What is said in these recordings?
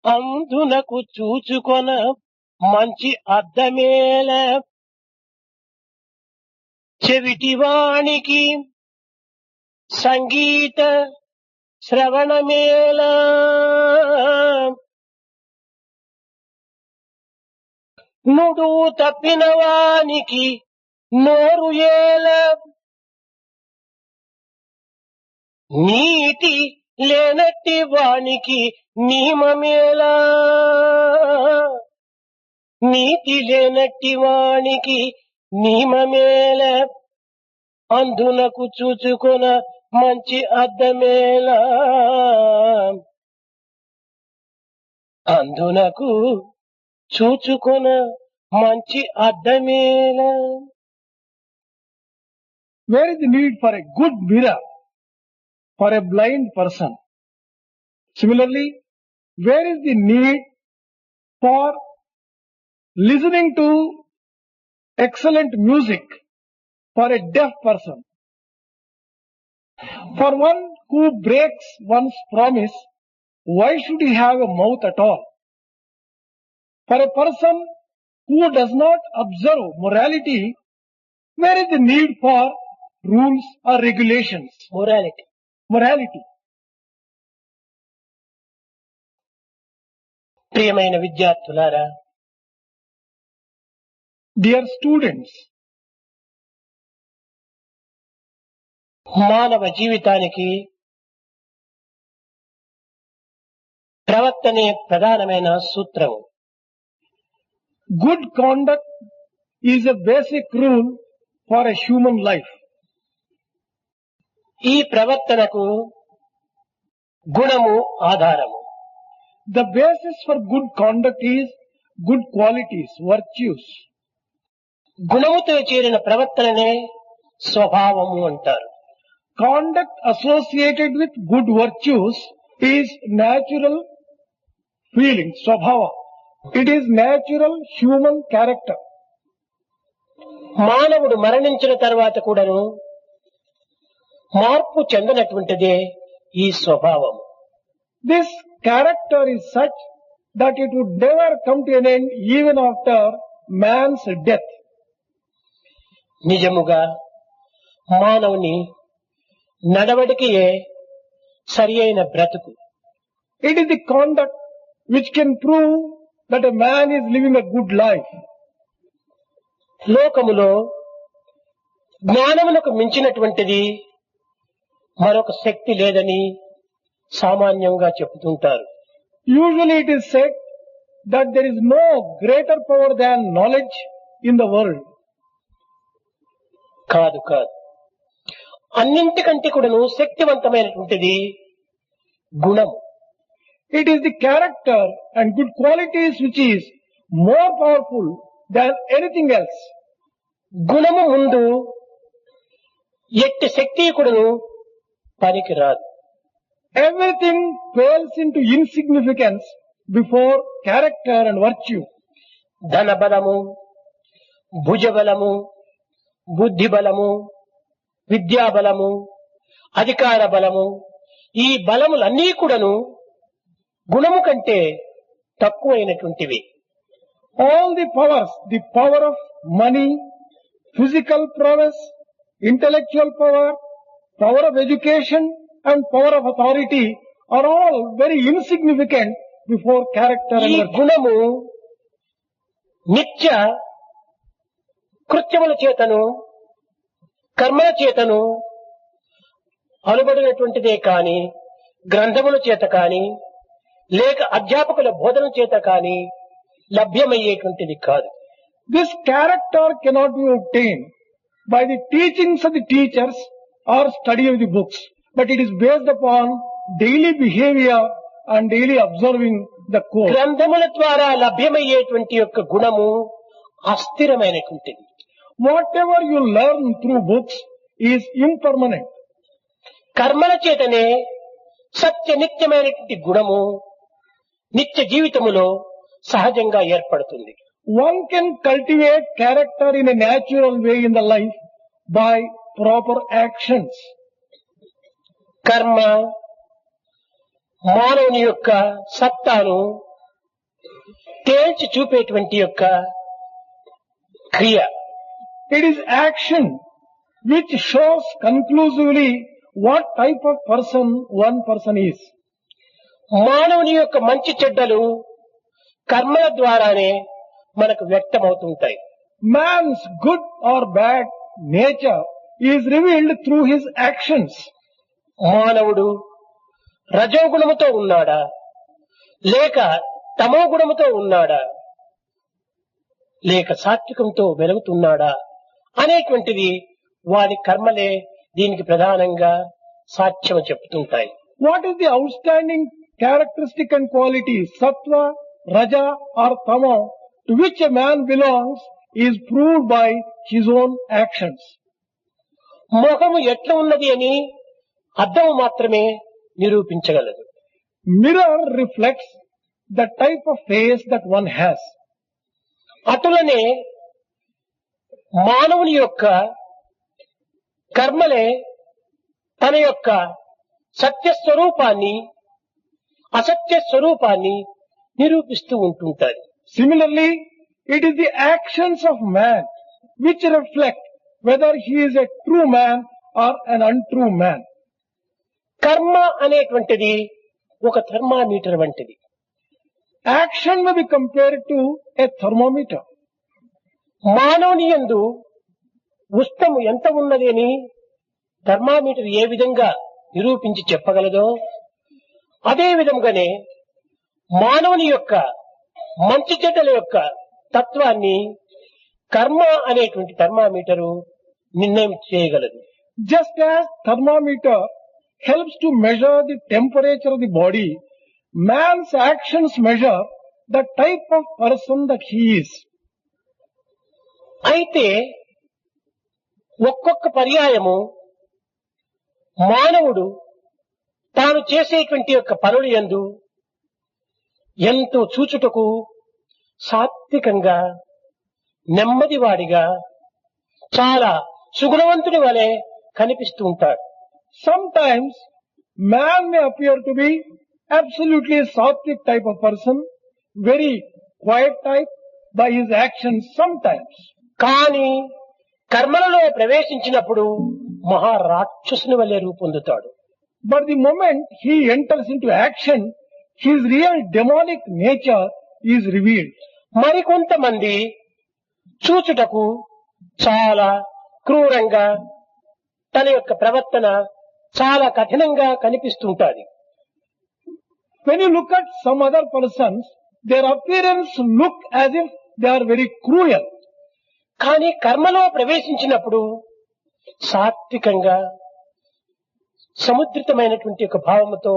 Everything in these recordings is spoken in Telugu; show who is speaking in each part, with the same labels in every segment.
Speaker 1: అందునకు చూచుకొన మంచి అద్దమేల చెవిటివానికి సంగీత శ్రవణమేళ నుడు తప్పిన వానికి నోరు ఏల నీతి లేనట్టి వానికి నియమమేళ నీతి లేనట్టి వానికి నియమమేళ అందునకు చూచుకొన మంచి అద్దమేళ అందునకు చూచుకొన మంచి అద్దమేళ.
Speaker 2: Where is the need for a good mirror for a blind person? Similarly, where is the need for listening to excellent music for a deaf person? For one who breaks one's promise, why should he have a mouth at all? For a person who does not observe morality, where is the need for rules or regulations? Morality.
Speaker 1: ప్రియమైన విద్యార్థులారా,
Speaker 2: Dear students,
Speaker 1: మానవ జీవితానికి ప్రవర్తనే ప్రధానమైన సూత్రము.
Speaker 2: good conduct is a basic rule for a human life.
Speaker 1: ఈ ప్రవర్తనకు గుణము ఆధారము.
Speaker 2: The basis for good conduct is good qualities, virtues.
Speaker 1: గుణముతో చేరిన ప్రవర్తననే స్వభావము అంటారు.
Speaker 2: Conduct associated with good virtues is natural feeling, swabhava. It is natural human character.
Speaker 1: మానవుడు మరణించిన తర్వాత కూడాను మార్పు చెందనటువంటిదే ఈ స్వభావం.
Speaker 2: This character is such that it would never come to an end even after man's death.
Speaker 1: నిజముగా మానవుని నడవడికయే సరి అయిన బ్రతుకు.
Speaker 2: It is the conduct which can prove that a man is living a good life.
Speaker 1: లోకములో జ్ఞానమునకు మించినటువంటిది మరొక శక్తి లేదని సామాన్యంగా చెబుతుంటారు.
Speaker 2: Usually it is said that there is no greater power than knowledge in the world.
Speaker 1: కాదు కాదు, అన్నింటికంటే కూడాను శక్తివంతమైనటువంటిది గుణము.
Speaker 2: It is the character and good qualities which is more powerful than anything else.
Speaker 1: గుణము ముందు ఎట్టి శక్తి కూడాను పనికి రాదు.
Speaker 2: Everything pales into insignificance before character and virtue.
Speaker 1: ధన బలము, భుజబలము, బుద్ధి బలము, విద్యా బలము, అధికార బలము, ఈ బలములన్నీ కూడాను గుణము కంటే తక్కువైనటువంటివి.
Speaker 2: All the powers, the power of money, physical prowess, intellectual power, power of education and power of authority are all very insignificant before character and
Speaker 1: ఈ
Speaker 2: virtue.
Speaker 1: గుణము నిత్య కృత్యముల చేతను కర్మల చేతను అనుబడినటువంటిదే కాని గ్రంథముల చేత కాని లేక అధ్యాపకుల బోధన చేత కాని లభ్యమయ్యేటువంటిది కాదు.
Speaker 2: This character cannot be obtained by the teachings of the teachers or study of the books, but it is based upon daily behavior and daily observing the code.
Speaker 1: గ్రంథముల ద్వారా లభ్యమయ్యేటువంటి యొక్క గుణము అస్థిరమైనటువంటిది.
Speaker 2: Whatever you learn through books is impermanent.
Speaker 1: కర్మల చేతనే సత్య నిత్యమైనటువంటి గుణము నిత్య జీవితములో సహజంగా ఏర్పడుతుంది.
Speaker 2: One can cultivate character in a natural way in the life by proper actions.
Speaker 1: కర్మ మానవుని యొక్క సత్తాను తేల్చి చూపేటువంటి యొక్క క్రియ.
Speaker 2: It is action which shows conclusively what type of person one person is.
Speaker 1: మానవుని యొక్క మంచి చెడ్డలు కర్మల ద్వారానే మనకు వ్యక్తమవుతుంటాయి.
Speaker 2: Man's good or bad nature is revealed through his actions.
Speaker 1: మానవుడు రజోగుణముతో ఉన్నాడా లేక తమో గుణముతో ఉన్నాడా లేక సాత్వికంతో వెలుగుతున్నాడా అనేటువంటిది వారి కర్మలే దీనికి ప్రధానంగా సాక్ష్యం చెప్తుంటాయి.
Speaker 2: What is the outstanding characteristic and quality, sattva, raja or tamo, to which a man belongs is proved by his own actions.
Speaker 1: ముఖము ఎట్లా ఉన్నది అని అద్దము మాత్రమే నిరూపించగలదు.
Speaker 2: Mirror reflects the type of face that one has.
Speaker 1: అటులనే మానవుని యొక్క కర్మలే తన యొక్క సత్య స్వరూపాన్ని అసత్య స్వరూపాన్ని నిరూపిస్తూ ఉంటుంటాయి.
Speaker 2: Similarly, it is the actions of man which reflect whether he is a true man or an untrue man.
Speaker 1: కర్మ అనేటువంటిది ఒక థర్మామీటర్ వంటిది.
Speaker 2: Action may be compared to a thermometer.
Speaker 1: మానవుని యందు ఉష్ణము ఎంత ఉన్నది అని థర్మామీటర్ ఏ విధంగా నిరూపించి చెప్పగలదో అదే విధంగానే మానవుని యొక్క మంచి చెడ్డల యొక్క తత్వాన్ని కర్మ అనేటువంటి థర్మామీటరు నిర్ణయం చేయగలదు.
Speaker 2: Just as thermometer helps to measure the temperature of the body, man's actions measure the type of person that he is.
Speaker 1: అయితే ఒక్కొక్క పర్యాయము మానవుడు తాను చేసేటువంటి యొక్క పనులు యందు ఎంతో చూచుటకు సాత్వికంగా నెమ్మదివాడిగా చాలా సుగుణవంతుడి వలె కనిపిస్తూ ఉంటాడు.
Speaker 2: Sometimes man may appear to be absolutely a sattvic type of person, very quiet type by his actions sometimes.
Speaker 1: కానీ కర్మలలో ప్రవేశించినప్పుడు మహారాక్షసుని వలె రూపొందుతాడు.
Speaker 2: But the moment he enters into action, his real demonic nature is revealed.
Speaker 1: మరికొంతమంది చూచుటకు చాలా క్రూరంగా తన యొక్క ప్రవర్తన చాలా కఠినంగా కనిపిస్తుంటాది.
Speaker 2: When you look at some other persons, their appearance look as if they are very cruel.
Speaker 1: కానీ కర్మలో ప్రవేశించినప్పుడు సాత్వికంగా సముద్రితమైనటువంటి ఒక భావముతో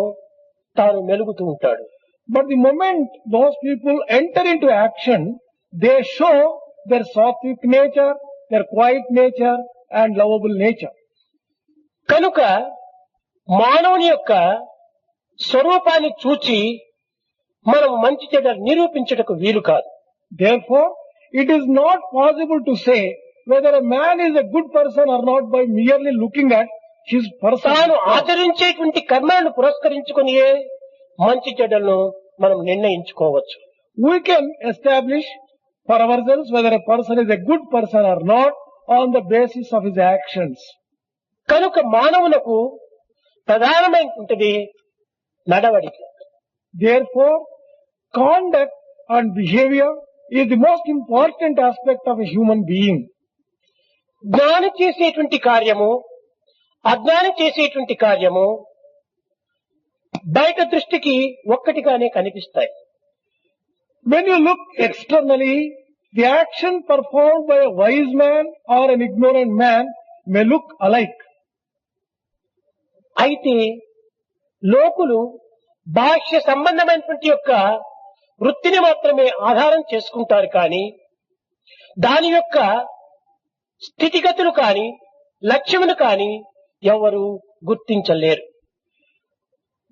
Speaker 1: తాను మెలుగుతూ ఉంటాడు.
Speaker 2: But the moment those people enter into action, they show their sattvic nature, their quiet nature and lovable nature.
Speaker 1: కనుక మానవుని యొక్క స్వరూపాన్ని చూచి మనం మంచి చెడ్డ నిరూపించుటకు వీలు కాదు.
Speaker 2: Therefore, it is not possible to say whether a man is a good person or not by merely looking at his person.
Speaker 1: తాను ఆచరించేటువంటి కర్మలను పురస్కరించుకునియే మంచి చెడ్డలను మనం నిర్ణయించుకోవచ్చు.
Speaker 2: We can establish for ourselves whether a person is a good person or not on the basis of his actions.
Speaker 1: కనుక మానవులకు ప్రధానమైనటువంటిది నడవడిక.
Speaker 2: Therefore, conduct and behavior is the most important aspect of a human being.
Speaker 1: జ్ఞాని చేసేటువంటి కార్యము అజ్ఞాని చేసేటువంటి కార్యము బయట దృష్టికి ఒక్కటిగానే కనిపిస్తాయి.
Speaker 2: When you look externally, the action performed by a wise man or an ignorant man may look alike.
Speaker 1: అయితే లోకులు బాహ్య సంబంధమైనటువంటి యొక్క వృత్తిని మాత్రమే ఆధారం చేసుకుంటారు కానీ దాని యొక్క స్థితిగతులు కానీ లక్ష్యమును కానీ ఎవరు గుర్తించలేరు.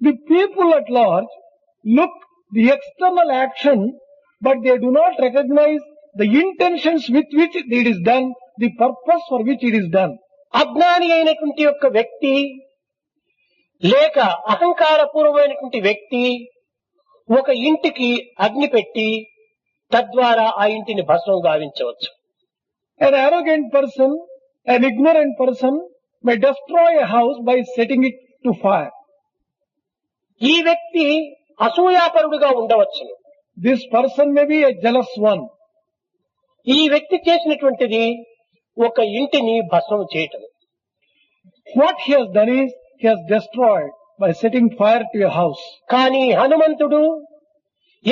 Speaker 2: The people at large look the external action, but they do not recognize the intentions with which it is done, the purpose for which it is done.
Speaker 1: అజ్ఞాని అయినటువంటి యొక్క వ్యక్తి లేక అహంకారపూర్వమైనటువంటి వ్యక్తి ఒక ఇంటికి అగ్ని పెట్టి తద్వారా ఆ ఇంటిని భస్మం గావించవచ్చు.
Speaker 2: An arrogant person, an ignorant person may destroy a house by setting it to fire.
Speaker 1: ఈ వ్యక్తి అసూయాపరుడుగా ఉండవచ్చును.
Speaker 2: This person may be a jealous one.
Speaker 1: ఈ వ్యక్తి చేసినటువంటిది ఒక ఇంటిని భస్మం చేయటం.
Speaker 2: What he has done is he has destroyed by setting fire to a house.
Speaker 1: కానీ హనుమంతుడు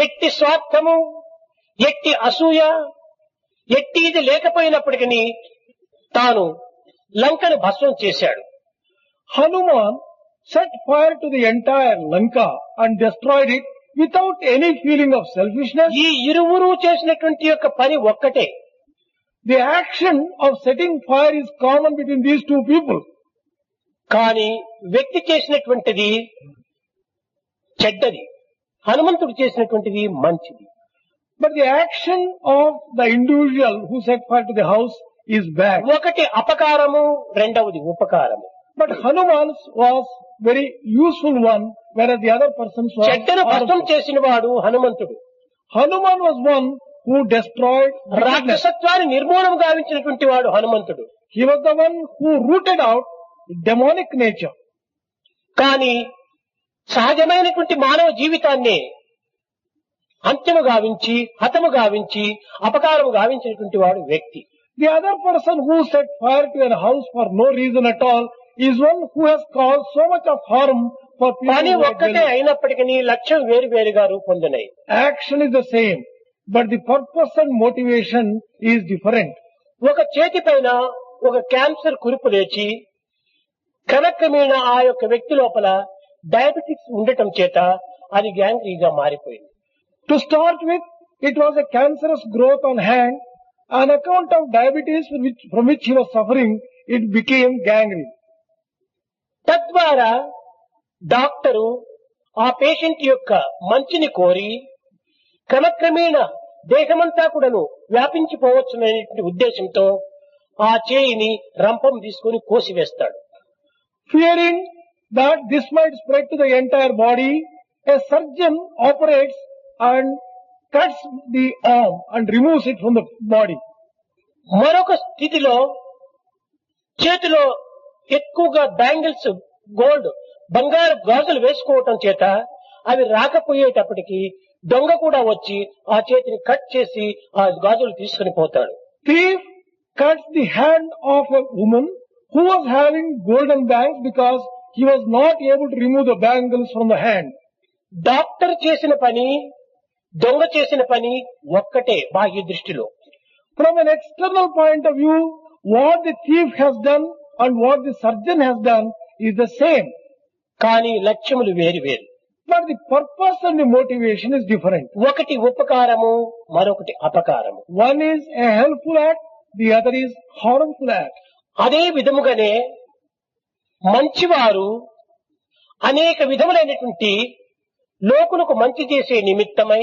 Speaker 1: ఎట్టి స్వార్థము, ఎట్టి అసూయ, ఎట్టి ఇది లేకపోయినప్పటికీ తాను లంకను భస్మం చేశాడు.
Speaker 2: Hanuman set fire to the entire Lanka and destroyed it without any feeling of selfishness.
Speaker 1: ఈ ఇరువురు చేసినటువంటి యొక్క పని ఒక్కటే.
Speaker 2: The action of setting fire is common between these two people.
Speaker 1: కానీ వ్యక్తి చేసినటువంటిది చెడ్డది, హనుమంతుడు చేసినటువంటిది మంచిది.
Speaker 2: But the action of the individual who set fire to the house is bad.
Speaker 1: ఒకటి అపకారము, రెండవది ఉపకారము.
Speaker 2: But Hanuman's was very useful one, whereas the other person's was
Speaker 1: చెడ్డను భస్మం
Speaker 2: harmful.
Speaker 1: చేసిన వాడు హనుమంతుడు.
Speaker 2: Hanuman was one who destroyed wickedness.
Speaker 1: రాక్షసత్వాన్ని నిర్మూలన గావించినటువంటి వాడు హనుమంతుడు.
Speaker 2: He was the one who rooted out demonic nature.
Speaker 1: కానీ సహజమైనటువంటి మానవ జీవితాన్ని అంత్యము గావించి, హతము గావించి, అపకారము గావించినటువంటి వాడు వ్యక్తి.
Speaker 2: The other person who set fire to a house for no reason at all is one who has caused so much of harm for people.
Speaker 1: పని
Speaker 2: who are
Speaker 1: ఒక్కటే
Speaker 2: dwelling.
Speaker 1: అయినప్పటికీ లక్ష్యం వేరువేరుగా రూపొందినాయి.
Speaker 2: Action is the same, but the purpose and motivation is different.
Speaker 1: ఒక చేతి పైన ఒక క్యాన్సర్ కురుపు లేచి క్రమక్రమేణా ఆ యొక్క వ్యక్తి లోపల డయాబెటిక్స్ ఉండటం చేత అది గ్యాంగ్రీగా మారిపోయింది.
Speaker 2: To start with, it was a cancerous growth on hand. On account of diabetes from which he was suffering, it became gangrene.
Speaker 1: తద్వారా డాక్టరు ఆ పేషెంట్ యొక్క మంచిని కోరి క్రమక్రమేణా దేశమంతా కూడాను వ్యాపించిపోవచ్చుననేటువంటి ఉద్దేశంతో ఆ చేయిని రంపం తీసుకుని కోసివేస్తాడు.
Speaker 2: Fearing that this might spread to the entire body, a surgeon operates and cuts the arm and removes it from the body.
Speaker 1: మరొక స్థితిలో చేతిలో ఎక్కువగా బ్యాంగిల్స్, గోల్డ్, బంగారు గాజులు వేసుకోవటం చేత అవి రాకపోయేటప్పటికి దొంగ కూడా వచ్చి ఆ చేతిని కట్ చేసి ఆ గాజులు తీసుకుని పోతాడు.
Speaker 2: Thief cuts the hand of a woman who was having golden bangs because he was not able to remove the bangles from the hand.
Speaker 1: Doctor చేసిన పని, దొంగ చేసిన పని ఒక్కటే బాహ్య దృష్టిలో.
Speaker 2: From an external point of view, what the thief has done and what the surgeon has done is the same.
Speaker 1: కానీ లక్ష్యములు వేరు వేరు.
Speaker 2: But the purpose and the motivation is different.
Speaker 1: ఒకటి ఉపకారము, మరొకటి అపకారము.
Speaker 2: One is a helpful act, the other is harmful act.
Speaker 1: అదే విధముగానే మంచివారు అనేక విధములైనటువంటి లోకులకు మంచి చేసే నిమిత్తమై,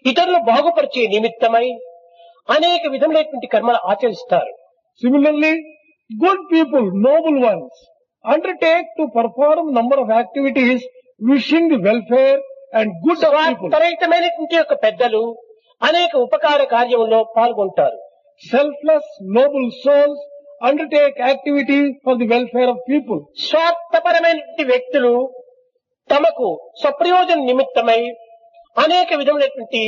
Speaker 1: ఇతరులు బాగుపరిచే నిమిత్తమై అనేక విధములైనటువంటి కర్మలు ఆచరిస్తారు.
Speaker 2: Similarly, good people, noble ones, undertake to perform number of activities wishing the welfare and good of people.
Speaker 1: స్వార్థరహితమైనటువంటి యొక్క పెద్దలు అనేక ఉపకార కార్యములో పాల్గొంటారు.
Speaker 2: Selfless, noble souls undertake activity for the welfare of people.
Speaker 1: స్వార్థపరమైనటువంటి వ్యక్తులు తమకు స్వప్రయోజన నిమిత్తమై అనేక విధములైనటువంటి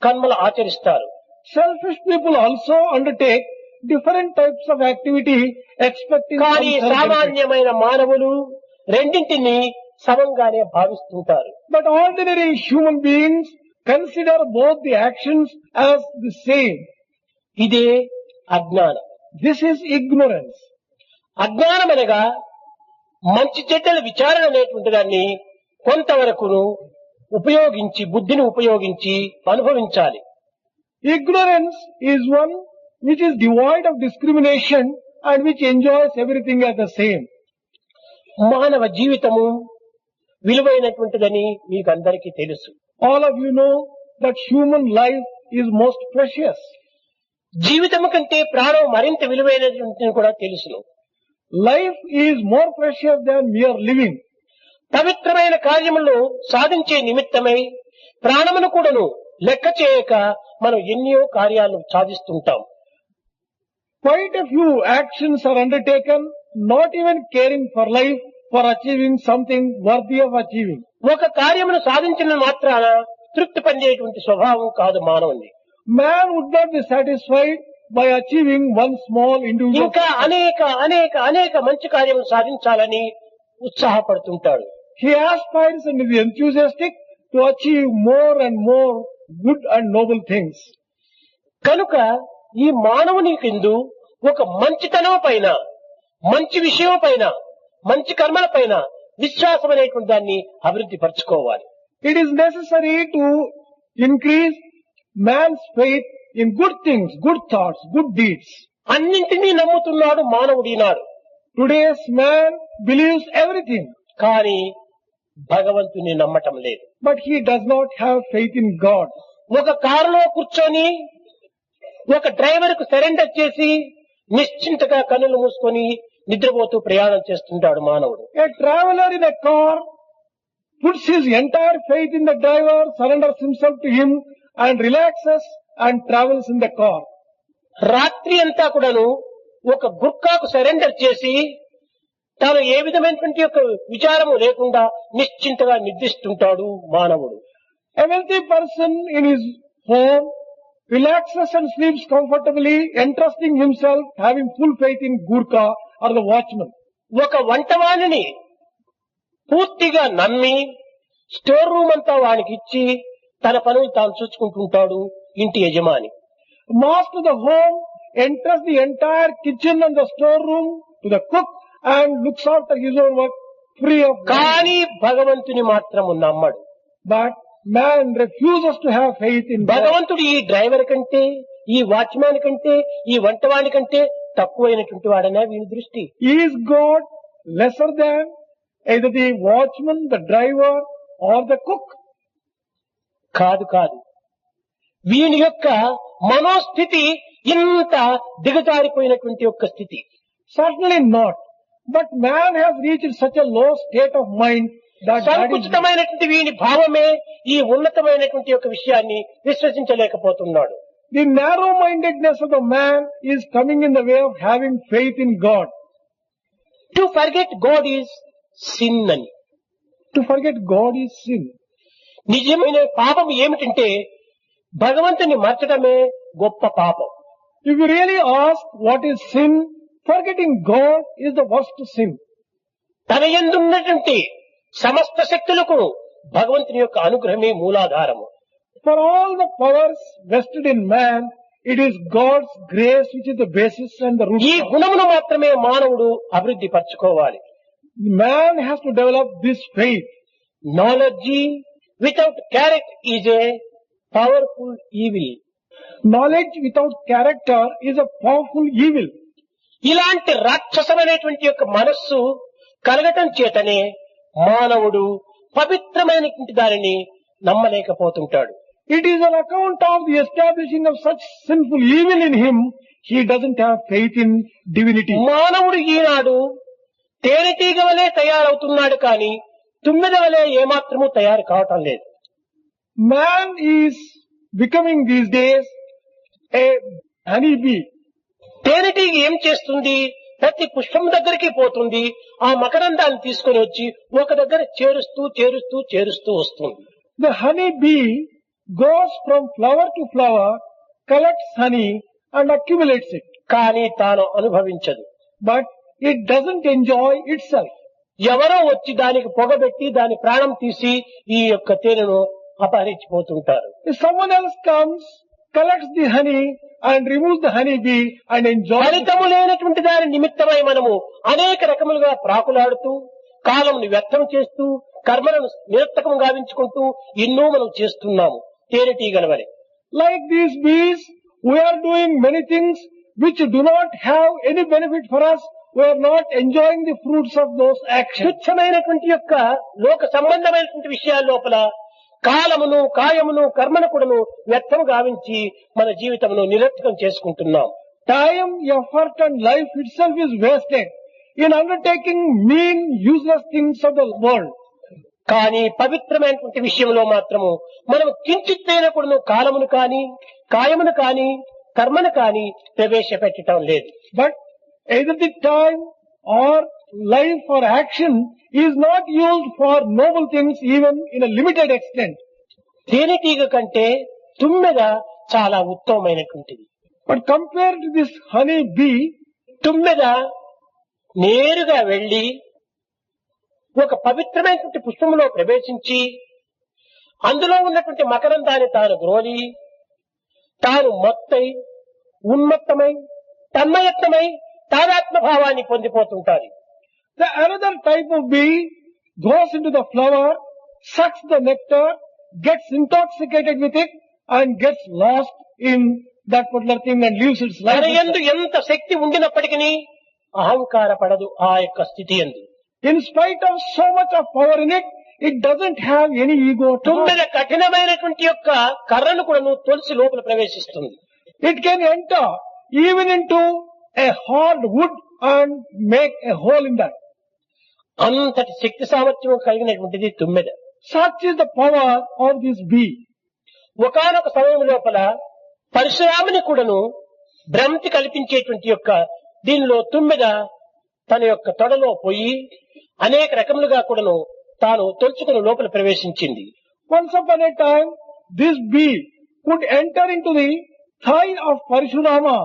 Speaker 1: కర్మలు ఆచరిస్తారు.
Speaker 2: Selfish people also undertake different types of activity expecting some
Speaker 1: కానీ
Speaker 2: self-benefit.
Speaker 1: సామాన్యమైన మానవులు రెండింటిని సమంగానే భావిస్తుంటారు.
Speaker 2: But ordinary human beings consider both the actions as the same.
Speaker 1: ఇదే అజ్ఞానం.
Speaker 2: This is ignorance.
Speaker 1: అజ్ఞానం అనగా మంచి చెడ్డల విచారణ అనేటువంటి దాన్ని కొంతవరకును ఉపయోగించి, బుద్ధిని ఉపయోగించి అనుభవించాలి.
Speaker 2: Ignorance is one which is devoid of discrimination and which enjoys everything as the same.
Speaker 1: మానవ జీవితము విలువైనటువంటిదని మీకు అందరికీ తెలుసు.
Speaker 2: All of you know that human life is most precious.
Speaker 1: జీవితము కంటే ప్రాణం మరింత విలువైనటువంటిది కూడా తెలుసును.
Speaker 2: Life is more precious than mere living.
Speaker 1: పవిత్రమైన కార్యములను సాధించే నిమిత్తమై ప్రాణమును కూడాను లెక్క చేయక మనం ఎన్నో కార్యాలను సాధిస్తుంటాం.
Speaker 2: Quite a few actions are undertaken, not even caring for life, for achieving something worthy of achieving.
Speaker 1: ఒక కార్యమును సాధించిన మాత్రాన తృప్తి పొందేటువంటి స్వభావం కాదు మానవుని.
Speaker 2: Man would not be satisfied by achieving one small individual.
Speaker 1: ఇంకా అనేక మంచి కార్యములు సాధించాలని ఉత్సాహపడుతుంటాడు.
Speaker 2: He aspires and is enthusiastic to achieve more and more good and noble things.
Speaker 1: కనుక ఈ మానవుని కింద ఒక మంచితనం పైన, మంచి విషయం పైన, మంచి కర్మల పైన విశ్వాసం అనేటువంటి దాన్ని అభివృద్ధి పరచుకోవాలి.
Speaker 2: It is necessary to increase man's faith in good things, good thoughts, good deeds.
Speaker 1: అన్నింటినీ నమ్ముతున్నాడు మానవుడు ఈనాడు.
Speaker 2: Today's man believes everything,
Speaker 1: కానీ భగవంతుని నమ్మటం లేదు.
Speaker 2: but he does not have faith in God.
Speaker 1: ఒక కారులో కూర్చొని ఒక డ్రైవర్ కు సరెండర్ చేసి నిశ్చింతగా కన్నులు మూసుకొని నిద్రపోతూ ప్రయాణం చేస్తుంటాడు మానవుడు.
Speaker 2: A traveler in a car puts his entire faith in the driver, surrenders himself to him and relaxes and travels in the car.
Speaker 1: రాత్రి అంతా కూడాను ఒక గుర్కాకు సరెండర్ చేసి తాను ఏ విధమైనటువంటి యొక్క విచారము లేకుండా నిశ్చింతగా నిద్రిస్తుంటాడు మానవుడు.
Speaker 2: A wealthy person in his home relaxes and sleeps comfortably, entrusting himself, having full faith in Gurkha or the watchman.
Speaker 1: ఒక వంటవాణిని పూర్తిగా నమ్మి స్టోర్ రూమ్ అంతా వానికి ఇచ్చి తన పనులు తాను చూసుకుంటుంటాడు ఇంటి యజమాని.
Speaker 2: Master of the home enters the entire kitchen and the storeroom to the cook and looks after his own work free of God.
Speaker 1: కానీ భగవంతుని మాత్రము నమ్మడు.
Speaker 2: But man refuses to have faith in God.
Speaker 1: భగవంతుడు ఈ డ్రైవర్ కంటే, ఈ వాచ్మ్యాన్ కంటే, ఈ వంటవాణి కంటే తక్కువైనటువంటి వాడనే వీని దృష్టి.
Speaker 2: Is God lesser than either the watchman, the driver or the cook?
Speaker 1: కాదు. వీని యొక్క మనోస్థితి ఇంత దిగజారిపోయినటువంటి యొక్క స్థితి.
Speaker 2: Certainly not. But man has reached such a low state of mind that
Speaker 1: సంకుచితమైనటువంటి వీని భావమే ఈ ఉన్నతమైనటువంటి యొక్క విషయాన్ని విశ్వసించలేకపోతున్నాడు.
Speaker 2: the narrow-mindedness of the man is coming in the way of having faith in God.
Speaker 1: To forget God is sin అని.
Speaker 2: To forget God is sin.
Speaker 1: నిజమైన పాపం ఏమిటంటే భగవంతుని మర్చడమే గొప్ప పాపం.
Speaker 2: If you really ask what is sin, forgetting God is the worst sin.
Speaker 1: తన యందున్నటువంటి సమస్త శక్తులకు భగవంతుని యొక్క అనుగ్రహమే మూలాధారము.
Speaker 2: For all the powers vested in man, it is God's grace which is the basis and the root.
Speaker 1: ఈ గుణమును మాత్రమే మానవుడు అభివృద్ధి పరచుకోవాలి.
Speaker 2: Man has to develop this faith.
Speaker 1: Knowledge without character is a powerful evil.
Speaker 2: Knowledge without character is a powerful evil.
Speaker 1: ఇలాంటి రాక్షసమైనటువంటి యొక్క మనస్సు కలగటం చేతనే మానవుడు పవిత్రమైనటువంటి దానిని నమ్మలేకపోతుంటాడు.
Speaker 2: It is on account of the establishing of such sinful evil in him, he doesn't have faith in divinity.
Speaker 1: మానవుడు ఈనాడు తేనెటీగ వలె తయారవుతున్నాడు కానీ తుమ్మెద వలె ఏమాత్రము తయారు కావటం లేదు.
Speaker 2: Man is becoming these days a honeybee.
Speaker 1: తేనెటీగ ఏం చేస్తుంది? ప్రతి పుష్పం దగ్గరికి పోతుంది, ఆ మకరందాన్ని తీసుకొని వచ్చి ఒక దగ్గర చేరుస్తూ వస్తుంది.
Speaker 2: The honeybee goes from flower to flower, collects honey and accumulates it.
Speaker 1: కానీ తాను అనుభవించదు.
Speaker 2: But it doesn't enjoy itself.
Speaker 1: ఎవరో వచ్చి దానికి పొగబెట్టి దాని ప్రాణం తీసి ఈ యొక్క తేనెను అపహరించిపోతుంటారు.
Speaker 2: If someone else comes, collects the honey and removes the honeybee and enjoys it.
Speaker 1: ఫలితము లేనటువంటి దాని నిమిత్తమై మనము అనేక రకములుగా ప్రాకులాడుతూ కాలంను వ్యర్థం చేస్తూ కర్మలను నిరర్థకం గావించుకుంటూ ఎన్నో మనం చేస్తున్నాము తేనెటీగల వలె.
Speaker 2: Like these bees, we are doing many things which do not have any benefit for us. We are not enjoying the fruits of those actions.
Speaker 1: తుచ్చమైనటువంటి యొక్క లోక సంబంధమైనటువంటి విషయాల లోపల కాలమును కాయమును కర్మను కూడాను వ్యర్థం గావించి మన జీవితమును నిరర్థకం చేసుకుంటున్నాం.
Speaker 2: Time, effort and life itself is wasted in undertaking mean, useless things of the world.
Speaker 1: కానీ పవిత్రమైనటువంటి విషయంలో మాత్రము మనం కించిత్తైన కూడా కాలమును కాని కాయమును కాని కర్మను కాని ప్రవేశపెట్టడం లేదు.
Speaker 2: But either the time or life or action is not used for noble things even in a limited extent.
Speaker 1: తేనెటీగ కంటే తుమ్మెద చాలా ఉత్తమమైనటువంటిది.
Speaker 2: But compared to this honey bee,
Speaker 1: తుమ్మెద నేరుగా వెళ్లి ఒక పవిత్రమైనటువంటి పుష్పములో ప్రవేశించి అందులో ఉన్నటువంటి మకరందాన్ని తాను గ్రోలి తాను మొత్తై ఉన్మత్తమై తన్మయత్నమై తాదాత్మభావాన్ని పొందిపోతుంటారు.
Speaker 2: the another type of bee goes into the flower, sucks the nectar, gets intoxicated with it and gets lost in that particular thing and lives its life.
Speaker 1: తన యందు ఎంత శక్తి ఉండినప్పటికీ అహంకార పడదు ఆ యొక్క స్థితి యందు.
Speaker 2: In spite of so much of power in it, it doesn't have any ego at all.
Speaker 1: తుమ్మెద కఠినమైనటువంటి యొక్క కర్రను కూడా తొలిసి లోపల ప్రవేశిస్తుంది.
Speaker 2: It can enter even into a hard wood and make a hole in that.
Speaker 1: అంతటి శక్తి సామర్థ్యం కలిగినటువంటిది తుమ్మెద.
Speaker 2: Such is the power of this bee.
Speaker 1: ఒకానొక సమయం లోపల పరశురాముని కూడాను భ్రాంతి కల్పించేటువంటి యొక్క దీనిలో తుమ్మెద తన యొక్క తొడలో పోయి అనేక రకములుగా కూడాను తాను తొలుచుకుని లోపల ప్రవేశించింది.
Speaker 2: Once upon a time, this bee could enter into the thigh of Parashurama,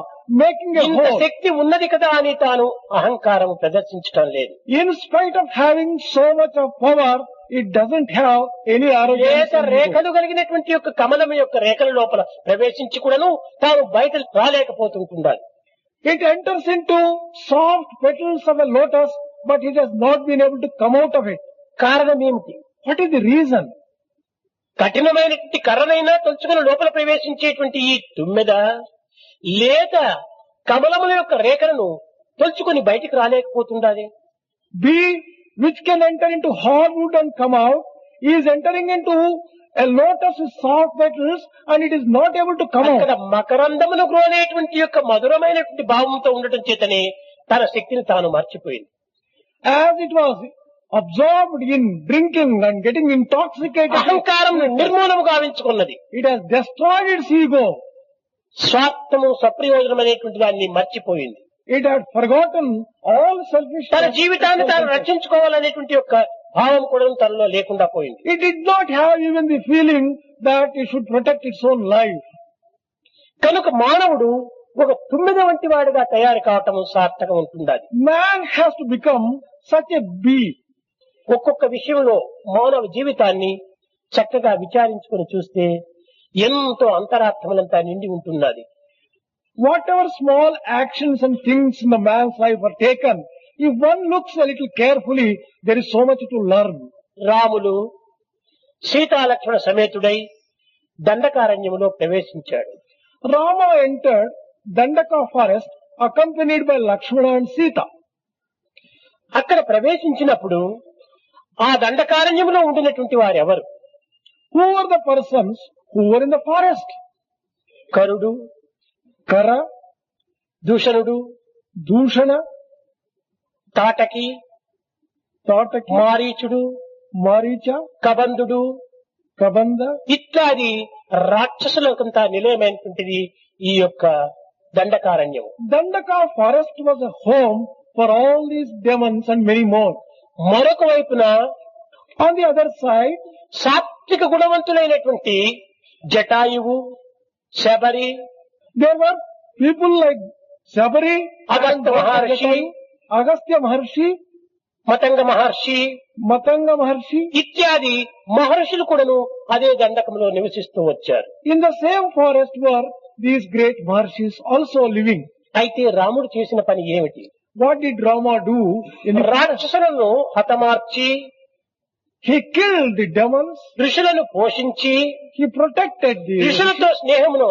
Speaker 2: making a
Speaker 1: ఇంత
Speaker 2: hole.
Speaker 1: శక్తి ఉన్నది కదా అని తాను అహంకారం ప్రదర్శించటం లేదు.
Speaker 2: In spite of having so much of power, it doesn't have any arrogance.
Speaker 1: లేత
Speaker 2: and ego.
Speaker 1: రేఖలు కలిగినటువంటి యొక్క కమలం యొక్క రేఖల లోపల ప్రవేశించి కూడాను తాను బయట రాలేకపోతుంటుండాలి.
Speaker 2: It enters into soft petals of a lotus, but it has not been able to come out of it.
Speaker 1: కారణం ఏమిటి?
Speaker 2: What is the reason?
Speaker 1: కఠినమైనటువంటి కర్రనైనా తొలుచుకుని లోపల ప్రవేశించేటువంటి ఈ తుమ్మెద లేత కమలముల యొక్క రేఖలను తొలుచుకుని బయటికి రాలేకపోతుండాలి.
Speaker 2: Bee, which can enter into hardwood and come out, is entering into a lotus with soft petals and it is not able to come
Speaker 1: అక్కడ
Speaker 2: out.
Speaker 1: మకరందమును గ్రోనేటువంటి యొక్క మధురమైనటువంటి భావంతో ఉండటం చేతనే తన శక్తిని తాను మర్చిపోయింది.
Speaker 2: As it was absorbed in drinking and getting intoxicated,
Speaker 1: అహంకారం నిర్మూలము గావించుకున్నది.
Speaker 2: it has destroyed its ego.
Speaker 1: స్వార్థము సప్రయోజనం అనేటువంటి దాన్ని మర్చిపోయింది.
Speaker 2: It had forgotten all selfishness.
Speaker 1: తన జీవితాన్ని తాను రక్షించుకోవాలనేటువంటి యొక్క భావం కూడా తనలో లేకుండా పోయింది.
Speaker 2: It did not have even the feeling that it should protect its own life.
Speaker 1: కనుక మానవుడు ఒక తుమ్మెద వంటి వాడిగా తయారు కావటం సార్థకం ఉంటుండాలి.
Speaker 2: Man has to become such a bee.
Speaker 1: ఒక్కొక్క విషయంలో మానవ జీవితాన్ని చక్కగా విచారించుకొని చూస్తే ఎంతో అంతరార్థములంతా నిండి ఉంటున్నది.
Speaker 2: Whatever small actions and things in the man's life are taken, if one looks a little carefully, there is so much to learn.
Speaker 1: Ramulu సీతాలక్ష్మణ సమేతుడై దండకారణ్యములో ప్రవేశించాడు.
Speaker 2: Rama entered Dandaka forest accompanied by Lakshmana and Sita.
Speaker 1: అక్కడ ప్రవేశించినప్పుడు ఆ దండకారణ్యములో ఉండినటువంటి వారు ఎవరు?
Speaker 2: Who were the persons who were in the forest?
Speaker 1: కరుడు,
Speaker 2: Kara,
Speaker 1: దూషణుడు,
Speaker 2: Dushana,
Speaker 1: తాటకి,
Speaker 2: Tataki,
Speaker 1: మారీచుడు,
Speaker 2: Maricha,
Speaker 1: కబంధుడు
Speaker 2: Kabanda.
Speaker 1: ఇత్యాది రాక్షసులకంతా నిలయమైనటువంటిది ఈ యొక్క దండకారణ్యము.
Speaker 2: Dandaka forest was a home for all these demons and many more.
Speaker 1: మరొక వైపున
Speaker 2: On the other side,
Speaker 1: సాత్విక గుణవంతులైనటువంటి Jatayu, Sabari,
Speaker 2: there were people like Sabari,
Speaker 1: Agastya Maharshi,
Speaker 2: Agastya Maharshi,
Speaker 1: Matanga Maharshi
Speaker 2: Matanga Maharshi.
Speaker 1: ఇత్యాది మహర్షులు కూడాను అదే దండకంలో నివసిస్తూ వచ్చారు.
Speaker 2: In the same forest were these great Maharshis also living.
Speaker 1: అయితే రాముడు చేసిన పని ఏమిటి?
Speaker 2: What did Rama do in the forest?
Speaker 1: రాక్షసులను హతమార్చి
Speaker 2: He killed the demons,
Speaker 1: ఋషులను పోషించి
Speaker 2: he protected the
Speaker 1: ఋషులతో స్నేహమును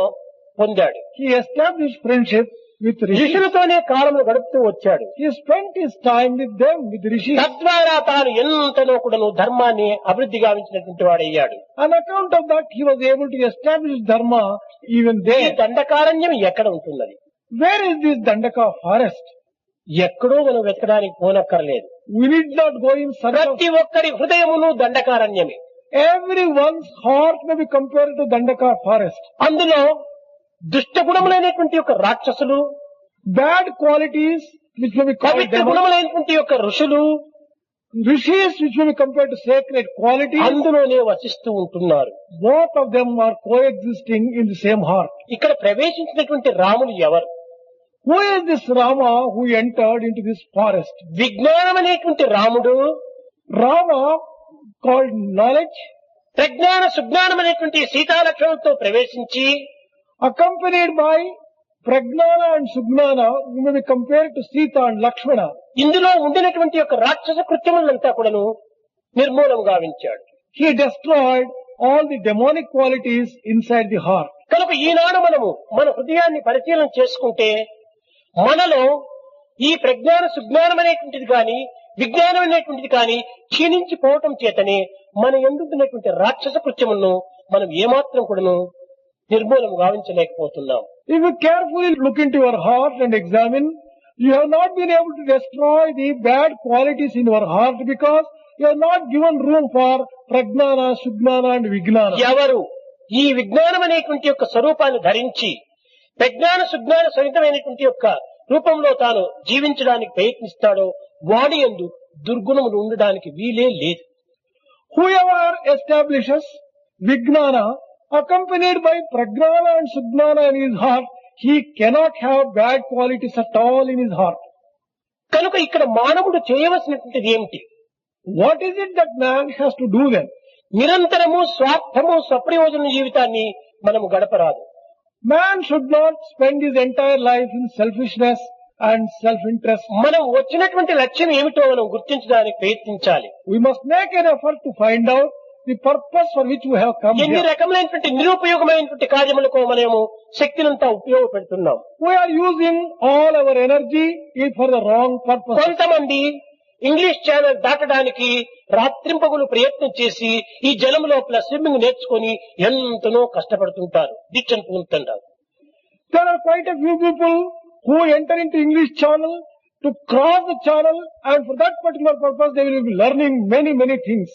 Speaker 1: పొందాడు.
Speaker 2: he established friendship with rishis.
Speaker 1: ఋషులతోనే కాలమును గడుపుతూ వచ్చాడు.
Speaker 2: He spent his time with them, with rishis.
Speaker 1: తద్వారా తాను ఎంతనో కూడాను ధర్మాన్ని అభివృద్ధి గావించినటువంటి వాడయ్యాడు.
Speaker 2: On account of that, he was able to establish dharma even
Speaker 1: ఈ
Speaker 2: there.
Speaker 1: దండకారణ్యం ఎక్కడ ఉంటున్నది?
Speaker 2: Where is this Dandaka forest?
Speaker 1: ఎక్కడో మనం వెతకడానికి పోనక్కర్లేదు.
Speaker 2: We need not go in search of.
Speaker 1: ప్రతి ఒక్కరి హృదయమును దండకారణ్యమే.
Speaker 2: Everyone's heart may be compared to Dandaka forest.
Speaker 1: అందులో దుష్టగుణములైనటువంటి యొక్క రాక్షసులు,
Speaker 2: Bad qualities which may be called
Speaker 1: Pavitra
Speaker 2: demons,
Speaker 1: గుణములైనటువంటి యొక్క ఋషులు
Speaker 2: rishis which may be compared to sacred qualities,
Speaker 1: అందులోనే వసిస్తూ ఉంటున్నారు.
Speaker 2: both of them are coexisting in the same heart.
Speaker 1: ఇక్కడ ప్రవేశించినటువంటి రాముడు ఎవరు?
Speaker 2: Who is this Rama who entered into this forest?
Speaker 1: విజ్ఞానం అనేటువంటి రాముడు,
Speaker 2: Rama called knowledge,
Speaker 1: ప్రజ్ఞాన సుజ్ఞానం అనేటువంటి సీతాలక్ష్మణులతో ప్రవేశించి
Speaker 2: accompanied by Pragnana and Sugnana, who may be compared to Sita and Lakshmana.
Speaker 1: ఇందులో ఉండినటువంటి యొక్క రాక్షస కృత్యములంతా కూడాను నిర్మూలం గావించాడు.
Speaker 2: He destroyed all the demonic qualities inside the heart.
Speaker 1: కనుక ఈనాడు మనము మన హృదయాన్ని పరిశీలన చేసుకుంటే మనలో ఈ ప్రజ్ఞాన సుజ్ఞానం అనేటువంటిది కానీ విజ్ఞానం అనేటువంటిది కానీ క్షీణించిపోవటం చేతనే మన ఎందుకున్నటువంటి రాక్షస కృత్యములను మనం ఏమాత్రం కూడాను నిర్మూలం గావించలేకపోతున్నాం.
Speaker 2: If you carefully look into your heart and examine, you have not been able to destroy the bad qualities in your heart because you have not given room for Pragnana, Sugnana and Vignana.
Speaker 1: ఎవరు ఈ విజ్ఞానం అనేటువంటి యొక్క స్వరూపాన్ని ధరించి ప్రజ్ఞాన సుజ్ఞాన సహితమైనటువంటి యొక్క రూపంలో తాను జీవించడానికి ప్రయత్నిస్తాడో వాడి యందు దుర్గుణములు ఉండడానికి వీలే లేదు.
Speaker 2: Whoever establishes Vignana accompanied by Pragnana and Sugnana in his heart, he cannot have bad qualities at all in his heart.
Speaker 1: కనుక ఇక్కడ మానవుడు చేయవలసినటువంటిది ఏమిటి?
Speaker 2: What is it that man has to do then?
Speaker 1: నిరంతరము స్వార్థము స్వప్రయోజన జీవితాన్ని మనము గడపరాదు.
Speaker 2: Man should not spend his entire life in selfishness and self-interest.
Speaker 1: మనం వచ్చినటువంటి లక్ష్యం ఏమిటో మనం గుర్తించడానికి ప్రయత్నించాలి.
Speaker 2: We must make an effort to find out the purpose for which we have come
Speaker 1: ఎన్ని
Speaker 2: here.
Speaker 1: రకములైనటువంటి నిరుపయోగమైనటువంటి కార్యములకు మనము శక్తినంతా ఉపయోగపెడుతున్నాం.
Speaker 2: We are using all our energy for the wrong purpose.
Speaker 1: కొంతమంది ఇంగ్లీష్ ఛానల్ దాటడానికి రాత్రింపగులు ప్రయత్నం చేసి ఈ జలం లోపల స్విమ్మింగ్ నేర్చుకొని ఎంతనో కష్టపడుతుంటారు, దీక్షను పొందుతుంటారు.
Speaker 2: There are quite a few people who enter into English channel to cross the channel, and for that particular purpose they will be learning many things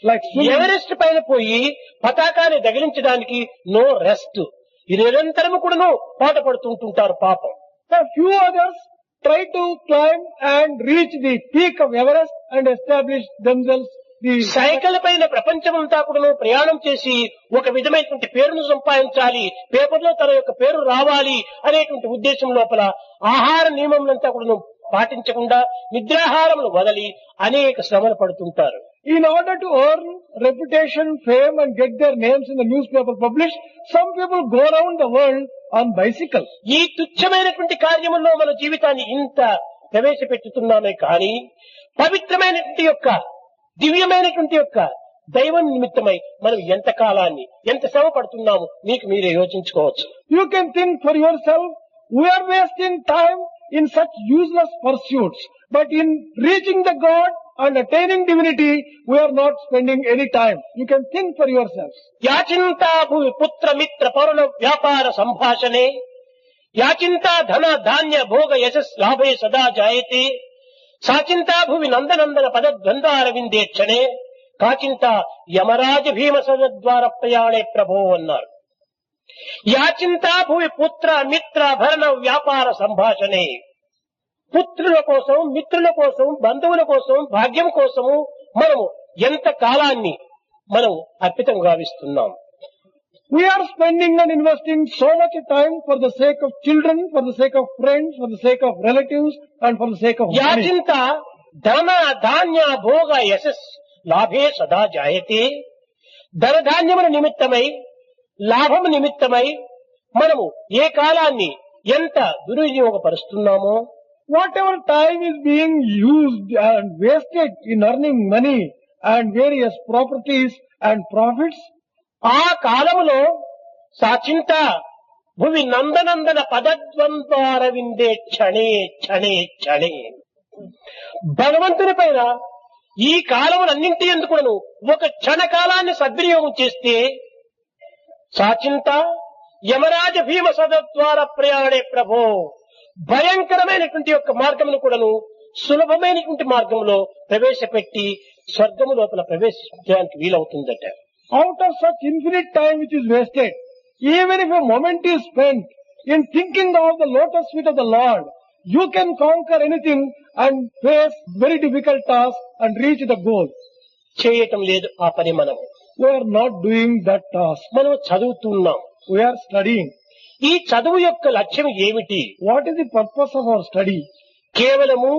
Speaker 2: like swimming.
Speaker 1: Everest పైన పోయి పతాకాన్ని దగిలించడానికి నో రెస్ట్, ఈ నిరంతరము కూడాను పాట పడుతుంటుంటారు పాపం.
Speaker 2: A few others try to climb and reach the peak of Everest and establish themselves.
Speaker 1: Cycle పైన ప్రపంచమంతా కూడాను ప్రయాణం చేసి ఒక విధమైనటువంటి పేరును సంపాదించాలి, పేపర్లో తన యొక్క పేరు రావాలి అనేటువంటి ఉద్దేశం లోపల ఆహార నియమములంతా కూడాను పాటించకుండా నిద్రాహారములు వదలి అనేక శ్రమలు పడుతుంటారు.
Speaker 2: In order to earn reputation, fame and get their names in the newspaper published, some people go around the world on bicycle.
Speaker 1: ఈ తుచ్చమైనటువంటి కార్యముల్లో మన జీవితాన్ని ఇంత ప్రవేశపెట్టుతున్నామే కానీ పవిత్రమైనటువంటి యొక్క దివ్యమైనటువంటి యొక్క దైవం నిమిత్తమై మనం ఎంత కాలాన్ని ఎంత శ్రమ పడుతున్నాము మీకు మీరే యోచించుకోవచ్చు.
Speaker 2: You can think for yourself, we are wasting time in such useless pursuits, but in reaching the God and attaining divinity, we are not spending any time. You can think for yourselves.
Speaker 1: యాచింతా భూమి పుత్ర మిత్ర పరుల వ్యాపార సంభాషణే, యాచింతా ధన ధాన్య భోగ యశస్ లాభే సదా జాయతే, సాచింతా భూమి నందనందన పదద్వంద్వార విందే క్షణే, కాచింతా యమరాజ భీమ సదద్వార ప్రయాణే ప్రభో అన్నారు. యాచింతా భూమి పుత్ర మిత్ర భరణ వ్యాపార సంభాషణే, పుత్రుల కోసం మిత్రుల కోసం బంధువుల కోసం భాగ్యం కోసము మనము ఎంత కాలాన్ని మనం అర్పితం గావిస్తున్నాం.
Speaker 2: We are spending and investing so much time for the sake of children, for the sake of friends, for the sake of relatives and for the sake of money.
Speaker 1: యాచింత ధన ధాన్య భోగ యశస్ లాభే సదా జాయతే, ధనధాన్యముల నిమిత్తమై లాభము నిమిత్తమై మనము ఏ కాలాన్ని ఎంత దుర్వినియోగపరుస్తున్నామో,
Speaker 2: Whatever time is being used and wasted in earning money and various properties and profits,
Speaker 1: ఆ కాలములో సాచింత భువి నందనందన పదద్వంద్వార విందే క్షణే క్షణే క్షణే, భగవంతుని పైన ఈ కాలములన్నింటి ఎందుకును ఒక క్షణకాలాన్ని సద్వినియోగం చేస్తే సాచింత యమరాజ భీమ సదద్వార ప్రయాణే ప్రభో, భయంకరమైనటువంటి యొక్క మార్గమును కూడాను సులభమైనటువంటి మార్గంలో ప్రవేశపెట్టి స్వర్గము లోపల ప్రవేశించడానికి వీలవుతుందట.
Speaker 2: Out of such infinite time which is wasted, even if a moment is spent in thinking of the lotus feet of the Lord, you can conquer anything and face very difficult tasks and reach the goal.
Speaker 1: చేయటం లేదు ఆ పని మనము.
Speaker 2: We are not doing that task.
Speaker 1: మనం చదువుతున్నాం.
Speaker 2: We are studying.
Speaker 1: ఈ చదువు యొక్క లక్ష్యం ఏమిటి?
Speaker 2: What is the purpose of our study?
Speaker 1: కేవలము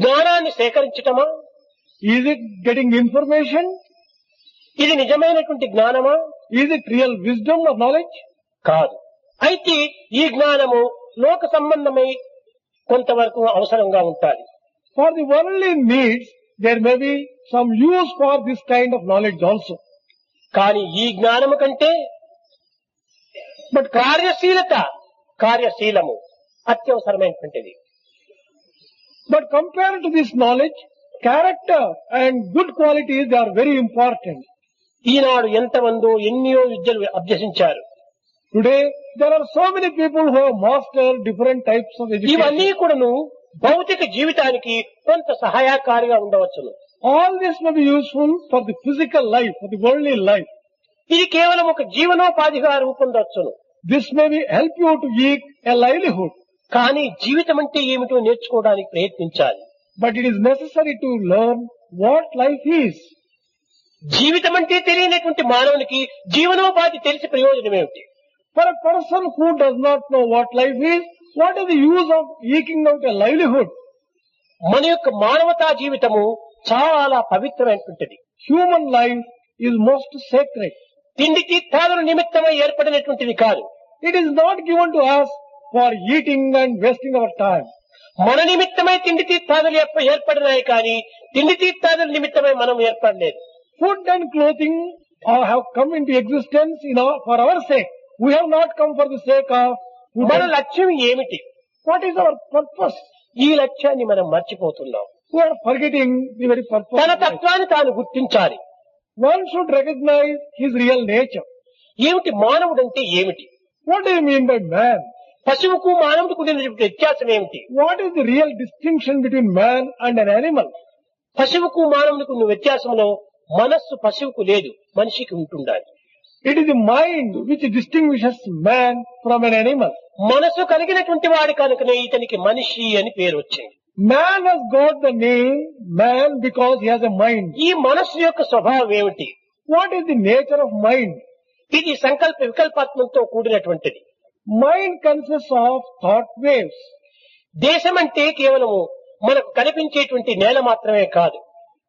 Speaker 1: జ్ఞానాన్ని సేకరించటమా?
Speaker 2: Is it getting information?
Speaker 1: ఇది నిజమైనటువంటి జ్ఞానమా?
Speaker 2: Is it real wisdom or knowledge?
Speaker 1: కాదు. అయితే ఈ జ్ఞానము లోక సంబంధమై కొంతవరకు అవసరంగా ఉంటాయి.
Speaker 2: For the worldly needs, there may be some use for this kind of knowledge also.
Speaker 1: కానీ ఈ జ్ఞానము కంటే కార్యశీలము అత్యవసరమైనటువంటిది.
Speaker 2: But compared to this knowledge, character and good qualities, they are very important.
Speaker 1: ఈనాడు ఎంతమందో ఎన్నో విద్యలు అభ్యసించారు.
Speaker 2: Today, there are so many people who have mastered different types of
Speaker 1: ఇవన్నీ
Speaker 2: education.
Speaker 1: కూడాను భౌతిక జీవితానికి కొంత సహాయకారిగా ఉండవచ్చును.
Speaker 2: All this may be useful for the physical life, for the worldly life.
Speaker 1: ఇది కేవలం ఒక జీవనోపాధిగా రూపొందవచ్చును.
Speaker 2: This may be help you to eke a livelihood.
Speaker 1: కానీ జీవితం అంటే ఏమిటో నేర్చుకోవడానికి ప్రయత్నించాలి.
Speaker 2: But it is necessary to learn what life is.
Speaker 1: జీవితం అంటే తెలియనటువంటి మానవునికి జీవనోపాధి తెలిసి ప్రయోజనం ఏమిటి?
Speaker 2: For a person who does not know what life is, what is the use of eking out a livelihood?
Speaker 1: మన యొక్క మానవతా జీవితము చాలా పవిత్రమైనటువంటిది.
Speaker 2: Human life is most sacred.
Speaker 1: తిండి తీర్థాదుల నిమిత్తమై ఏర్పడినటువంటిది కాదు.
Speaker 2: It is not given to us for eating and wasting our time.
Speaker 1: మన నిమిత్తమై తిండి తీర్థాదులు ఏర్పడినాయి కానీ తిండి తీర్థాదుల నిమిత్తమై మనం ఏర్పడలేదు.
Speaker 2: Food and clothing have come into existence for our sake. We have not come for the sake of food.
Speaker 1: మన లక్ష్యం ఏమిటి?
Speaker 2: What is our purpose?
Speaker 1: ఈ లక్ష్యాన్ని మనం మర్చిపోతున్నాం.
Speaker 2: We are forgetting the very purpose.
Speaker 1: తన
Speaker 2: of life.
Speaker 1: తత్వాన్ని తాను గుర్తించాలి.
Speaker 2: One should recognize his real nature.
Speaker 1: ఏమిటి మానవుడంటే ఏమిటి?
Speaker 2: What do you mean by man?
Speaker 1: పశువుకు మానవుడికి ఉండేటువంటి వ్యత్యాసం ఏమిటి?
Speaker 2: What is the real distinction between man and an animal?
Speaker 1: పశువుకు మానవుడికి ఉన్న వ్యత్యాసంలో మనస్సు పశువుకు లేదు, మనిషికి ఉంటుండాలి.
Speaker 2: It is the mind which distinguishes man from an animal.
Speaker 1: మనసు కలిగినటువంటి వాడి కనుకనే ఇతనికి మనిషి అని పేరు వచ్చింది.
Speaker 2: Man has got the name man because he has a mind.
Speaker 1: ఈ మనస్సు యొక్క స్వభావం ఏమిటి?
Speaker 2: What is the nature of mind?
Speaker 1: ఇది సంకల్ప వికల్పాత్మంతో కూడినటువంటిది.
Speaker 2: Mind consists of thought waves.
Speaker 1: దేశం అంటే కేవలము మనకు కనిపించేటువంటి నేల మాత్రమే కాదు.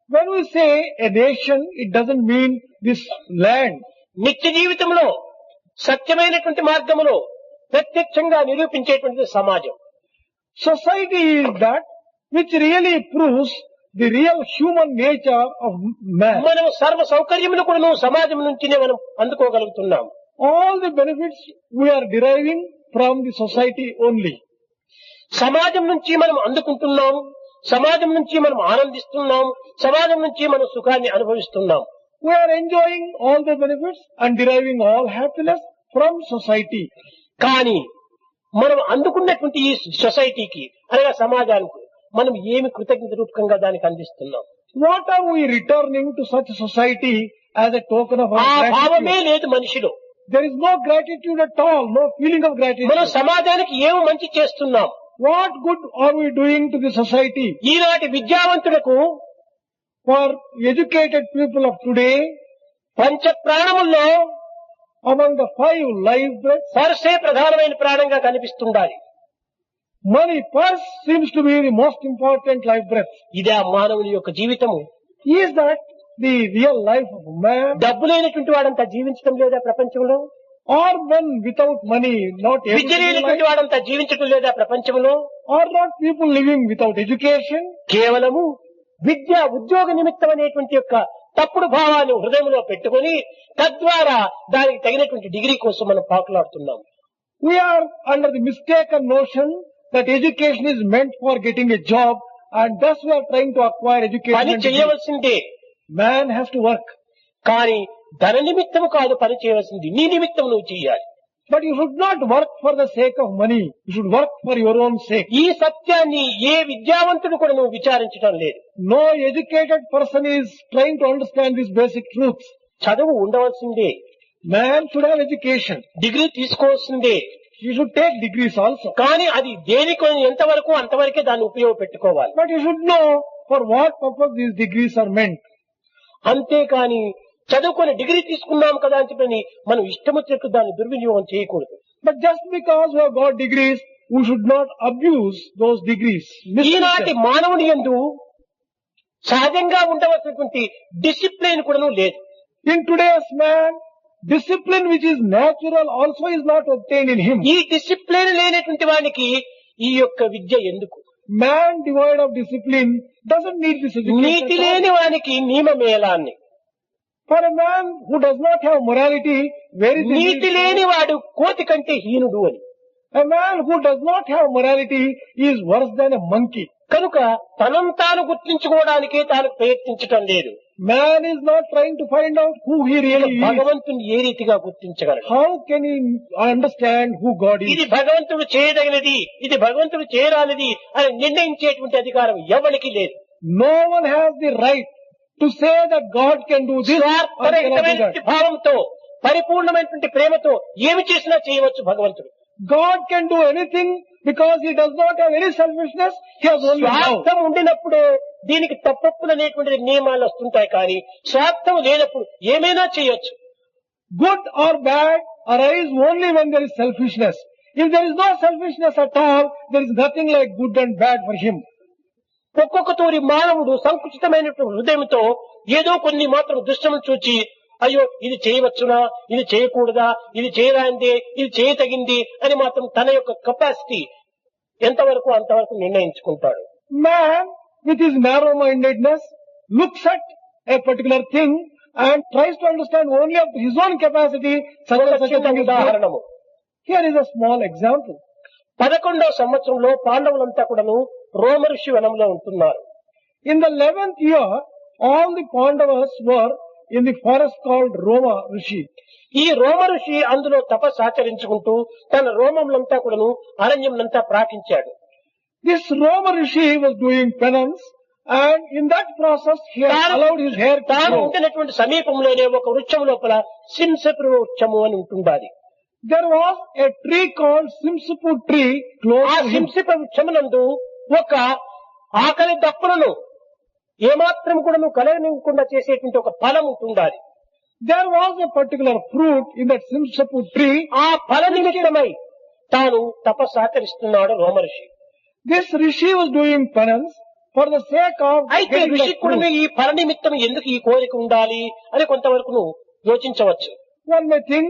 Speaker 2: When we say a nation, it doesn't mean this land.
Speaker 1: నిత్య జీవితంలో సత్యమైనటువంటి మార్గములో ప్రత్యక్షంగా నిరూపించేటువంటి సమాజం.
Speaker 2: Society is that which really proves the real human nature of man.
Speaker 1: మనం సర్వ సౌకర్యములు కూడా సమాజం నుంచినే మనం అందుకోగలుగుతున్నాం.
Speaker 2: All the benefits we are deriving from the society only.
Speaker 1: సమాజం నుంచి మనం అందుకుంటున్నాం, సమాజం నుంచి మనం ఆనందిస్తున్నాం, సమాజం నుంచి మనం సుఖాన్ని అనుభవిస్తున్నాం.
Speaker 2: We are enjoying all the benefits and deriving all happiness from society.
Speaker 1: కానీ మనం అందుకున్నటువంటి ఈ సొసైటీకి అనగా సమాజానికి మనం ఏమి కృతజ్ఞత రూపకంగా దానికి అందిస్తున్నాం?
Speaker 2: What are we returning to such a society as a token of our
Speaker 1: ఆ భావమే
Speaker 2: gratitude?
Speaker 1: లేదు మనిషిలో.
Speaker 2: There is no gratitude at all, no feeling of
Speaker 1: మనం
Speaker 2: gratitude.
Speaker 1: సమాజానికి ఏమి మంచి చేస్తున్నాం?
Speaker 2: What good are we doing to the society?
Speaker 1: ఈనాటి విద్యావంతులకు
Speaker 2: For educated people of today,
Speaker 1: పంచ ప్రాణముల్లో
Speaker 2: among the 5 life breaths,
Speaker 1: per se ప్రధానమైన ప్రాణంగా కనిపిస్తుండాలి.
Speaker 2: money, purse seems to be the most important life breath.
Speaker 1: ఇదే ఆ మానవుని యొక్క జీవితము.
Speaker 2: Is that the real life of man?
Speaker 1: డబ్బు లేనటువంటి వాడంతా జీవించడం లేదా ప్రపంచంలో?
Speaker 2: Or men without money, not able
Speaker 1: Vidya
Speaker 2: to live
Speaker 1: లేనటువంటి
Speaker 2: life?
Speaker 1: వాడంతా జీవించడం లేదా ప్రపంచంలో?
Speaker 2: Or not people living without education?
Speaker 1: కేవలము విద్య ఉద్యోగ నిమిత్తం అనేటువంటి యొక్క తప్పుడు భావాన్ని హృదయంలో పెట్టుకొని తద్వారా దానికి తగినటువంటి డిగ్రీ కోసం మనం పాకులాడుతున్నాం.
Speaker 2: We are under the mistaken notion that education is meant for getting a job, and thus we are trying to acquire education.
Speaker 1: పని
Speaker 2: and degree.
Speaker 1: చేయవలసిందే,
Speaker 2: Man has to work.
Speaker 1: కానీ ధన నిమిత్తము కాదు పని చేయవలసింది, నీ నిమిత్తం నువ్వు చేయాలి.
Speaker 2: But you should not work for the sake of money. You should work for your own sake.
Speaker 1: ఈ సత్యాన్ని ఏ విద్యావంతుడు కూడా నువ్వు విచారించడం లేదు.
Speaker 2: No educated person is trying to understand these basic truths.
Speaker 1: చదువు ఉండవలసిందే,
Speaker 2: Man should have education.
Speaker 1: Degree తీసుకోవాల్సిందే.
Speaker 2: You should take degrees also.
Speaker 1: కానీ అది దేనికి ఎంతవరకు అంతవరకే దాన్ని ఉపయోగపెట్టుకోవాలి.
Speaker 2: But you should know for what purpose these degrees are meant.
Speaker 1: అంతేకాని చదువుకొని డిగ్రీ తీసుకున్నాం కదా అని చెప్పని మనం ఇష్టం వచ్చినట్టు దాన్ని దుర్వినియోగం చేయకూడదు.
Speaker 2: But just because we have got degrees, we should not abuse those degrees.
Speaker 1: ఈనాటి మానవుని యందు సహజంగా ఉండవలసినటువంటి డిసిప్లిన్ కూడాను లేదు.
Speaker 2: In today's man, discipline which is natural also is not obtained in him.
Speaker 1: ఈ డిసిప్లిన్ లేనటువంటి వానికి ఈ యొక్క విద్య ఎందుకు?
Speaker 2: Man devoid of discipline doesn't need this education.
Speaker 1: నీతి లేని వానికి నియమమేలాన్ని.
Speaker 2: For a man who does not have morality, where is
Speaker 1: NITI
Speaker 2: the
Speaker 1: లేని వాడు కోతి కంటే హీనుడు అని.
Speaker 2: A man who does not have morality is worse than a monkey.
Speaker 1: కనుక తనను తాను గుర్తించుకోవడానికే తాను ప్రయత్నించటం లేదు.
Speaker 2: Man is not trying to find out who he really is.
Speaker 1: భగవంతుని ఏ రీతిగా గుర్తించగలడు?
Speaker 2: How can he understand who God
Speaker 1: ఇది
Speaker 2: is?
Speaker 1: భగవంతుడు చేయదగినది, ఇది భగవంతుడు చేయరానిది అని నిర్ణయించేటువంటి అధికారం ఎవరికి లేదు.
Speaker 2: No one has the right to say that God can do this or cannot do
Speaker 1: స్వార్థరహితమైనటువంటి
Speaker 2: that.
Speaker 1: భావంతో పరిపూర్ణమైనటువంటి ప్రేమతో ఏమి చేసినా చేయవచ్చు భగవంతుడు.
Speaker 2: God can do anything because he does not have any selfishness. He has only love.
Speaker 1: స్వార్థం ఉండినప్పుడే దీనికి తప్పప్పులు అనేటువంటి నియమాలు వస్తుంటాయి, కానీ స్వార్థం లేనప్పుడు ఏమైనా చేయొచ్చు.
Speaker 2: Good or bad arise only when there is selfishness. If there is no selfishness at all, there is nothing like good and bad for him.
Speaker 1: ఒక్కొక్క తూరి మానవుడు సంకుచితమైనటువంటి హృదయంతో ఏదో కొన్ని మాత్రం దృశ్యములు చూచి అయ్యో ఇది చేయవచ్చునా, ఇది చేయకూడదా, ఇది చేయరాందే, ఇది చేయతగింది అని మాత్రం తన యొక్క కెపాసిటీ ఎంతవరకు అంతవరకు నిర్ణయించుకుంటాడు.
Speaker 2: Man, with his narrow-mindedness, looks at a particular thing and tries to understand only up to his own capacity. Such and such a thing is good.
Speaker 1: ఉదాహరణము,
Speaker 2: Here is a small example.
Speaker 1: 11వ సంవత్సరంలో పాండవులంతా కూడాను రోమ ఋషి వనంలో ఉంటున్నారు.
Speaker 2: In the 11th year, all the Pandavas were in the forest called Roma Rishi.
Speaker 1: ఈ రోమ ఋషి అందులో తపస్సు ఆచరించుకుంటూ తన రోమములంతా కూడాను అరణ్యమునంతా ప్రాకించాడు.
Speaker 2: This Roma Rishi was doing penance, and in that process he had allowed his hair to
Speaker 1: తాను
Speaker 2: grow.
Speaker 1: ఉంటున్నటువంటి సమీపంలోనే ఒక వృక్షం లోపల సింసపు వృక్షము అని ఉంటుండాలి.
Speaker 2: There was a tree called Simsipu tree close
Speaker 1: ఆ
Speaker 2: to him.
Speaker 1: సింసప వృక్షమునందు ఒక ఆకలి దప్పులను ఏమాత్రం కూడా కలగనివ్వకుండా చేసేటువంటి ఒక ఫలం ఉంటుండాలి.
Speaker 2: There was a particular fruit in that Simsipu tree.
Speaker 1: ఆ ఫల నిమిత్తమై తాను తపస్సు ఆచరిస్తున్నాడు రోమ ఋషి.
Speaker 2: This Rishi was doing penance for the sake of
Speaker 1: అయితే
Speaker 2: getting
Speaker 1: ఋషి
Speaker 2: that
Speaker 1: కూడా
Speaker 2: fruit.
Speaker 1: ఈ ఫల నిమిత్తం ఎందుకు ఈ కోరిక ఉండాలి అని కొంతవరకు యోచించవచ్చు.
Speaker 2: One may think,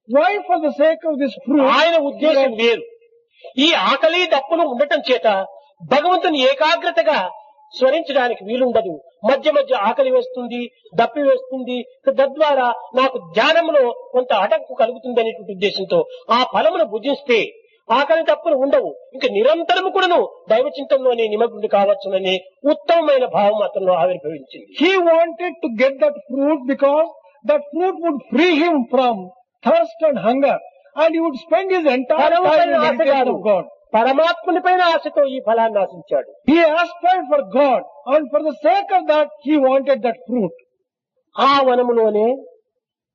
Speaker 2: why for the sake of this fruit?
Speaker 1: ఆయన ఉద్దేశం వేరు. ఈ ఆకలి దప్పులు ఉండటం చేత భగవంతుని ఏకాగ్రతగా స్మరించడానికి వీలుండదు. మధ్య మధ్య ఆకలి వేస్తుంది, దప్పి వేస్తుంది, తద్వారా నాకు ధ్యానంలో కొంత అటంకు కలుగుతుంది అనేటువంటి ఉద్దేశంతో ఆ ఫలమును భుజిస్తే ఆకలి దప్పులు ఉండవు. ఇంకా నిరంతరము కూడాను దైవ చింతనలోనే నిమగ్నుడు కావచ్చునని ఉత్తమమైన భావం అతను ఆవిర్భవించింది.
Speaker 2: He wanted to get that fruit because that fruit would free him from thirst and hunger, and he would spend his entire time in meditation of God.
Speaker 1: పరమాత్ముని పైన ఆశతో ఈ ఫలాన్ని ఆశించాడు.
Speaker 2: He aspired for God, and for the sake of that, he wanted that fruit.
Speaker 1: ఆ వనములోనే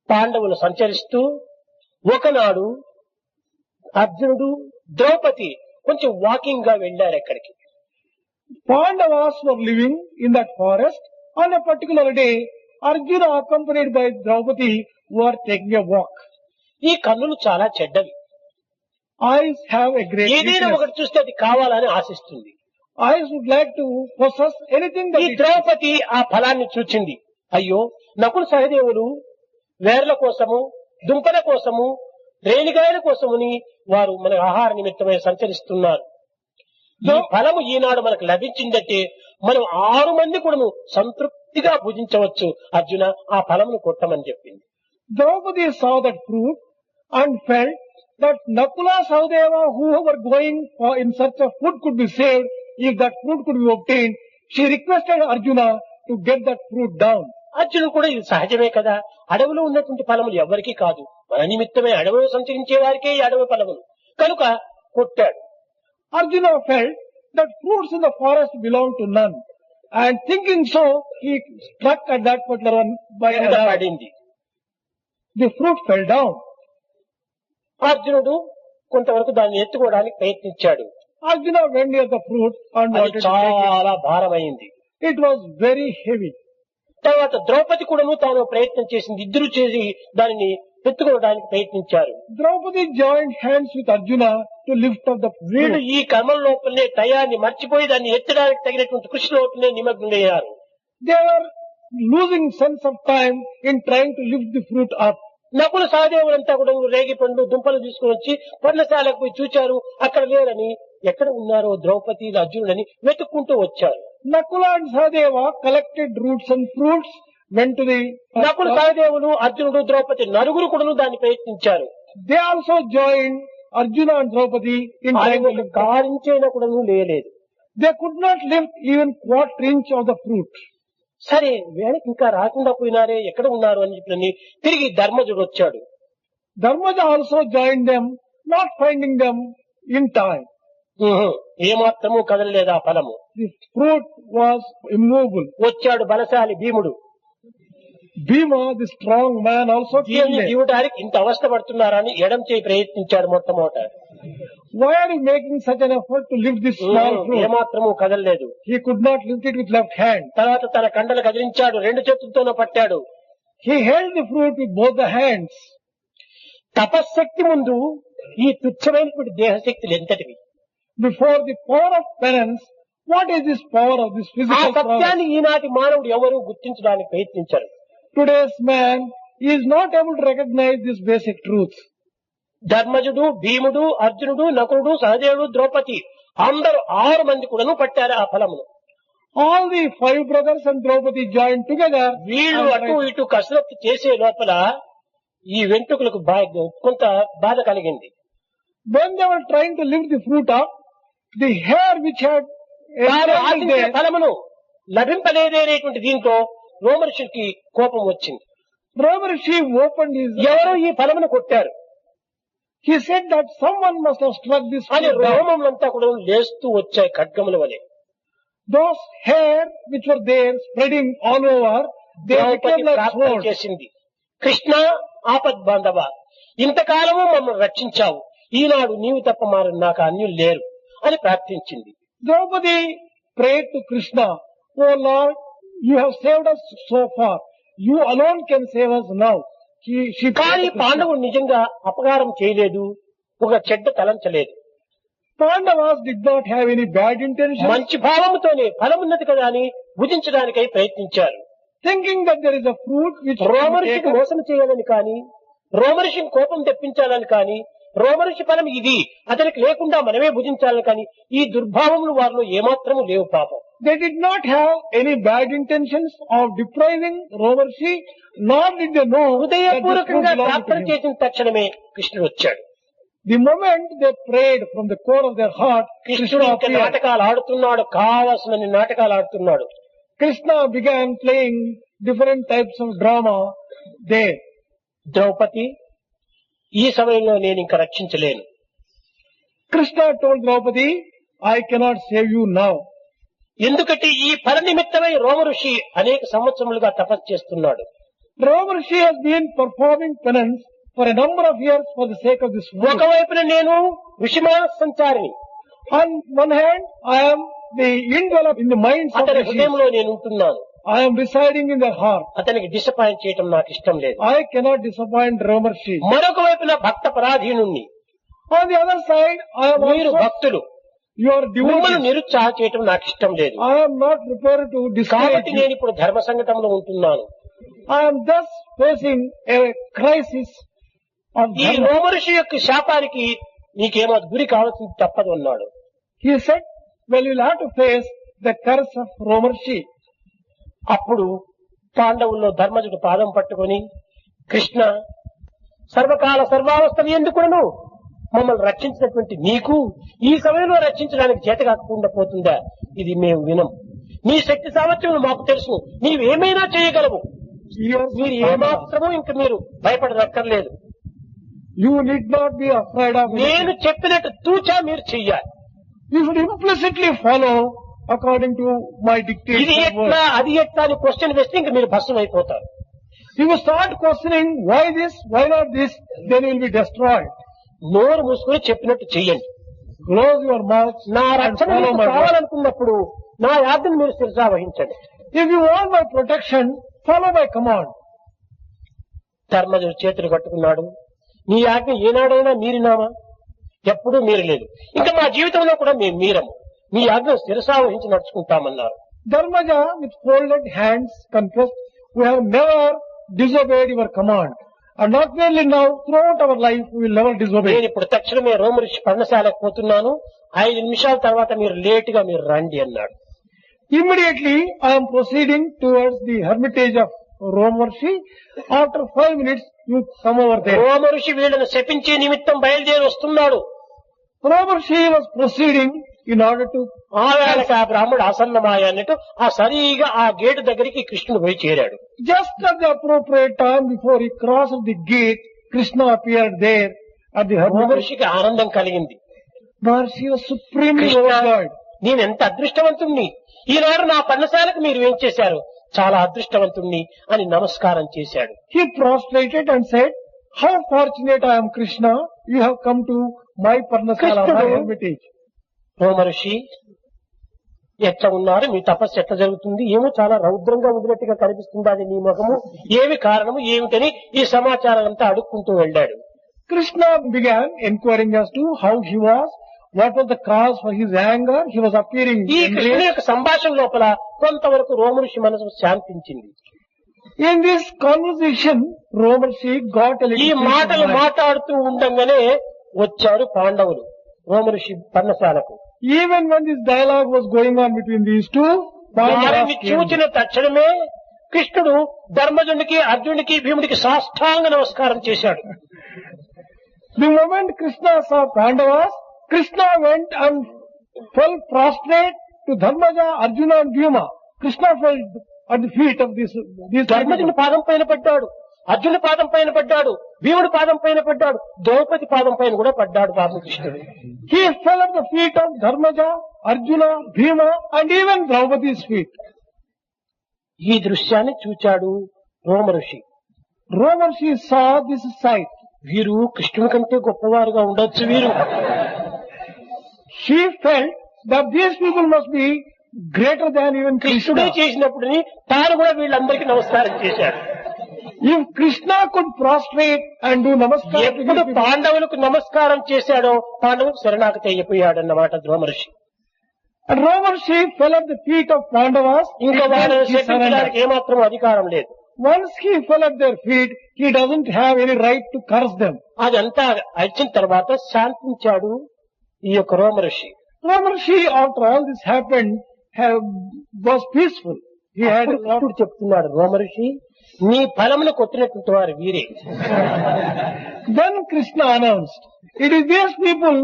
Speaker 1: పాండవులు సంచరిస్తూ ఒకనాడు అర్జునుడు, ద్రౌపది కొంచెం వాకింగ్ గా వెళ్లారు ఎక్కడికి.
Speaker 2: Pandavas were living in that forest. On a particular day, Arjuna accompanied by Draupadi were taking a walk.
Speaker 1: ఈ కన్నులు చాలా చెడ్డవి.
Speaker 2: Eyes have a great
Speaker 1: ఏదైనా
Speaker 2: weakness.
Speaker 1: ఒకటి చూస్తే అది కావాలని ఆశిస్తుంది.
Speaker 2: Eyes would like to possess anything that
Speaker 1: ఈ
Speaker 2: it is.
Speaker 1: ద్రౌపది ఆ ఫలాన్ని చూచింది. అయ్యో, నకుల సహదేవులు వేర్ల కోసము, దుంపల కోసము, రేణిగాయల కోసముని వారు మన ఆహార నిమిత్తమై సంచరిస్తున్నారు. ఈ ఫలము ఈనాడు మనకు లభించిందంటే మనం 6 మంది కూడాను సంతృప్తిగా భుజించవచ్చు. అర్జున, ఆ ఫలమును కొట్టమని చెప్పింది.
Speaker 2: Draupadi saw that fruit and felt that Nakula, Sahadeva, who were going in search of food could be saved if that fruit could be obtained. She requested Arjuna to get that fruit down.
Speaker 1: అర్జునుడు కూడా ఇది సహజమే కదా, అడవిలో ఉన్నటువంటి ఫలములు ఎవరికీ కాదు, మన నిమిత్తమే అడవిలో సంచరించే వారికే ఈ అడవి ఫలములు కనుక కొట్టాడు.
Speaker 2: Arjuna felt that fruits in the forest belong to none. And thinking so, he struck at that particular one by
Speaker 1: కింద
Speaker 2: an arrow.
Speaker 1: పడింది.
Speaker 2: The fruit fell down.
Speaker 1: అర్జునుడు కొంతవరకు దాన్ని ఎత్తుకోవడానికి ప్రయత్నించాడు.
Speaker 2: Arjuna went near the fruit and
Speaker 1: అది
Speaker 2: wanted to take
Speaker 1: చాలా భారమైంది.
Speaker 2: it. It was very heavy.
Speaker 1: తర్వాత ద్రౌపది కూడాను తాను ప్రయత్నం చేసింది. ఇద్దరు చేసి దానిని ఎత్తుకోవడానికి ప్రయత్నించారు.
Speaker 2: Draupadi joined hands with Arjuna to lift up the
Speaker 1: వీళ్ళు
Speaker 2: fruit.
Speaker 1: ఈ కర్మల లోపలనే టయాన్ని మర్చిపోయి దాన్ని ఎత్తడానికి తగినటువంటి కృషి లోపలనే నిమగ్నమయ్యారు.
Speaker 2: They were losing sense of time in trying to lift the fruit up.
Speaker 1: Nakula సహదేవులంతా కూడా రేగి పండ్లు దుంపలు తీసుకుని వచ్చి పర్ణశాలకు పోయి చూచారు, అక్కడ లేరని. ఎక్కడ ఉన్నారో ద్రౌపది అర్జునుడని వెతుక్కుంటూ వచ్చారు.
Speaker 2: Nakula and Sahadeva collected roots and fruits, went to the...
Speaker 1: Nakula సహదేవులు అర్జునుడు ద్రౌపది నలుగురు కూడా దాన్ని ప్రయత్నించారు.
Speaker 2: They also joined Arjuna and Draupadi in trying to lift up.
Speaker 1: కారించైనా కూడా లేలేదు.
Speaker 2: They could not lift even quarter inch of the fruit.
Speaker 1: సరే వేళకి ఇంకా రాకుండా పోయినారే, ఎక్కడ ఉన్నారు అని చెప్పి తిరిగి ధర్మజుడు వచ్చాడు.
Speaker 2: Dharmaja also joined them, not finding them in time.
Speaker 1: ఏమాత్రము కదలలేదు ఆ ఫలము.
Speaker 2: The fruit was immovable.
Speaker 1: వచ్చాడు బలశాలి భీముడు.
Speaker 2: Bhima, the strong man, also came
Speaker 1: దీన్ని
Speaker 2: there.
Speaker 1: ఇవ్వడానికి ఇంత అవస్థ పడుతున్నారని ఎడం చేయి ప్రయత్నించాడు మొట్టమొదట.
Speaker 2: Why are you making such an effort to lift this small fruit?
Speaker 1: ఏమాత్రము కదలలేదు.
Speaker 2: He could not lift it with left hand.
Speaker 1: తర్వాత తన కండలు కదిలించాడు, రెండు చేతులతోనూ పట్టాడు.
Speaker 2: He held the fruit with both the hands.
Speaker 1: తపశ్శక్తి ముందు ఈ తుచ్చమైనటువంటి దేహశక్తులు ఎంతటివి.
Speaker 2: Before the power of penance, what is this power of this
Speaker 1: ఆ
Speaker 2: physical power?
Speaker 1: సత్యాన్ని ఈనాటి మానవుడు ఎవరు గుర్తించడానికి ప్రయత్నించారు.
Speaker 2: Today's man is not able to recognize this basic truth.
Speaker 1: ధర్మజుడు, భీముడు, అర్జునుడు, నకులుడు, సహదేవుడు, ద్రౌపది అందరూ 6 మంది కూడాను పట్టారు ఆ ఫలమును.
Speaker 2: All the 5 brothers and Draupadi joined together.
Speaker 1: వీళ్ళు
Speaker 2: and
Speaker 1: అటు
Speaker 2: tried-
Speaker 1: ఇటు కసరత్తు చేసే లోపల ఈ వెంట్రుకలకు కొంత బాధ కలిగింది.
Speaker 2: When they were trying to lift the fruit up, the hair which had
Speaker 1: వారు
Speaker 2: entangled
Speaker 1: ఆశించిన
Speaker 2: there,
Speaker 1: ఫలమును లభింపలేదే అనేటువంటి దీంతో రోమర్షుడికి కోపం వచ్చింది.
Speaker 2: Ravarshi opened his
Speaker 1: ఎవరో ఈ ఫలమును కొట్టారు
Speaker 2: He said that someone must have struck this
Speaker 1: అని
Speaker 2: fruit down.
Speaker 1: రోమములంతా కూడా లేస్తూ వచ్చాయి ఖడ్గముల వలె.
Speaker 2: Those hair which were there spreading all over, they
Speaker 1: Draupadi
Speaker 2: became like
Speaker 1: ప్రార్థన
Speaker 2: swords.
Speaker 1: చేసింది. కృష్ణ ఆపద్ బాంధవ, ఇంతకాలము మమ్మల్ని రక్షించావు, ఈనాడు నీవు తప్ప మారు నాకు అన్యులు లేరు అని ప్రార్థించింది.
Speaker 2: Draupadi prayed to Krishna, "Oh Lord, you have saved us so far. You alone can save us now." She
Speaker 1: కానీ
Speaker 2: prayed to Krishna.
Speaker 1: పాండవుడు నిజంగా అపకారం చేయలేదు, ఒక చెడ్డ తలంచలేదు.
Speaker 2: Pandavas did not have any bad intentions,
Speaker 1: మంచి భావముతోనే ఫలమున్నది కదా అని భుజించడానికై ప్రయత్నించారు.
Speaker 2: thinking that there is a fruit which can be
Speaker 1: రోమర్షికి
Speaker 2: taken.
Speaker 1: మోసం చేయాలని కానీ, రోమర్షికి కోపం తెప్పించాలని కానీ, రోమర్షి ఫలం ఇది అతనికి లేకుండా మనమే భుజించాలని కానీ ఈ దుర్భావములు వారిలో ఏమాత్రము లేవు పాపం.
Speaker 2: They did not have any bad intentions of depriving Ravarshi, nor did they know that this fruit
Speaker 1: హృదయపూర్వకంగా
Speaker 2: belonged to
Speaker 1: ప్రార్థన
Speaker 2: him.
Speaker 1: చేసిన తక్షణమే కృష్ణుడు వచ్చాడు.
Speaker 2: The moment they prayed from the core of their heart,
Speaker 1: కృష్ణుడు
Speaker 2: Krishna
Speaker 1: ఇంకా
Speaker 2: appeared.
Speaker 1: నాటకాలు ఆడుతున్నాడు, కావాల్సిన నాటకాలు ఆడుతున్నాడు.
Speaker 2: Krishna began playing different types of drama there.
Speaker 1: Draupadi, ఈ సమయంలో నేను ఇంకా రక్షించలేను.
Speaker 2: Krishna told Draupadi, "I cannot save you now."
Speaker 1: ఎందుకంటే ఈ ఫల నిమిత్తమై రోమ ఋషి అనేక సంవత్సరములుగా తపస్సు చేస్తున్నాడు.
Speaker 2: Ravarshi has been performing penance for a number of years for the sake of this fruit.
Speaker 1: ఒకవైపున నేను ఋషిమాన సంచారిని,
Speaker 2: On one hand, I am the indweller in the minds of
Speaker 1: అతని
Speaker 2: the
Speaker 1: హృదయంలో నేను ఉంటున్నాను.
Speaker 2: I am residing in their heart.
Speaker 1: అతనికి డిసప్పాయింట్ చేయటం నాకు ఇష్టం లేదు.
Speaker 2: I cannot disappoint Ravarshi.
Speaker 1: మరొక వైపున భక్త పరాధీనుణ్ణి,
Speaker 2: On the other side, I am
Speaker 1: మీరు
Speaker 2: also
Speaker 1: భక్తులు,
Speaker 2: your
Speaker 1: మిమ్మల్ని
Speaker 2: devotee.
Speaker 1: నిరుత్సాహ చేయటం నాకు ఇష్టం లేదు.
Speaker 2: I am not prepared to discourage
Speaker 1: కాబట్టి
Speaker 2: you.
Speaker 1: నేను ఇప్పుడు ధర్మ సంకటంలో ఉంటున్నాను.
Speaker 2: I am thus facing a crisis of
Speaker 1: ఈ
Speaker 2: dharma.
Speaker 1: రోమఋషి యొక్క శాపానికి నీకేమో గురి కావాల్సింది తప్పదు అన్నాడు.
Speaker 2: He said, "Well, you will have to face the curse of Ravarshi."
Speaker 1: అప్పుడు పాండవుల్లో ధర్మజుడు పాదం పట్టుకొని, కృష్ణ, సర్వకాల సర్వావస్థలు ఎందుకును మమ్మల్ని రక్షించినటువంటి నీకు ఈ సమయంలో రక్షించడానికి చేత కాకుండా పోతుందా? ఇది మేము వినం. నీ శక్తి సామర్థ్యం మాకు తెలుసు, నీవేమైనా చేయగలవు,
Speaker 2: years.
Speaker 1: మీరు ఏమాత్రమూ ఇంక మీరు భయపడనక్కర్లేదు.
Speaker 2: You need not be afraid of
Speaker 1: నేను
Speaker 2: anything.
Speaker 1: చెప్పినట్టు తూచా మీరు చెయ్యాలి.
Speaker 2: You should implicitly follow according to my dictates.
Speaker 1: ఇది
Speaker 2: and
Speaker 1: ఎట్లా
Speaker 2: words.
Speaker 1: అది ఎట్లా అని క్వశ్చన్ వేస్తే ఇంక మీరు భస్మం అయిపోతారు.
Speaker 2: If you start questioning why this, why not this, then you will be destroyed.
Speaker 1: నోరు మూసుకుని చెప్పినట్టు చెయ్యండి.
Speaker 2: Close your mouth
Speaker 1: నా
Speaker 2: and
Speaker 1: రక్షణ
Speaker 2: follow
Speaker 1: మీకు
Speaker 2: my word.
Speaker 1: కావాలనుకున్నప్పుడు నా యాజ్ఞను మీరు శిరసా వహించండి.
Speaker 2: If you want my protection, follow my command.
Speaker 1: ధర్మజుడు చేతులు కట్టుకున్నాడు. నీ ఆజ్ఞ ఏనాడైనా మీరినామా? ఎప్పుడూ మీరలేదు. ఇంకా మా జీవితంలో కూడా మేము మీరము. మీ ఆజ్ఞ శిరసా వహించి నడుచుకుంటామన్నారు.
Speaker 2: Dharmaja with folded hands confessed, we have never disobeyed your command. And not merely now, throughout our life, we will never
Speaker 1: నేను
Speaker 2: disobey.
Speaker 1: ఇప్పుడు తక్షణమే రోమఋషి పర్ణశాలకు పోతున్నాను. 5 నిమిషాల తర్వాత మీరు లేటుగా మీరు రండి అన్నాడు.
Speaker 2: Immediately, I am proceeding towards the hermitage of Romarshi. After 5 minutes, you come over there.
Speaker 1: రోమఋషి వీళ్ళను శపించే నిమిత్తం బయలుదేరి వస్తున్నాడు.
Speaker 2: Romarshi was proceeding in order to
Speaker 1: ఆ వేళకి ఆ బ్రాహ్మడు ఆసన్నమాయ అన్నట్టు ఆ సరిగా ఆ గేటు దగ్గరికి కృష్ణుడు పోయి చేరాడు.
Speaker 2: just at the appropriate time before he crossed the gate, Krishna appeared there at the hermitage.
Speaker 1: రోమఋషికి ఆనందం కలిగింది.
Speaker 2: Maharshi was supremely
Speaker 1: Krishna,
Speaker 2: overjoyed.
Speaker 1: నేనెంత అదృష్టవంతుణ్ణి, ఈనాడు నా పర్ణశాలకు మీరు ఏం చేశారు, చాలా అదృష్టవంతుణ్ణి అని నమస్కారం చేశాడు.
Speaker 2: He prostrated and said, how fortunate I am, Krishna, you have come to my Parnasala, my
Speaker 1: Krishna-
Speaker 2: hermitage.
Speaker 1: రోమఋషి ఎట్లా ఉన్నారు, మీ తపస్సు ఎట్లా జరుగుతుంది, ఏమో చాలా రౌద్రంగా ఉన్నట్టుగా కనిపిస్తుంది అది నీ ముఖము, ఏమి కారణము ఏమిటని ఈ సమాచారం అంతా అడుక్కుంటూ వెళ్ళాడు.
Speaker 2: Krishna began inquiring as to how he was, what was the cause for his anger. He was appearing
Speaker 1: ఈ
Speaker 2: in
Speaker 1: కృష్ణుని
Speaker 2: rage.
Speaker 1: యొక్క సంభాషణ లోపల కొంతవరకు రోమఋషి మనసు శాంతించింది.
Speaker 2: In this conversation, Romarshi got a
Speaker 1: ఈ
Speaker 2: little
Speaker 1: మాటలు
Speaker 2: peace of mind.
Speaker 1: మాట్లాడుతూ ఉండంగానే వచ్చారు పాండవులు రోమఋషి పర్ణశాలకు.
Speaker 2: Even when this dialogue was going on between these two,
Speaker 1: వారిని
Speaker 2: Pandavas came.
Speaker 1: చూచిన తక్షణమే కృష్ణుడు ధర్మజునికి అర్జునుడికి భీముడికి సాష్టాంగ నమస్కారం చేశాడు.
Speaker 2: The moment Krishna saw Pandavas, Krishna went and fell prostrate to Dharmaja, Arjuna and Bhima. Krishna fell at the feet of these
Speaker 1: ధర్మజుని
Speaker 2: people.
Speaker 1: పాదం పైన పడ్డాడు, అర్జునుడి పాదం పైన పడ్డాడు, భీముడి పాదం పైన పడ్డాడు, ద్రౌపది పాదం పైన కూడా పడ్డాడు రామకృష్ణుడు.
Speaker 2: He fell at the feet of Dharmaja, Arjuna, Bhima and even Draupadi's feet.
Speaker 1: ఈ దృశ్యాన్ని చూచాడు రోమఋషి.
Speaker 2: Romarshi saw this sight.
Speaker 1: వీరు కృష్ణుని కంటే గొప్పవారుగా ఉండొచ్చు వీరు.
Speaker 2: She felt that these people must be greater than even
Speaker 1: కృష్ణుడే
Speaker 2: Krishna.
Speaker 1: చేసినప్పుడు తాను కూడా వీళ్ళందరికీ నమస్కారం చేశాడు.
Speaker 2: If Krishna could prostrate and do namaskar to
Speaker 1: ఎప్పుడు
Speaker 2: these people,
Speaker 1: పాండవులకు నమస్కారం చేశాడో పాండవులకు శరణాగతి అయిపోయాడు అన్నమాట ద్రోమర్షి.
Speaker 2: and Romarshi fell at the feet of Pandavas.
Speaker 1: ఇంకా
Speaker 2: and then
Speaker 1: వాళ్ళని
Speaker 2: he surrendered.
Speaker 1: శపించడానికి ఏమాత్రం అధికారం లేదు.
Speaker 2: Once he fell at their feet, he doesn't have any right to curse them.
Speaker 1: అదంతా వచ్చిన తర్వాత శాంతించాడు ఈ యొక్క రోమఋషి.
Speaker 2: Romarshi, after all this happened, was peaceful. He had
Speaker 1: అప్పుడు కృష్ణుడు చెప్తున్నాడు, రోమఋషి నీ ఫలమును కొట్టినటువంటి వారు వీరే.
Speaker 2: Then Krishna announced, it is these people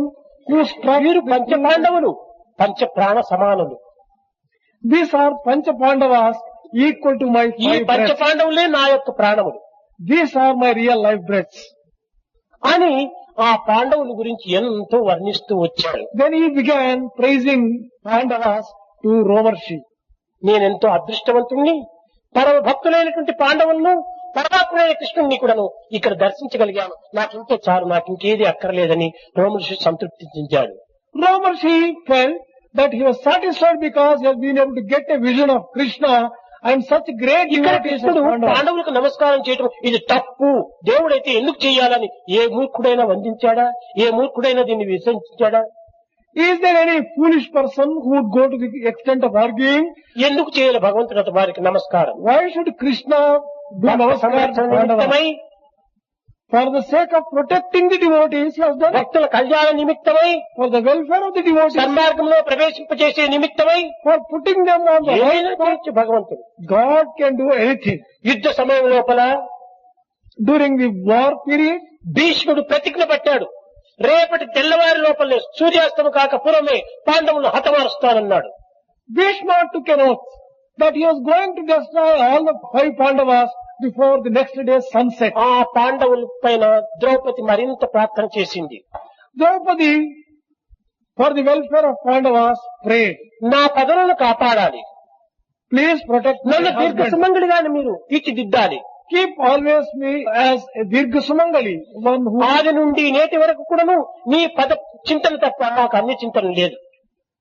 Speaker 2: who struck.
Speaker 1: వీరు పంచ పాండవులు, పంచ ప్రాణ సమానులు.
Speaker 2: These are Pancha Pandavas equal to my
Speaker 1: ఈ
Speaker 2: 5
Speaker 1: పంచ
Speaker 2: breaths.
Speaker 1: పాండవులే నా యొక్క ప్రాణములు
Speaker 2: These are my real life breaths.
Speaker 1: అని ఆ పాండవుల గురించి ఎంతో వర్ణిస్తూ వచ్చాడు.
Speaker 2: Then he began praising Pandavas to Romarshi.
Speaker 1: నేనెంతో అదృష్టవంతుణ్ణి, పరమ భక్తులైనటువంటి పాండవులను, పరమాత్ముడైన కృష్ణుణ్ణి కూడాను ఇక్కడ దర్శించగలిగాను, నాకింతో చాలు, నాకింకేది అక్కర్లేదని రోమఋషి సంతృప్తి చెందాడు.
Speaker 2: Romarshi felt that he was satisfied because he has been able to get a vision of Krishna and such great
Speaker 1: ఇక్కడ
Speaker 2: devotees as
Speaker 1: కృష్ణుడు
Speaker 2: Pandavas.
Speaker 1: పాండవులకు నమస్కారం చేయటం ఇది తప్పు, దేవుడైతే ఎందుకు చేయాలని ఏ మూర్ఖుడైనా వందించాడా, ఏ మూర్ఖుడైనా దీన్ని విసర్జించాడా?
Speaker 2: Is there any foolish person who would go to the extent of arguing?
Speaker 1: ఎందుకు చేయాలి భగవంతుడు వారికి నమస్కారం?
Speaker 2: Why should Krishna do namaskar to
Speaker 1: సంరక్షణ
Speaker 2: Pandavas?
Speaker 1: నిమిత్తమై,
Speaker 2: For the sake of protecting the devotees, he has done it.
Speaker 1: భక్తుల కళ్యాణ నిమిత్తమై,
Speaker 2: For the welfare of the devotees,
Speaker 1: సన్మార్గంలో ప్రవేశింపజేసే నిమిత్తమై
Speaker 2: for putting them on the right
Speaker 1: ఏదైనా
Speaker 2: path.
Speaker 1: చేయొచ్చు భగవంతుడు.
Speaker 2: God can do anything.
Speaker 1: యుద్ధ సమయం లోపల
Speaker 2: During the war period,
Speaker 1: భీష్ముడు ప్రతిజ్ఞ పట్టాడు, రేపటి తెల్లవారి లోపలే సూర్యాస్తము కాక పూర్వమే పాండవులను హతమారుస్తానన్నాడు.
Speaker 2: Bhishma took an oath that he was going to destroy all the 5 Pandavas before the next day's sunset.
Speaker 1: ఆ పాండవుల పైన ద్రౌపది మరింత ప్రార్థన చేసింది.
Speaker 2: Draupadi, for the welfare of Pandavas, prayed,
Speaker 1: నా పదవులను కాపాడాలి,
Speaker 2: please protect my
Speaker 1: నన్ను దీర్ఘ
Speaker 2: husband.
Speaker 1: సుమంగళిగాని మీరు తీర్చిదిద్దాలి.
Speaker 2: Keep always me as a Dirgha Sumangali, one who
Speaker 1: ఆది నుండి నేటి వరకు కూడాను నీ పద చింతన తప్ప నాకు అన్ని చింతన లేదు.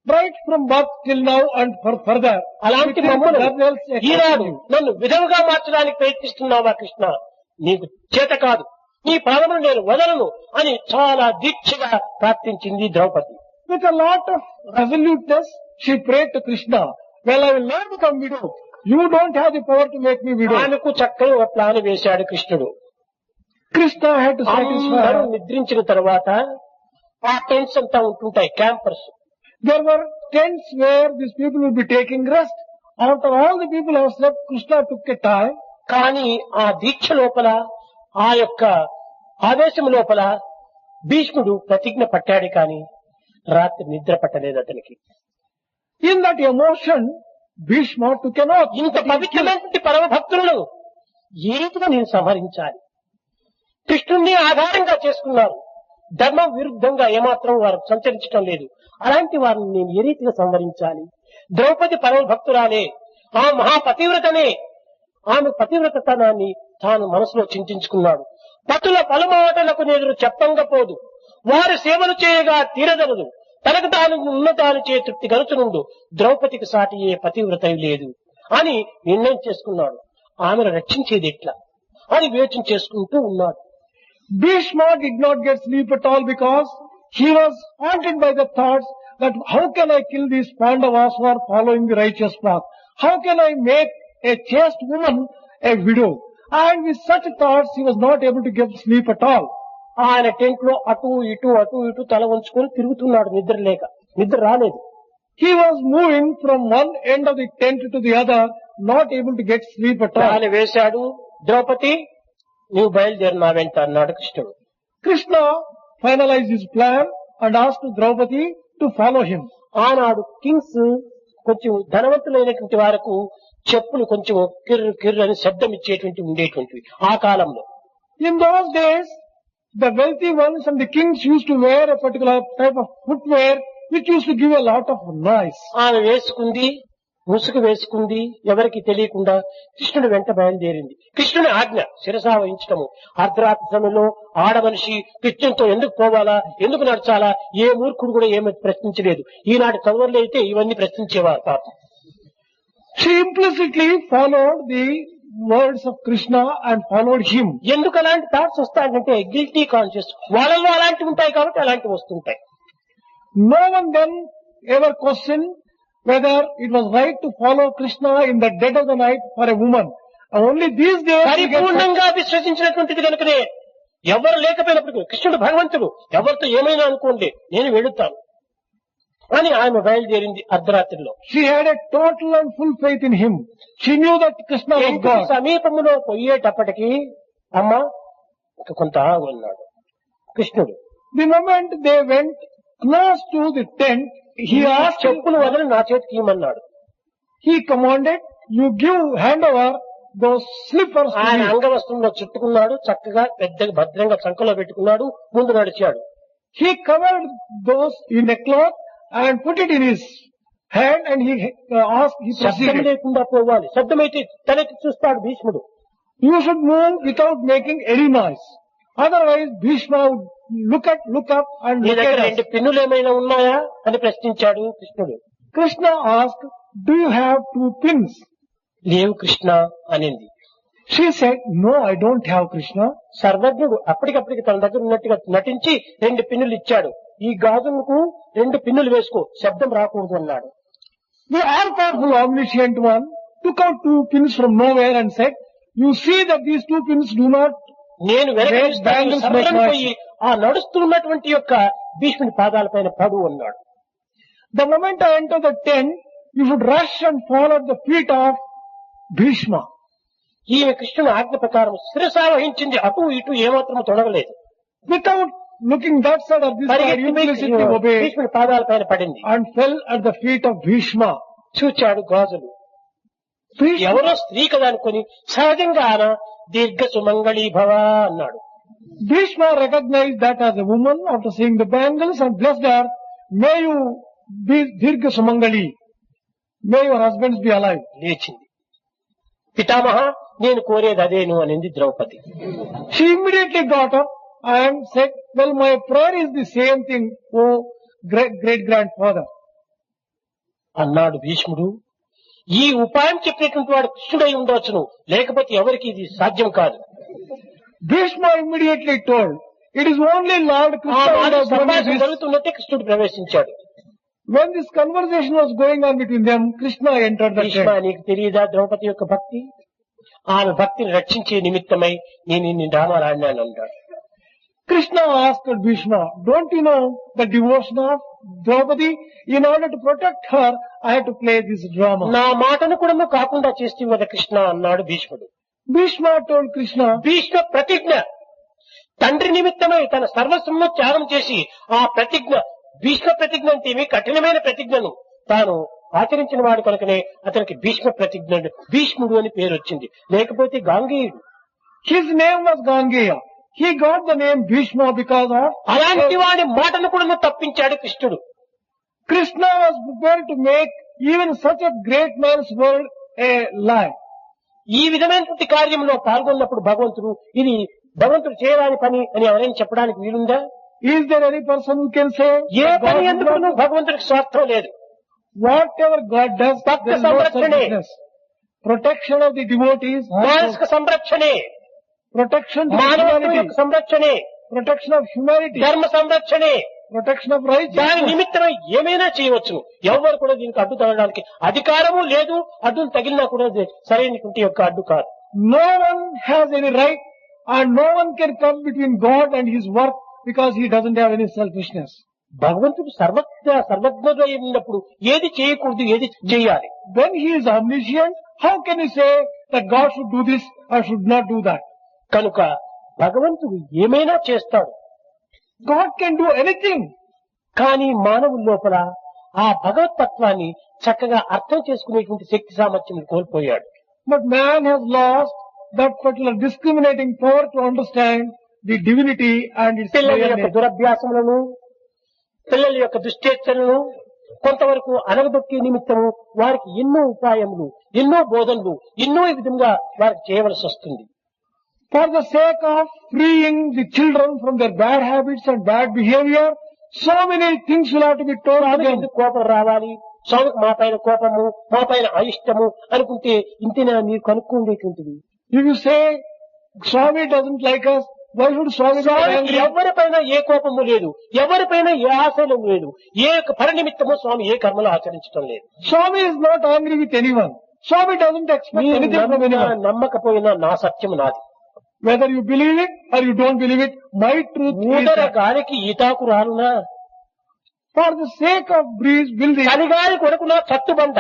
Speaker 2: right from birth till now and further.
Speaker 1: అలాంటి
Speaker 2: we think
Speaker 1: మమ్మల్ని
Speaker 2: nothing else except
Speaker 1: Eenadu
Speaker 2: you.
Speaker 1: నన్ను విధముగా మార్చడానికి ప్రయత్నిస్తున్నావా కృష్ణ, నీకు చేత కాదు, నీ పాదమును నేను వదలను అని చాలా దీక్షగా ప్రార్థించింది Draupadi.
Speaker 2: With a lot of resoluteness, she prayed to Krishna, well, I will never become widow. You don't have the power to make me widow.
Speaker 1: ఆమెకు చక్కని ఒక ప్లాన్ వేశాడు కృష్ణుడు.
Speaker 2: Krishna had to satisfy
Speaker 1: అందరూ
Speaker 2: her.
Speaker 1: నిద్రించిన తర్వాత ఆ టెంట్స్ అంతా ఉంటుంటాయి, campers.
Speaker 2: There were tents where these people would be taking rest. After all the people have slept, Krishna took a time.
Speaker 1: కానీ ఆ దీక్ష లోపల, ఆ యొక్క ఆవేశం లోపల భీష్ముడు ప్రతిజ్ఞ పట్టాడు, కానీ రాత్రి నిద్ర పట్టలేదు అతనికి.
Speaker 2: In that emotion, Bhishma took an oath.
Speaker 1: ఇంత పవిత్రమైనటువంటి పరమ భక్తులను ఏ రీతిగా నేను సంహరించాలి? కృష్ణుణ్ణి ఆధారంగా చేసుకున్నారు, ధర్మం విరుద్ధంగా ఏమాత్రం వారు సంచరించడం లేదు. అలాంటి వారిని నేను ఏ రీతిగా సంహరించాలి? ద్రౌపది పరమ భక్తురాలే, ఆ మహాపతివ్రతనే. ఆమె పతివ్రతతనాన్ని తాను మనసులో చింతించుకున్నాడు. పతుల పలుమాటలకు నేను చెప్పంగపోదు, వారి సేవలు చేయగా తీరదనదు, తనకు తాను ఉన్నతాను చే తృప్తి గలుచునుండు, ద్రౌపదికి సాటి ఏ పతివ్రత లేదు అని నిర్ణయం చేసుకున్నాడు. ఆమెను రక్షించేది ఎట్లా అని యోచన చేసుకుంటూ ఉన్నాడు.
Speaker 2: Bhishma did not get sleep at all because he was haunted by the thoughts that how can I kill these Pandavas who are following the righteous path? How can I make a chaste woman a widow? And with such thoughts he was not able to get sleep at all.
Speaker 1: ఆయన టెంట్ లో అటు ఇటు తల వంచుకొని తిరుగుతున్నాడు, నిద్ర లేక. నిద్ర రాలేదు.
Speaker 2: He was moving from one end of the tent to the other, not able to get sleep at all.
Speaker 1: ఆయన వేశాడు, ద్రౌపది నీవు బయలుదేరి నా వెంట అన్నాడు కృష్ణుడు.
Speaker 2: Krishna finalized his plan and asked Draupadi to follow him.
Speaker 1: ఆనాడు కింగ్స్ కొంచెం ధనవంతులైనటువంటి వారకు చెప్పులు కొంచెం కిర్రు అని శబ్దం ఇచ్చేటువంటి ఉండేటువంటివి ఆ కాలంలో.
Speaker 2: In those days, the wealthy ones and the kings used to wear a particular type of footwear which used to give a lot of noise.
Speaker 1: ఆమె వేసుకుంది, ముసుగు వేసుకుంది, ఎవరికి తెలియకుండా కృష్ణుడు వెంట బయలుదేరింది. కృష్ణుని ఆజ్ఞ శిరసా వహించటము. అర్ధరాత్రి సమయంలో ఆడమనిషి కృష్ణునితో ఎందుకు పోవాలా, ఎందుకు నడచాలా, ఏ మూర్ఖుడు కూడా ఏమీ ప్రశ్నించలేదు. ఈనాటి చదువులు అయితే ఇవన్నీ ప్రశ్నించేవారు పాపం.
Speaker 2: She implicitly followed the words of Krishna and followed him.
Speaker 1: ఎందుకు అలాంటి థాట్స్ వస్తాయంటే గిల్టీ కాన్షియస్, వాళ్ళలో అలాంటివి ఉంటాయి కాబట్టి అలాంటివి వస్తుంటాయి.
Speaker 2: No one then ever questioned whether it was right to follow Krishna in the dead of the night for a woman. Only these days we get
Speaker 1: పరిపూర్ణంగా విశ్వసించినటువంటిది కనుకనే ఎవరు లేకపోయినప్పుడు కృష్ణుడు భగవంతుడు, ఎవరితో ఏమైనా అనుకోండి నేను వెళుతాను అని ఆమె బయలుదేరింది అర్ధరాత్రిలో.
Speaker 2: she had a total and full faith in him. She knew that Krishna was
Speaker 1: ఇంటికి
Speaker 2: God.
Speaker 1: సమీపంలో పోయేటప్పటికి అమ్మ కొంత ఆగు అన్నాడు కృష్ణుడు.
Speaker 2: The moment they went close to the tent, he asked,
Speaker 1: చెప్పులు వదిలి నా చేతికి ఇమ్మన్నాడు.
Speaker 2: he commanded, you hand over those slippers to
Speaker 1: ఆయన
Speaker 2: me.
Speaker 1: అంగవస్త్రంలో చుట్టుకున్నాడు, చక్కగా పెద్దగా భద్రంగా చంకలో పెట్టుకున్నాడు, ముందు నడిచాడు.
Speaker 2: He covered those in a cloth and put it in his hand and he
Speaker 1: శబ్దం
Speaker 2: proceeded.
Speaker 1: లేకుండా పోవాలి, శబ్దమైతే తనకి చూస్తాడు భీష్ముడు.
Speaker 2: You should move without making any noise. Otherwise, Bhishma would look up and
Speaker 1: నీ
Speaker 2: look
Speaker 1: దగ్గర
Speaker 2: at us.
Speaker 1: 2 పిన్నులు ఏమైనా ఉన్నాయా అని ప్రశ్నించాడు కృష్ణుడు.
Speaker 2: Krishna asked, do you have 2 pins?
Speaker 1: లేవు కృష్ణ అనింది.
Speaker 2: She said, no, I don't have, Krishna.
Speaker 1: సర్వజ్ఞుడు అప్పటికప్పటికి తన దగ్గర ఉన్నట్టుగా నటించి 2 పిన్నులు ఇచ్చాడు. ఈ గాజులకు 2 పిన్నులు వేసుకో, శబ్దం రాకూడదు అన్నాడు.
Speaker 2: The all-powerful omniscient one took out 2 pins from nowhere and said, you see that these 2 pins do not
Speaker 1: నేను
Speaker 2: Great bangles make
Speaker 1: వెనక
Speaker 2: noise.
Speaker 1: పోయి ఆ నడుస్తున్నటువంటి యొక్క భీష్ముని పాదాలపైన పడు అన్నాడు.
Speaker 2: The moment I enter the tent, you should rush and fall at the feet of Bhishma.
Speaker 1: ఈమె కృష్ణుని ఆజ్ఞ ప్రకారం శిరసా వహించింది, అటు ఇటు ఏమాత్రం తొడగలేదు.
Speaker 2: Without looking that side or this side,
Speaker 1: పరిగెత్తి
Speaker 2: implicitly obeyed
Speaker 1: భీష్ముని పాదాలపైన పడింది.
Speaker 2: and fell at the feet of Bhishma.
Speaker 1: చూచాడు గాజులు, ఎవరో స్త్రీ కదా అనుకుని సహజంగా ఆయన దీర్ఘ సుమంగళీ భవ అన్నాడు.
Speaker 2: Bhishma recognized that as a woman after seeing the bangles and blessed her, may you be Dirgha Sumangali, may your husbands be alive.
Speaker 1: లేచింది. పితామహ నేను కోరేది అదేను అనింది Draupadi.
Speaker 2: She immediately got up and said, well, my prayer is the same thing, O great-grandfather.
Speaker 1: అన్నాడు భీష్ముడు. ఈ ఉపాయం చెప్పినటువంటి వాడు కృష్ణుడై ఉండవచ్చును, లేకపోతే ఎవరికి ఇది సాధ్యం కాదు.
Speaker 2: Bhishma immediately told, it is only Lord Krishna.
Speaker 1: జరుగుతున్నట్టే కృష్ణుడు ప్రవేశించాడు.
Speaker 2: When this conversation was going on between them, Krishna entered the
Speaker 1: Bhishma,
Speaker 2: tent.
Speaker 1: నీకు తెలియదా ద్రౌపది యొక్క భక్తి? ఆమె భక్తిని రక్షించే నిమిత్తమై నేను ఇన్ని డ్రామాలు ఆడినాను అన్నాడు.
Speaker 2: Krishna asked Bhishma, don't you know the devotion of Draupadi? In order to protect her, I had to play this drama.
Speaker 1: నా మాటను కూడా నువ్వు కాకుండా చేస్తే కదా కృష్ణ అన్నాడు భీష్ముడు.
Speaker 2: Bhishma told Krishna,
Speaker 1: భీష్మ ప్రతిజ్ఞ తండ్రి నిమిత్తమై తన సర్వస్వము త్యాగం చేసి ఆ ప్రతిజ్ఞ, భీష్మ ప్రతిజ్ఞ అంటే ఏమి కఠినమైన ప్రతిజ్ఞను తాను ఆచరించిన వాడు కనుకనే అతనికి భీష్మ ప్రతిజ్ఞ, భీష్ముడు అని పేరు వచ్చింది. లేకపోతే గాంగేయుడు.
Speaker 2: his name was Gangeya. He got the name Bhishma because of
Speaker 1: అలాంటి వాడి మాటను కూడా నువ్వు తప్పించాడు కృష్ణుడు.
Speaker 2: Krishna was prepared to make even such a great man's word a lie.
Speaker 1: ఈ విధమైనటువంటి కార్యంలో పాల్గొన్నప్పుడు భగవంతుడు ఇది భగవంతుడు చేయరాని పని అని ఎవరైనా చెప్పడానికి వీలుందా?
Speaker 2: Is there any person who can say,
Speaker 1: A
Speaker 2: that
Speaker 1: పని
Speaker 2: God
Speaker 1: ఎందుకు
Speaker 2: does not-
Speaker 1: భగవంతుడికి స్వార్థం లేదు.
Speaker 2: whatever God does,
Speaker 1: Bhakta
Speaker 2: there is no
Speaker 1: సంరక్షణే,
Speaker 2: selfishness. Protection of the devotees,
Speaker 1: మానసిక సంరక్షణే,
Speaker 2: protection to
Speaker 1: మానవత్వం
Speaker 2: humanity,
Speaker 1: యొక్క సంరక్షణే,
Speaker 2: protection of humanity,
Speaker 1: ధర్మ సంరక్షణే,
Speaker 2: protection of
Speaker 1: దాని
Speaker 2: righteousness.
Speaker 1: నిమిత్తమై ఏమైనా చేయవచ్చు. ఎవరు కూడా దీనికి అడ్డు తగలడానికి అధికారము లేదు. అడ్డును తగిలినా కూడా అది సరైనటువంటి యొక్క అడ్డు కాదు.
Speaker 2: No one has any right and no one can come between God and his work because he doesn't have any selfishness.
Speaker 1: భగవంతుడు సర్వజ్ఞుడు అయినప్పుడు ఏది చేయకూడదు, ఏది చేయాలి.
Speaker 2: When he is omniscient, how can you say that God should do this or should not do that?
Speaker 1: కనుక భగవంతుడు ఏమైనా చేస్తాడు.
Speaker 2: God can do anything.
Speaker 1: కానీ మానవుల లోపల ఆ భగవతత్వాన్ని చక్కగా అర్థం చేసుకునేటువంటి శక్తి సామర్థ్యం కోల్పోయాడు.
Speaker 2: But man has lost that particular discriminating power to understand the divinity and its
Speaker 1: పిల్లల
Speaker 2: real
Speaker 1: యొక్క
Speaker 2: nature.
Speaker 1: దురభ్యాసములను, పిల్లల యొక్క దుష్టేచ్ఛలను కొంతవరకు అనగదొక్కే నిమిత్తము వారికి ఎన్నో ఉపాయములు, ఎన్నో బోధనలు, ఎన్నో విధంగా వారికి చేయవలసి వస్తుంది.
Speaker 2: For the sake of freeing the children from their bad habits and bad behavior, so many things will have to be told to
Speaker 1: స్వామికి
Speaker 2: them.
Speaker 1: ఎందుకు కోపం రావాలి, స్వామికి మా పైన కోపము, మా పైన అయిష్టము అనుకుంటే ఇంతేనా మీరు కనుక్కోండేటువంటిది.
Speaker 2: If you say, Swami doesn't like us, why should Swami be
Speaker 1: స్వామికి
Speaker 2: angry?
Speaker 1: ఎవరిపైన ఏ కోపము లేదు, ఎవరిపైన ఏ ఆశయం లేదు, ఏ పరినిమిత్తము స్వామి ఏ కర్మలు ఆచరించడం లేదు.
Speaker 2: Swami is not angry with anyone. Swami doesn't expect
Speaker 1: మీరు
Speaker 2: anything from
Speaker 1: నమ్మినా
Speaker 2: anyone.
Speaker 1: నమ్మకపోయినా నా సత్యము నాది.
Speaker 2: Whether you believe it or you don't believe it, my truth is
Speaker 1: ఊదర
Speaker 2: that
Speaker 1: గాలికి ఈతాకు రానునా,
Speaker 2: for the sake of breeze, will
Speaker 1: చలిగాలి కొరకు నా చట్టుబండ.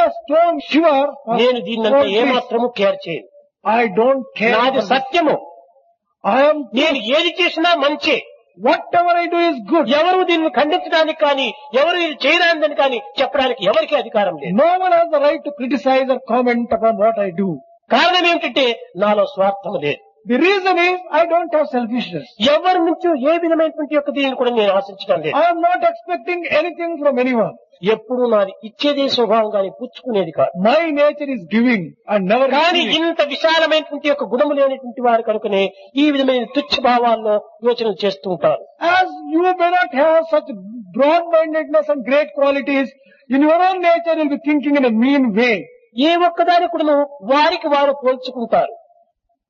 Speaker 2: a stone shiver? for
Speaker 1: నేను దీన్నంతా
Speaker 2: cold breeze?
Speaker 1: ఏమాత్రము కేర్ చేయను.
Speaker 2: I don't care.
Speaker 1: నాది
Speaker 2: for this.
Speaker 1: సత్యము.
Speaker 2: I am.
Speaker 1: నేను ఏది చేసినా మంచి.
Speaker 2: Whatever I do is good.
Speaker 1: ఎవరు దీన్ని ఖండించడానికి కానీ, ఎవరు ఇది చేయరాదని కానీ చెప్పడానికి ఎవరికీ అధికారం లేదు.
Speaker 2: No one has the right to criticize or comment upon what I do.
Speaker 1: కారణం ఏమిటంటే నాలో స్వార్థం లేదు.
Speaker 2: The reason is I don't have selfishness.
Speaker 1: ఎవరి నుంచి ఏ విధమైనటువంటి యొక్క దీన్ని కూడా నేను ఆశించడం లేదు.
Speaker 2: I am not expecting anything from anyone.
Speaker 1: ఎప్పుడు నాది ఇచ్చేదే స్వభావం కానీ పుచ్చుకునేది కాదు.
Speaker 2: My nature is giving and never
Speaker 1: కానీ
Speaker 2: receiving.
Speaker 1: ఇంత విశాలమైనటువంటి యొక్క గుణము లేనటువంటి వారు కనుకనే ఈ విధమైన తుచ్చ భావాల్లో యోచనలు చేస్తూ ఉంటారు.
Speaker 2: As you may not have such broad-mindedness and great qualities, in your own nature you'll be thinking in a mean way.
Speaker 1: ఏ ఒక్కదాని కూడా వారికి వారు పోల్చుకుంటారు.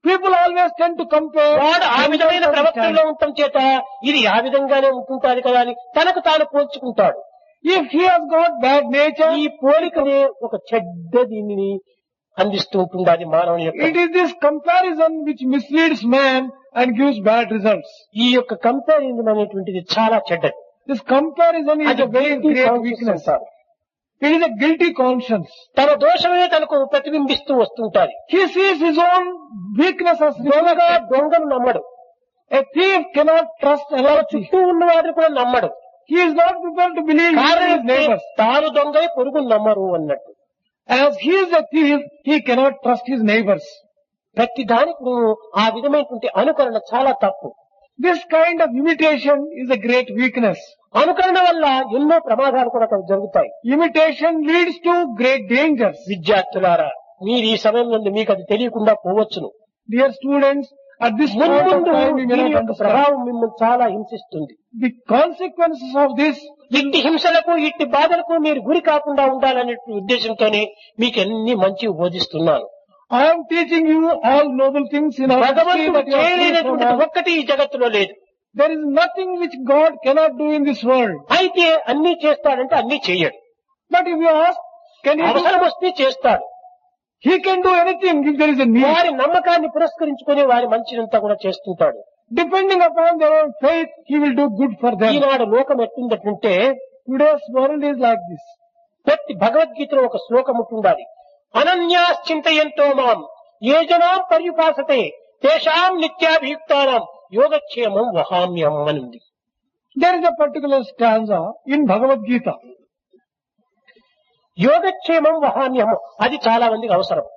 Speaker 2: People always tend to compare.
Speaker 1: వాడు ఆ విధమైన ప్రవర్తనలో ఉండటం చేత ఇది ఆ విధంగానే ఉంటుంటారు కదా అని తనకు తాను పోల్చుకుంటాడు.
Speaker 2: If he has got bad nature,
Speaker 1: ఈ పోలికనే ఒక చెడ్డ దీనిని అందిస్తూ ఉంటుంది అది మానవుని యొక్క.
Speaker 2: it is this comparison which misleads man and gives bad results.
Speaker 1: ఈ యొక్క కంపారిజన్ అనేటువంటిది చాలా చెడ్డది.
Speaker 2: This comparison is
Speaker 1: అది
Speaker 2: a very
Speaker 1: guilty
Speaker 2: great
Speaker 1: conscience
Speaker 2: weakness.
Speaker 1: అంటారు.
Speaker 2: It is a guilty conscience.
Speaker 1: తన దోషమే తనకు ప్రతిబింబిస్తూ వస్తుంటాది.
Speaker 2: He sees his own weakness as
Speaker 1: దొంగ
Speaker 2: reflected.
Speaker 1: దొంగను నమ్మడు.
Speaker 2: A thief cannot trust
Speaker 1: తన
Speaker 2: another thief.
Speaker 1: చుట్టూ ఉన్న వారిని కూడా నమ్మడు.
Speaker 2: He is not prepared to believe in his
Speaker 1: కారణం
Speaker 2: neighbors.
Speaker 1: తాను దొంగ పొరుగు నమ్మరు అన్నట్టు.
Speaker 2: As he is a thief, he cannot trust his neighbors.
Speaker 1: ప్రతి దానికి నువ్వు ఆ విధమైనటువంటి అనుకరణ చాలా తప్పు.
Speaker 2: This kind of imitation is a great weakness.
Speaker 1: అనుకరణ వల్ల ఎన్నో ప్రమాదాలు కూడా జరుగుతాయి.
Speaker 2: Imitation leads to great dangers.
Speaker 1: విద్యార్థులారా, మీరు ఈ సమయం నుండి మీకు అది తెలియకుండా పోవచ్చును.
Speaker 2: Dear students, at this point of
Speaker 1: ముందు
Speaker 2: time we may
Speaker 1: దీని
Speaker 2: not
Speaker 1: యొక్క
Speaker 2: understand.
Speaker 1: ప్రభావం మిమ్మల్ని చాలా హింసిస్తుంది.
Speaker 2: The consequences of this,
Speaker 1: ఇట్టి హింసలకు ఇట్టి బాధలకు మీరు గురి కాకుండా ఉండాలనే ఉద్దేశంతోనే మీకు అన్ని మంచి బోధిస్తున్నాను.
Speaker 2: I am teaching you all noble things in order to see
Speaker 1: భగవంతుడు
Speaker 2: that you are free from
Speaker 1: చేయలేనటువంటిది
Speaker 2: all.
Speaker 1: ఒక్కటి ఈ జగత్తులో లేదు.
Speaker 2: There is nothing which God cannot do in this world.
Speaker 1: అయితే అన్ని చేస్తాడంటే అన్ని చెయ్యడు.
Speaker 2: But if you ask, can he do?
Speaker 1: అవసరం వస్తే చేస్తాడు.
Speaker 2: He can do anything if there is a need.
Speaker 1: వారి నమ్మకాన్ని పురస్కరించుకుని వారి మంచినంతా కూడా చేస్తుంటాడు.
Speaker 2: Depending upon their own faith, he will do good for them.
Speaker 1: ఈనాడు లోకం ఎట్టుందంటే
Speaker 2: Today's world is like this.
Speaker 1: ప్రతి భగవద్గీతలో ఒక శ్లోకం ఉంటుండాలి. అనన్యాశ్చింతయంతో మాం ఏ జనాం పర్యుపాసతే తేషాం నిత్యాభియుక్తానాం యోగక్షేమం వహామ్యం అని ఉంది.
Speaker 2: There is a particular stanza in Bhagavad Gita.
Speaker 1: యోగక్షేమం వహామ్యం అది చాలా మందికి అవసరం.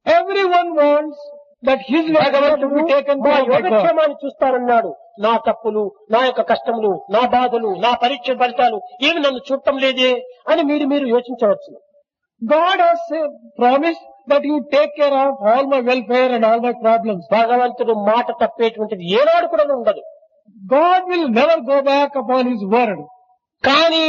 Speaker 2: Everyone wants that his welfare to be taken
Speaker 1: మా
Speaker 2: care of by God.
Speaker 1: యోగక్షేమాన్ని చూస్తానన్నాడు. నా తప్పులు, నా యొక్క కష్టములు, నా బాధలు, నా పరీక్ష ఫలితాలు ఏమి నన్ను చూడటం లేదే అని మీరు యోచించవచ్చు.
Speaker 2: God has promised that you take care of all my welfare and all my problems.
Speaker 1: భగవంతుడు మాట తప్పేటువంటిది ఏనాడు కూడా ఉండదు.
Speaker 2: God will never go back upon his word.
Speaker 1: కానీ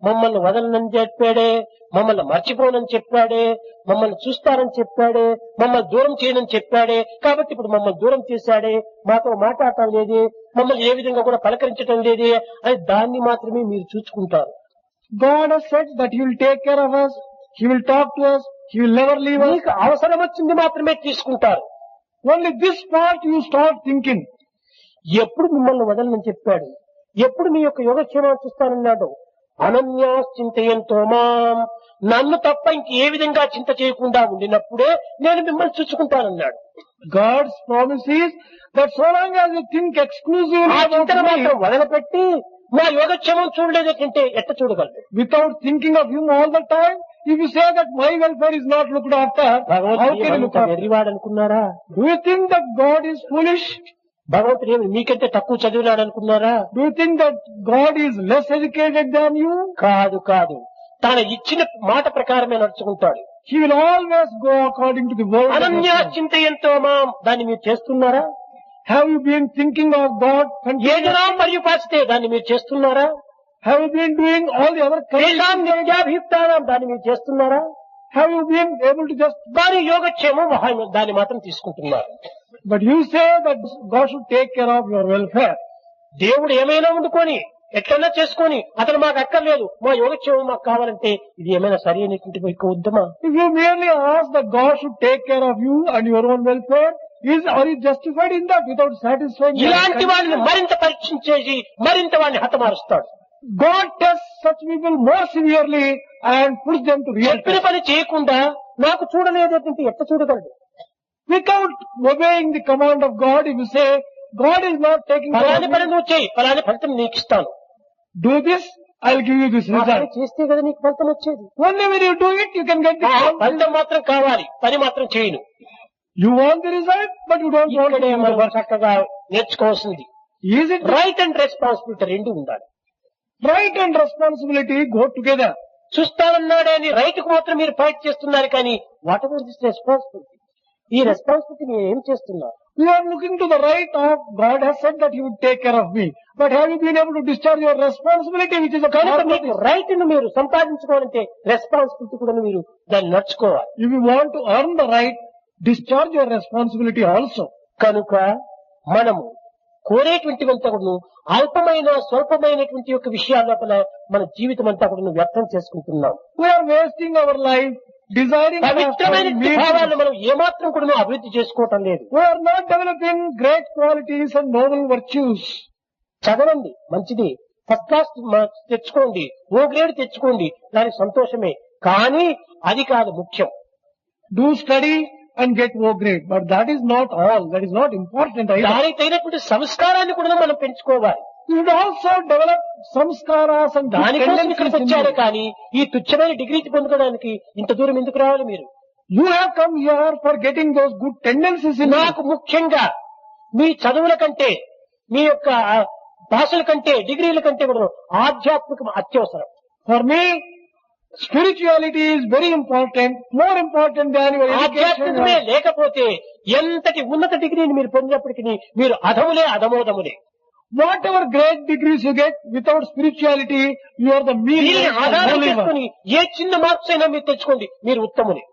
Speaker 1: మమ్మల్ని వదలనని చెప్పాడే, మమ్మల్ని మర్చిపోనని చెప్పాడే, మమ్మల్ని చూస్తారని చెప్పాడే, మమ్మల్ని దూరం చేయనని చెప్పాడే, కాబట్టి ఇప్పుడు మమ్మల్ని దూరం చేశాడే, మాతో మాట్లాడటం లేదే, మమ్మల్ని ఏ విధంగా కూడా పలకరించడం లేదే అని దాన్ని మాత్రమే మీరు చూసుకుంటారు.
Speaker 2: God has said that he will take care of us, he will talk to us, he will never leave us.
Speaker 1: మీకు అవసరం వచ్చింది మాత్రమే తీసుకుంటారు.
Speaker 2: Only this part you start thinking.
Speaker 1: ఎప్పుడు మిమ్మల్ని వదలనని చెప్పాడు, ఎప్పుడు మీ యొక్క యోగక్షేమాన్ని చూస్తానన్నాడు. అనన్యాశ్చింతయంతో మాం నన్ను తప్ప ఇంక ఏ విధంగా చింత చేయకుండా ఉండినప్పుడే నేను మిమ్మల్ని చూసుకుంటానన్నాడు.
Speaker 2: God's promise is that so long as you think exclusively
Speaker 1: ఆ
Speaker 2: about
Speaker 1: చింతన
Speaker 2: me,
Speaker 1: మాత్రం వదలపెట్టి మా యోగక్షేమం చూడలేదంటే ఎట్ట చూడగలరు?
Speaker 2: without thinking of him all the time, if you say that my welfare is not looked after, how can you look after?
Speaker 1: వెర్రివాడు అనుకున్నారా?
Speaker 2: Do you think that God is foolish?
Speaker 1: భగవంతుడు ఏమి మీకంటే తక్కువ చదివినాడు అనుకున్నారా?
Speaker 2: Do you think that God is less educated than you?
Speaker 1: కాదు కాదు, తాను ఇచ్చిన మాట ప్రకారమే నడుచుకుంటాడు.
Speaker 2: He will always go according to the word. of God.
Speaker 1: అనన్యాశ్చింతయంతో మాం దాన్ని మీరు చేస్తున్నారా?
Speaker 2: Have you been thinking of God continuously?
Speaker 1: ఏదైనా పర్యుపాసితే దాన్ని మీరు చేస్తున్నారా?
Speaker 2: Have you been doing all the other
Speaker 1: తేషాం
Speaker 2: conditions?
Speaker 1: నిత్యాభియుక్తానాం దాన్ని మీరు చేస్తున్నారా?
Speaker 2: Have you been able to just...
Speaker 1: దాని యోగక్షేమం వహామ్యం దాన్ని మాత్రం తీసుకుంటున్నారు.
Speaker 2: But you say that God should take care of your welfare.
Speaker 1: దేవుడు ఏమైనా వండుకొని ఎట్లన్నా చేసుకొని అతను మాకు అక్కర్లేదు, మా యోగక్షేమం మాకు కావాలంటే ఇది ఏమైనా సరి అయినటువంటి యొక్క ఉద్యమా?
Speaker 2: If you merely ask that God should take care of you and your own welfare, are you justified in that without satisfying your
Speaker 1: ఇలాంటి వాడిని
Speaker 2: conditions?
Speaker 1: మరింత పరీక్షించేసి మరింత వాడిని హతమారుస్తాడు.
Speaker 2: God tests such people more severely and puts them to real
Speaker 1: చెప్పిన
Speaker 2: test.
Speaker 1: పని చేయకుండా నాకు చూడలేదంటే ఎట్ట చూడగలడు?
Speaker 2: Without obeying the command of God, if you say, God is not taking care
Speaker 1: ఫలాని
Speaker 2: of
Speaker 1: పని
Speaker 2: me,
Speaker 1: నువ్వు చేయి, ఫలాని ఫలితం నీకు ఇస్తాను.
Speaker 2: do this, I'll give you this
Speaker 1: ఆ పని
Speaker 2: result.
Speaker 1: చేస్తే కదా నీకు ఫలితం వచ్చేది.
Speaker 2: Only when you do it, you can get the
Speaker 1: ఆ
Speaker 2: result.
Speaker 1: ఫలితం మాత్రం కావాలి, పని మాత్రం చేయను.
Speaker 2: You want the result, but you don't want to
Speaker 1: ఇక్కడే
Speaker 2: do the
Speaker 1: మనం
Speaker 2: work.
Speaker 1: చక్కగా నేర్చుకోవాల్సింది
Speaker 2: Is it
Speaker 1: right and responsibility రెండు ఉండాలి.
Speaker 2: right and responsibility go together?
Speaker 1: చూస్తానన్నాడే అని రైట్ కు మాత్రం మీరు ఫైట్ చేస్తున్నారు, కానీ వాట్ ఎవర్ దిస్ రెస్పాన్సిబిలిటీ, ఈ రెస్పాన్సిబిలిటీ మీరు ఏం చేస్తున్నారు?
Speaker 2: You are looking to the right of God has said that He would take care of me. But have you been able to discharge your responsibility, which is a
Speaker 1: కనుక
Speaker 2: part of
Speaker 1: మీకు
Speaker 2: this?
Speaker 1: రైట్ ను మీరు సంపాదించుకోవాలంటే రెస్పాన్సిబిలిటీ కూడా మీరు దాన్ని నడుచుకోవాలి.
Speaker 2: If you want to earn the right, discharge your responsibility also.
Speaker 1: కనుక మనము కోరేటువంటివంతా కూడా అల్పమైన స్వల్పమైనటువంటి యొక్క విషయాల లోపల మన జీవితం అంతా కూడా వ్యర్థం చేసుకుంటున్నాం.
Speaker 2: We are wasting our life desiring
Speaker 1: పవిత్రమైన
Speaker 2: means.
Speaker 1: భావాలను మనం ఏమాత్రం కూడా అభివృద్ధి చేసుకోవటం లేదు.
Speaker 2: We are not developing great qualities and noble virtues.
Speaker 1: చదవండి మంచిది, ఫస్ట్ క్లాస్ తెచ్చుకోండి, ఓ గ్రేడ్ తెచ్చుకోండి, దానికి సంతోషమే, కానీ అది కాదు ముఖ్యం.
Speaker 2: Do study and get O grade, but that is not all. That is not important either.
Speaker 1: దానికి తగినటువంటి సంస్కారాన్ని కూడా మనం పెంచుకోవాలి.
Speaker 2: You should also develop samskaras and good
Speaker 1: దానికోసం ఇక్కడికి
Speaker 2: tendencies in
Speaker 1: వచ్చారే
Speaker 2: you.
Speaker 1: కానీ ఈ తుచ్చమైన డిగ్రీ పొందుకోవడానికి ఇంత దూరం ఎందుకు రావాలి మీరు?
Speaker 2: You have come here for getting those good tendencies in you.
Speaker 1: నాకు ముఖ్యంగా మీ చదువుల కంటే మీ యొక్క భాషల కంటే డిగ్రీల కంటే కూడా ఆధ్యాత్మికం అత్యవసరం.
Speaker 2: For me, spirituality is very important, more important than your education.
Speaker 1: ఆధ్యాత్మికమే లేకపోతే ఎంతటి ఉన్నత డిగ్రీని మీరు పొందినప్పటికీ మీరు అధములే అధమోధములే.
Speaker 2: Whatever great degrees you get, without spirituality, you are the
Speaker 1: దీనిని
Speaker 2: meanest
Speaker 1: ఆధారం
Speaker 2: only one.
Speaker 1: చేసుకుని ఏ చిన్న మార్క్స్ అయినా మీరు తెచ్చుకోండి, మీరు ఉత్తములే.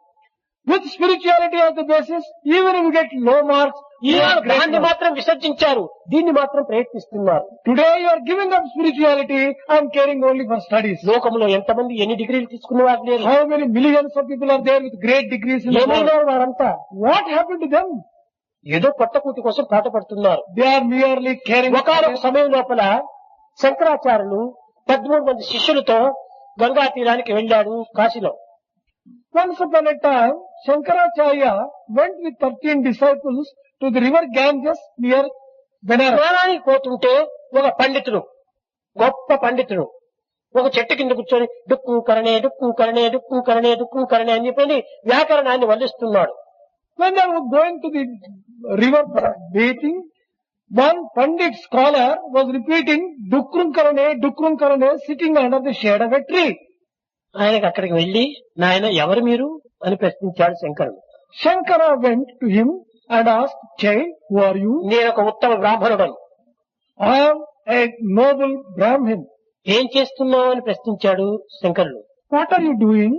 Speaker 2: With spirituality as the basis, even if you get low marks, you
Speaker 1: Eenadu
Speaker 2: are great
Speaker 1: దాన్ని
Speaker 2: one.
Speaker 1: మాత్రం విసర్జించారు, దీన్ని మాత్రం ప్రయత్నిస్తున్నారు.
Speaker 2: Today you are giving up spirituality and caring only for studies.
Speaker 1: లోకంలో ఎంతమంది ఎన్ని డిగ్రీలు తీసుకున్న వారు లేరు.
Speaker 2: How many millions of people are there with great degrees in the
Speaker 1: ఏమైనా
Speaker 2: world?
Speaker 1: వారంతా
Speaker 2: What happened to them?
Speaker 1: ఏదో కొత్త కూటి కోసం పాట పడుతున్నారు.
Speaker 2: They are merely caring for
Speaker 1: ఒకనొక సమయం లోపల శంకరాచార్యులు 13 మంది శిష్యులతో గంగా తీరానికి వెళ్ళాడు కాశీలో.
Speaker 2: Once upon a time, Shankaracharya went with 13 disciples to the river Ganges near Benares.
Speaker 1: స్నానానికి పోతుంటే ఒక పండితుడు, గొప్ప పండితుడు ఒక చెట్టు కింద కూర్చొని డుక్కు కరణే డుక్కు కరణే డుక్కు కరణే డుక్కు కరణే అని చెప్పి వ్యాకరణాన్ని వల్లిస్తున్నాడు.
Speaker 2: When they were going to the river for bathing, one Pandit scholar was repeating Dukrum Karane, sitting under the shade of a tree.
Speaker 1: ఆయనకు అక్కడికి వెళ్లి నాయన ఎవరు మీరు అని ప్రశ్నించాడు శంకరుడు.
Speaker 2: Shankara went to him and asked, Child, who are you?
Speaker 1: నేను ఒక ఉత్తమ బ్రాహ్మణుడను.
Speaker 2: I am a noble Brahmin.
Speaker 1: ఏం చేస్తున్నావు అని ప్రశ్నించాడు శంకరుడు.
Speaker 2: What are you doing?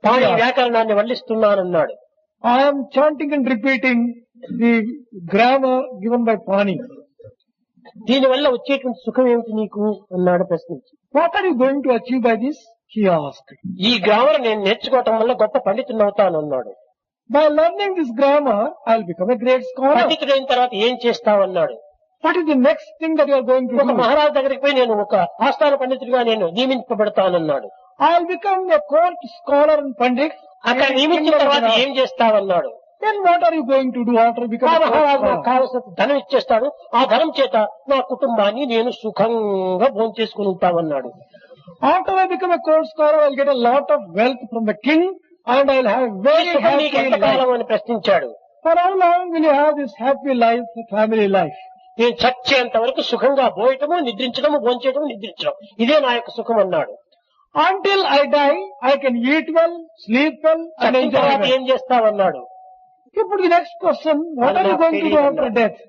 Speaker 1: Pani వ్యాకరణాన్ని వల్లిస్తున్నానన్నాడు.
Speaker 2: I am chanting and repeating the grammar given by Pani.
Speaker 1: దీనివల్ల వచ్చేటువంటి సుఖం ఏమిటి నీకు అన్నాడు ప్రశ్నించి.
Speaker 2: What are you going to achieve by this? He asked.
Speaker 1: ఈ గ్రామర్ నేను నేర్చుకోవటం వల్ల గొప్ప పండితుడిని అవుతాను అన్నాడు.
Speaker 2: By learning this grammar, I will become a great scholar.
Speaker 1: పండితుడైన తర్వాత ఏం చేస్తావన్నాడు.
Speaker 2: What is the next thing that you are going to
Speaker 1: ఒక
Speaker 2: do?
Speaker 1: మహారాజు దగ్గరికి పోయి నేను ఒక ఆస్థాన పండితుడిగా నేను నియమింపబడతానన్నాడు.
Speaker 2: I will become a court scholar and Pandit.
Speaker 1: అక్కడ నియమించిన తర్వాత ఏం చేస్తావన్నాడు.
Speaker 2: Then what are you going to do after
Speaker 1: ఆ
Speaker 2: becoming a court
Speaker 1: మహారాజు నాకు
Speaker 2: scholar?
Speaker 1: కావలసిన ధనం ఇచ్చేస్తాడు, ఆ ధనం చేత నా కుటుంబాన్ని నేను సుఖంగా భోంచేసుకుని ఉంటామన్నాడు.
Speaker 2: After I become a court scholar, I will get a lot of wealth from the king and I will have a very
Speaker 1: సుఖం నీకు
Speaker 2: happy
Speaker 1: ఎంతకాలం
Speaker 2: life.
Speaker 1: అని ప్రశ్నించాడు.
Speaker 2: For how long will you have this happy life, family life?
Speaker 1: నేను చచ్చేంత వరకు సుఖంగా పోయటము నిద్రించడము భోంచేయటము నిద్రించడం ఇదే నా యొక్క సుఖం అన్నాడు.
Speaker 2: Until I die, I can eat well, sleep well and
Speaker 1: చచ్చిన
Speaker 2: enjoy
Speaker 1: తర్వాత
Speaker 2: well.
Speaker 1: ఏం చేస్తావన్నాడు.
Speaker 2: You put the next question, what are you going to do after death?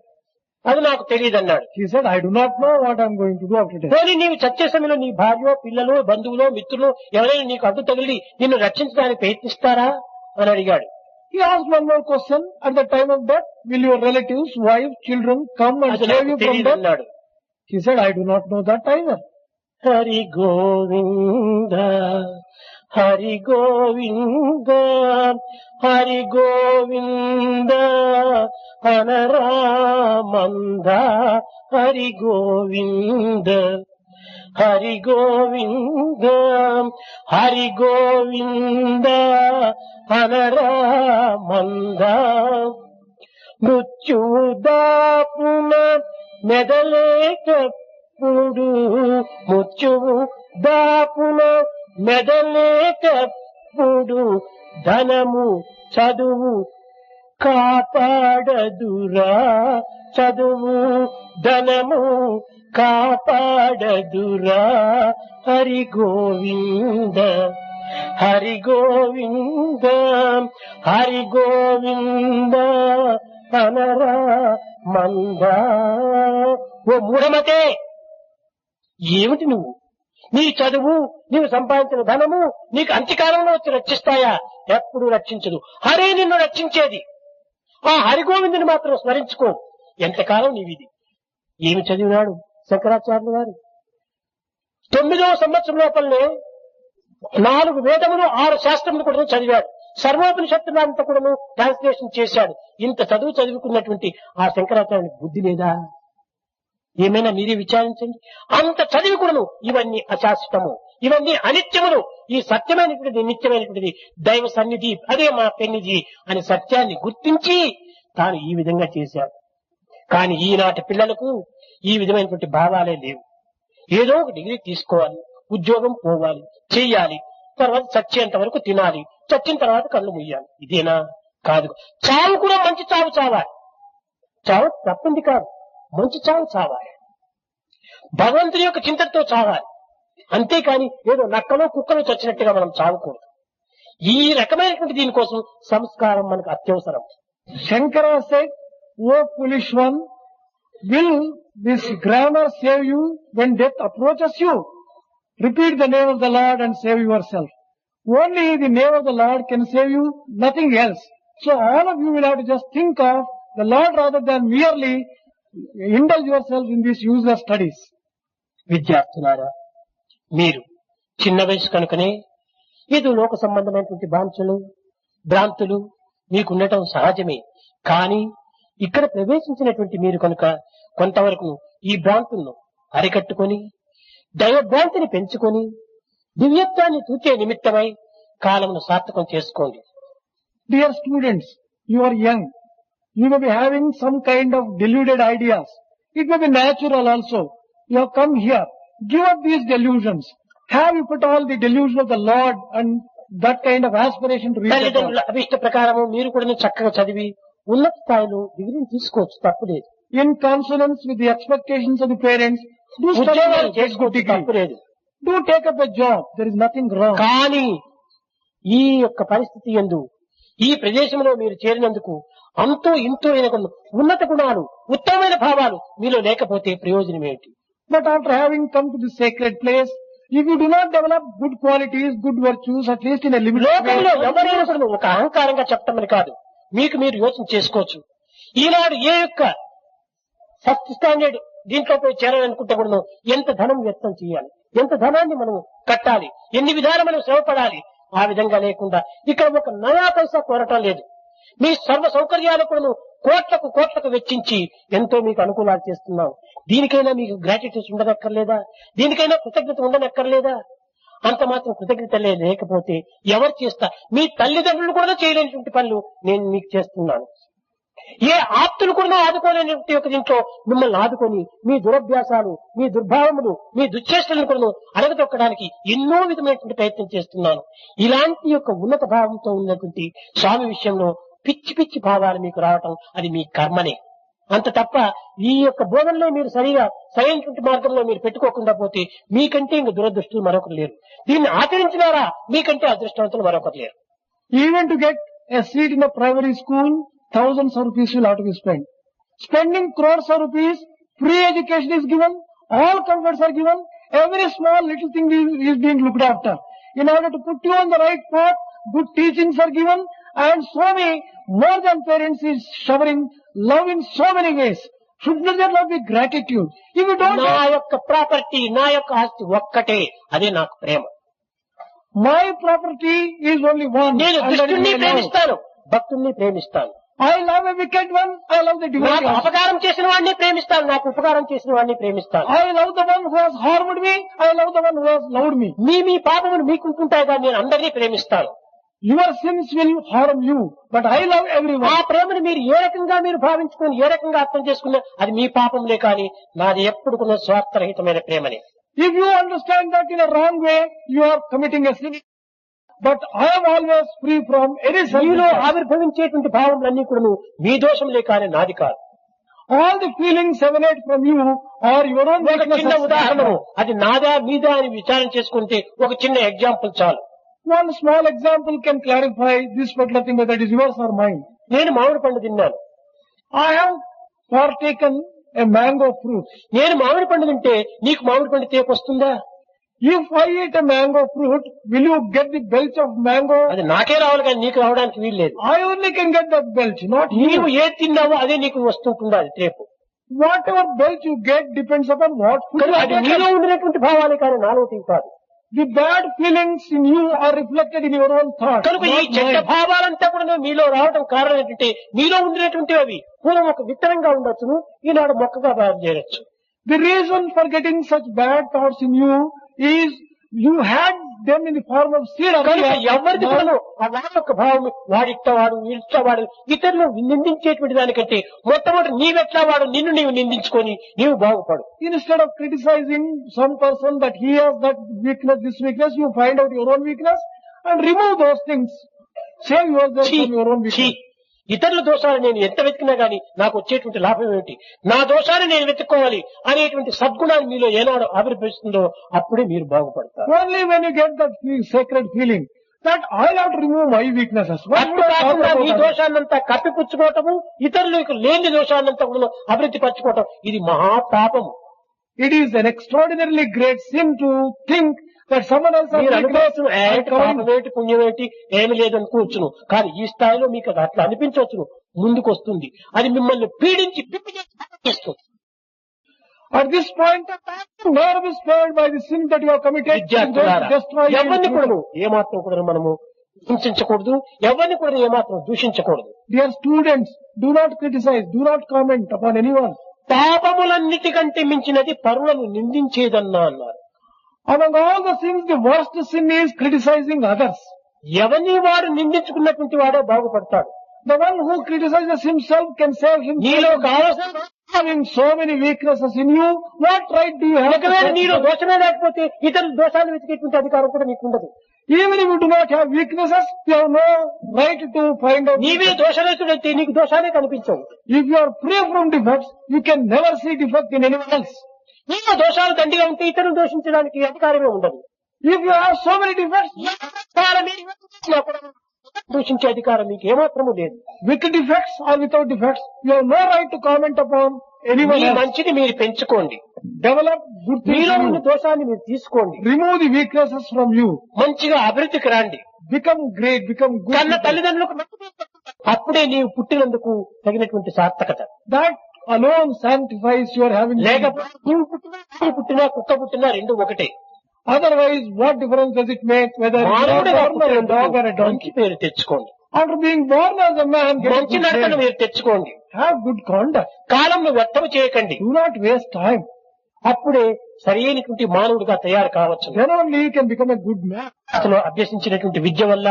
Speaker 1: అది నాకు తెలియదు అన్నాడు.
Speaker 2: He said, I do not know what I am going to do after death.
Speaker 1: పోనీ నీవు చచ్చే సమయంలో నీ భార్య పిల్లలు బంధువులు మిత్రులు ఎవరైనా నీకు అడ్డు తగిలి నిన్ను రక్షించడానికి ప్రయత్నిస్తారా అని అడిగాడు.
Speaker 2: He asked one more question, at the time of death, will your relatives, wife, children come and
Speaker 1: అది
Speaker 2: save
Speaker 1: నాకు
Speaker 2: you from
Speaker 1: తెలియదు
Speaker 2: death?
Speaker 1: అన్నాడు.
Speaker 2: He said, I do not know that either.
Speaker 1: Hari Govinda Hari Govinda Hari Govinda హనరామంద Hari Govinda Hari Govinda Hari Govinda హనరామంద మృత్యుదాపున మెదలేటప్పుడు మృత్యువు దాపున మెదలేటప్పుడు ధనము చదువు కాపాడదురా చదువు ధనము కాపాడదురా హరి గోవింద హరి గోవింద హరి గోవింద అనరా మంద. ఓ మూఢమతే, ఏమిటి నువ్వు? నీ చదువు నీవు సంపాదించిన ధనము నీకు అంత్యకాలంలో వచ్చి రక్షిస్తాయా? ఎప్పుడు రక్షించదు. హరే నిన్ను రక్షించేది. ఆ హరిగోవిందుని మాత్రం స్మరించుకో. ఎంతకాలం నీవిది. ఏమి చదివినాడు శంకరాచార్యులు గారు? 9వ సంవత్సరం లోపలనే 4 వేదములు 6 శాస్త్రములు కూడా చదివాడు. సర్వోపనిషత్తులంతా కూడా ట్రాన్స్లేషన్ చేశాడు. ఇంత చదువు చదువుకున్నటువంటి ఆ శంకరాచార్యునికి బుద్ధి లేదా? ఏమైనా మీరే విచారించండి. అంత చదివి కూడాను ఇవన్నీ అశాశ్వతము, ఇవన్నీ అనిత్యములు, ఈ సత్యమైనటువంటిది నిత్యమైనటువంటిది దైవ సన్నిధి, అదే మా పెన్నిధి అని సత్యాన్ని గుర్తించి తాను ఈ విధంగా చేశాడు. కానీ ఈనాటి పిల్లలకు ఈ విధమైనటువంటి భావాలే లేవు. ఏదో ఒక డిగ్రీ తీసుకోవాలి, ఉద్యోగం పోవాలి, చెయ్యాలి, తర్వాత చచ్చేంత వరకు తినాలి, చచ్చిన తర్వాత కళ్ళు ముయ్యాలి. ఇదేనా? కాదు. చావు కూడా మంచి చావు చావాలి. చావు తప్పింది కాదు, మంచి చావు చావాలి. భగవంతుని యొక్క చింతనతో చావాలి. అంతేకాని ఏదో నక్కలో కుక్కలో చచ్చినట్టుగా మనం చావకూడదు. ఈ రకమైనటువంటి దీనికోసం సంస్కారం మనకు అత్యవసరం.
Speaker 2: Shankara said, "O foolish one, will this grammar save you when death approaches you? Repeat the name of the Lord and save yourself. Only the name of the Lord can save you, nothing else. So all of you will have to just think of the Lord rather than merely indulge yourself in these useless studies."
Speaker 1: విద్యార్థులారా, మీరు చిన్న వయసు కనుకనే ఏదో లోక సంబంధమైనటువంటి భాంఛలు, భ్రాంతులు మీకుండటం సహజమే. కానీ ఇక్కడ ప్రవేశించినటువంటి మీరు కనుక కొంతవరకు ఈ భ్రాంతులను అరికట్టుకొని దైవభ్రాంతిని పెంచుకొని దివ్యత్వాన్ని తూచే నిమిత్తమై కాలమును సార్థకం చేసుకోండి.
Speaker 2: Dear students, you are young. You may be having some kind of deluded ideas. It may be natural also. You have come here. Give up these delusions. Have you put all the delusion of the Lord and that kind of aspiration to reach the
Speaker 1: తల్లిదండ్రుల
Speaker 2: God?
Speaker 1: అభిష్ట ప్రకారము మీరు కూడా చక్కగా చదివి ఉన్నత స్థాయిలో డిగ్రీని తీసుకోవచ్చు, తప్పులేదు.
Speaker 2: In consonance with the expectations of the parents, do study
Speaker 1: ఉద్యోగాలు
Speaker 2: well, get good
Speaker 1: చేసుకోవచ్చు,
Speaker 2: degree.
Speaker 1: తప్పులేదు.
Speaker 2: Do take up a job. There is nothing wrong.
Speaker 1: కానీ ఈ యొక్క పరిస్థితి యందు ఈ ప్రదేశంలో మీరు చేరినందుకు అంతో ఇంతో అయిన కొన్ని ఉన్నత గుణాలు, ఉత్తమమైన భావాలు మీలో లేకపోతే ప్రయోజనం ఏమిటి?
Speaker 2: But after having come to this sacred place, if you do not develop good qualities, good virtues, at least in a limited
Speaker 1: లోకంలో
Speaker 2: way,
Speaker 1: ఎవరైనా కూడా ఒక అహంకారంగా చెప్పమని కాదు, మీకు మీరు యోచన చేసుకోవచ్చు. ఈనాడు ఏ యొక్క ఫస్ట్ స్టాండర్డ్ దీంట్లో పోయి చేరాలనుకుంటే కూడా ఎంత ధనం వ్యర్థం చేయాలి, ఎంత ధనాన్ని మనం కట్టాలి, ఎన్ని విధాలు మనం శ్రమపడాలి. ఆ విధంగా లేకుండా ఇక్కడ ఒక నయా పైసా కోరటం లేదు. మీ సర్వ సౌకర్యాలు కూడా కోట్లకు కోట్లకు వెచ్చించి ఎంతో మీకు అనుకూలాలు చేస్తున్నాం. దీనికైనా మీకు గ్రాటిట్యూడ్ ఉండనక్కర్లేదా? దీనికైనా కృతజ్ఞత ఉండనక్కర్లేదా? అంత మాత్రం కృతజ్ఞత లేకపోతే ఎవరు చేస్తా? మీ తల్లిదండ్రులు కూడా చేయలేనటువంటి పనులు నేను మీకు చేస్తున్నాను. ఏ ఆప్తులు కూడా ఆదుకోలేనటువంటి ఒక దీంట్లో మిమ్మల్ని ఆదుకొని మీ దురభ్యాసాలు, మీ దుర్భావములు, మీ దుశ్చేష్టలను కూడా అడగతొక్కడానికి ఎన్నో విధమైనటువంటి ప్రయత్నం చేస్తున్నాను. ఇలాంటి యొక్క ఉన్నత భావంతో ఉన్నటువంటి స్వామి విషయంలో పిచ్చి పిచ్చి భావాలు మీకు రావటం అది మీ కర్మనే. అంత తప్ప ఈ యొక్క బోధనలో మీరు సరైనటువంటి మార్గంలో మీరు పెట్టుకోకుండా పోతే మీకంటే ఇంక దురదృష్టులు మరొకరు లేరు. దీన్ని ఆచరించినారా మీకంటే అదృష్టవంతులు మరొకరు లేరు.
Speaker 2: even to get a seat in a primary school, thousands of rupees will have to be spent. Spending crores of rupees, free education is given, all comforts are given, every small little thing is being looked after. In order to put you on the right path, good teachings are given, and Swami, more than parents, is showering love in so many ways. Should there not be gratitude? If you don't
Speaker 1: నా
Speaker 2: have,
Speaker 1: యొక్క ప్రాపర్టీ, నా యొక్క ఆస్తి ఒక్కటే, అదే నాకు ప్రేమ.
Speaker 2: my property is only one.
Speaker 1: నేను
Speaker 2: and that is
Speaker 1: దుష్టుణ్ణి
Speaker 2: my love.
Speaker 1: ప్రేమిస్తాను, భక్తుణ్ణి ప్రేమిస్తాను.
Speaker 2: I love a wicked one, I love the devotee.
Speaker 1: నాకు అపకారం చేసిన వాడిని ప్రేమిస్తాను, నాకు ఉపకారం చేసిన వాడిని ప్రేమిస్తాను.
Speaker 2: I love the one who has harmed me, I love the one who has loved me.
Speaker 1: మీ పాపములు మీకుంటుంటాయి కానీ నేను అందరినీ ప్రేమిస్తాను.
Speaker 2: Your sins will harm you, but I love
Speaker 1: ఆ
Speaker 2: everyone.
Speaker 1: ప్రేమను మీరు ఏ రకంగా మీరు భావించుకుని ఏ రకంగా అర్థం చేసుకున్నా అది మీ పాపంలే కానీ నాది ఎప్పుడు కూడా స్వార్థరహితమైన ప్రేమనే.
Speaker 2: If you understand that in a wrong way, you are committing a sin. But I am always free from any
Speaker 1: మీలో
Speaker 2: sin.
Speaker 1: ఆవిర్భవించేటువంటి భావములన్నీ కూడా మీ దోషములే కానీ నాది కాదు.
Speaker 2: All the feelings emanate from you are your own
Speaker 1: ఒక చిన్న ఉదాహరణ,
Speaker 2: weaknesses.
Speaker 1: అది నాదా మీదా అని విచారణ చేసుకుంటే ఒక చిన్న ఎగ్జాంపుల్ చాలు.
Speaker 2: One small example can clarify this particular thing, whether it is yours or mine.
Speaker 1: నేను మామిడి పండు తిన్నాను.
Speaker 2: I have partaken a mango fruit.
Speaker 1: నేను మామిడి పండు తింటే నీకు మామిడి పండు తీపి వస్తుందా?
Speaker 2: If I eat a mango fruit, will you get the belch of mango?
Speaker 1: అది నాకే రావాలి కానీ నీకు రావడానికి వీలు లేదు.
Speaker 2: I only can get that belch, not
Speaker 1: నీవు
Speaker 2: you.
Speaker 1: ఏది తిన్నావో అదే నీకు వస్తుంటుందా అది తీపు.
Speaker 2: Whatever belch you get depends upon what food you
Speaker 1: కానీ
Speaker 2: have
Speaker 1: అది నీలో
Speaker 2: taken.
Speaker 1: ఉండినటువంటి భావాలే కానీ నాలో తీపి కాదు.
Speaker 2: The bad feelings in you are reflected in your own thoughts.
Speaker 1: కనుక ఈ
Speaker 2: not
Speaker 1: చెడ్డ
Speaker 2: mine.
Speaker 1: భావాలంతా కూడా మీలో రావడం కారణం ఏంటంటే మీలో ఉండినటువంటి అవి పూర్వం ఒక విత్తనంగా ఉండొచ్చును, ఈనాడు మొక్కగా చేయవచ్చు.
Speaker 2: The reason for getting such bad thoughts in you is you had them in the form of seed
Speaker 1: కనుక
Speaker 2: earlier.
Speaker 1: ఎవరిది
Speaker 2: Now,
Speaker 1: కూడాను ఆ వాడి యొక్క భావం వాడిట్టవాడు వీడిట్టవాడు ఇతరులు నిందించేటువంటి దానికంటే మొట్టమొదటి నీవెట్లా వాడు నిన్ను నీవు నిందించుకొని నీవు బాగుపడు.
Speaker 2: instead of criticizing some person that he has that weakness, this weakness, you find out your own weakness and remove those things. Save yourself
Speaker 1: ఛీ,
Speaker 2: from your own
Speaker 1: ఛీ,
Speaker 2: weakness.
Speaker 1: ఇతరుల దోషాలు నేను ఎంత వెతికినా గానీ నాకు వచ్చేటువంటి లాభం ఏమిటి, నా దోషాన్ని నేను వెతుక్కోవాలి అనేటువంటి సద్గుణాన్ని మీలో ఏనాడు ఆవిర్భవిస్తుందో అప్పుడే మీరు బాగుపడతారు.
Speaker 2: Only when you get that sacred feeling that I have to remove my weaknesses. Why
Speaker 1: అప్పుడు
Speaker 2: would I talk
Speaker 1: కాకుండా
Speaker 2: about
Speaker 1: మీ
Speaker 2: others?
Speaker 1: దోషాన్నంతా కప్పిపుచ్చుకోవటము, ఇతరులకు లేని దోషాన్నంతా కూడా అభివృద్ధి పరచుకోవటం ఇది మహాపాపము.
Speaker 2: It is an extraordinarily great sin to think that someone else has
Speaker 1: మీరు
Speaker 2: weakness
Speaker 1: అనుకోవచ్చును
Speaker 2: and
Speaker 1: ఏంటి
Speaker 2: covering.
Speaker 1: పాపమేంటి పుణ్యమేంటి ఏమి లేదనుకోవచ్చును, కానీ ఈ స్థాయిలో మీకు అది అట్లా అనిపించవచ్చును, ముందుకు వస్తుంది అది మిమ్మల్ని పీడించి పిప్పి చేస్తుంది.
Speaker 2: At this point of time, the nerve is spared by the sin that you have committed. It is going
Speaker 1: విద్యార్థులారా,
Speaker 2: to destroy you.
Speaker 1: ఎవరిని కూడా ఏమాత్రం కూడా మనము హింసించకూడదు, ఎవరిని కూడా ఏమాత్రం దూషించకూడదు.
Speaker 2: Dear students, do not criticize, do not comment upon anyone.
Speaker 1: పాపములన్నిటికంటే మించినది పరులను నిందించేదన్నా అన్నారు.
Speaker 2: Among all the sins, the worst sin is criticizing others.
Speaker 1: ఎవరిని వాడు నిందించుకున్నటువంటి వాడే బాగుపడతాడు.
Speaker 2: The one who criticizes himself can save
Speaker 1: నీలో
Speaker 2: himself.
Speaker 1: కావలసిన
Speaker 2: Having so many weaknesses in you, what right do you have to
Speaker 1: ఒకవేళ నీలో
Speaker 2: criticize?
Speaker 1: దోషమే లేకపోతే ఇతరుల దోషాలు వెతికేటువంటి అధికారం కూడా నీకు ఉండదు.
Speaker 2: Even if you do not have weaknesses, you have no right to find out.
Speaker 1: నీవే దోషరహితుడైతే నీకు దోషాలే కనిపించవు.
Speaker 2: If you are free from defects, you can never see defect in anyone else.
Speaker 1: నీలో దోషాలు దండిగా ఉంటే ఇతరులు దోషించడానికి అధికారమే ఉండదు.
Speaker 2: If you have so many defects,
Speaker 1: దూషించే అధికారం మీకు ఏమాత్రము లేదు.
Speaker 2: with defects or without defects, you have no right to comment upon anyone
Speaker 1: me
Speaker 2: else.
Speaker 1: మంచిని మీరు పెంచుకోండి,
Speaker 2: Develop good things
Speaker 1: మీలో
Speaker 2: in
Speaker 1: ఉన్న
Speaker 2: you.
Speaker 1: దోషాన్ని మీరు తీసుకోండి,
Speaker 2: Remove the weaknesses from you.
Speaker 1: మంచిగా అభివృద్ధికి రండి.
Speaker 2: Become great, become good.
Speaker 1: కన్న
Speaker 2: people.
Speaker 1: తల్లిదండ్రులకు అప్పుడే నీవు పుట్టినందుకు తగినటువంటి సార్థకత.
Speaker 2: That alone sanctifies your having.
Speaker 1: లేకపోతే నీవు పుట్టినా కుక్క పుట్టినా రెండు ఒకటే.
Speaker 2: Otherwise, what difference does it make whether you are
Speaker 1: మానవుడిగా
Speaker 2: born as a dog or a
Speaker 1: పుట్టినందుకు మంచి
Speaker 2: donkey?
Speaker 1: పేరు తెచ్చుకోండి,
Speaker 2: After being born as a man, get
Speaker 1: మంచి
Speaker 2: good
Speaker 1: నడకను
Speaker 2: name.
Speaker 1: మీరు తెచ్చుకోండి,
Speaker 2: Have good conduct.
Speaker 1: కాలంను వ్యర్థం చేయకండి.
Speaker 2: Do not waste time.
Speaker 1: అప్పుడే సరైనటువంటి మానవుడిగా తయారు కావచ్చు.
Speaker 2: Then only you can become a good man.
Speaker 1: అసలు అభ్యసించినటువంటి విద్య వల్ల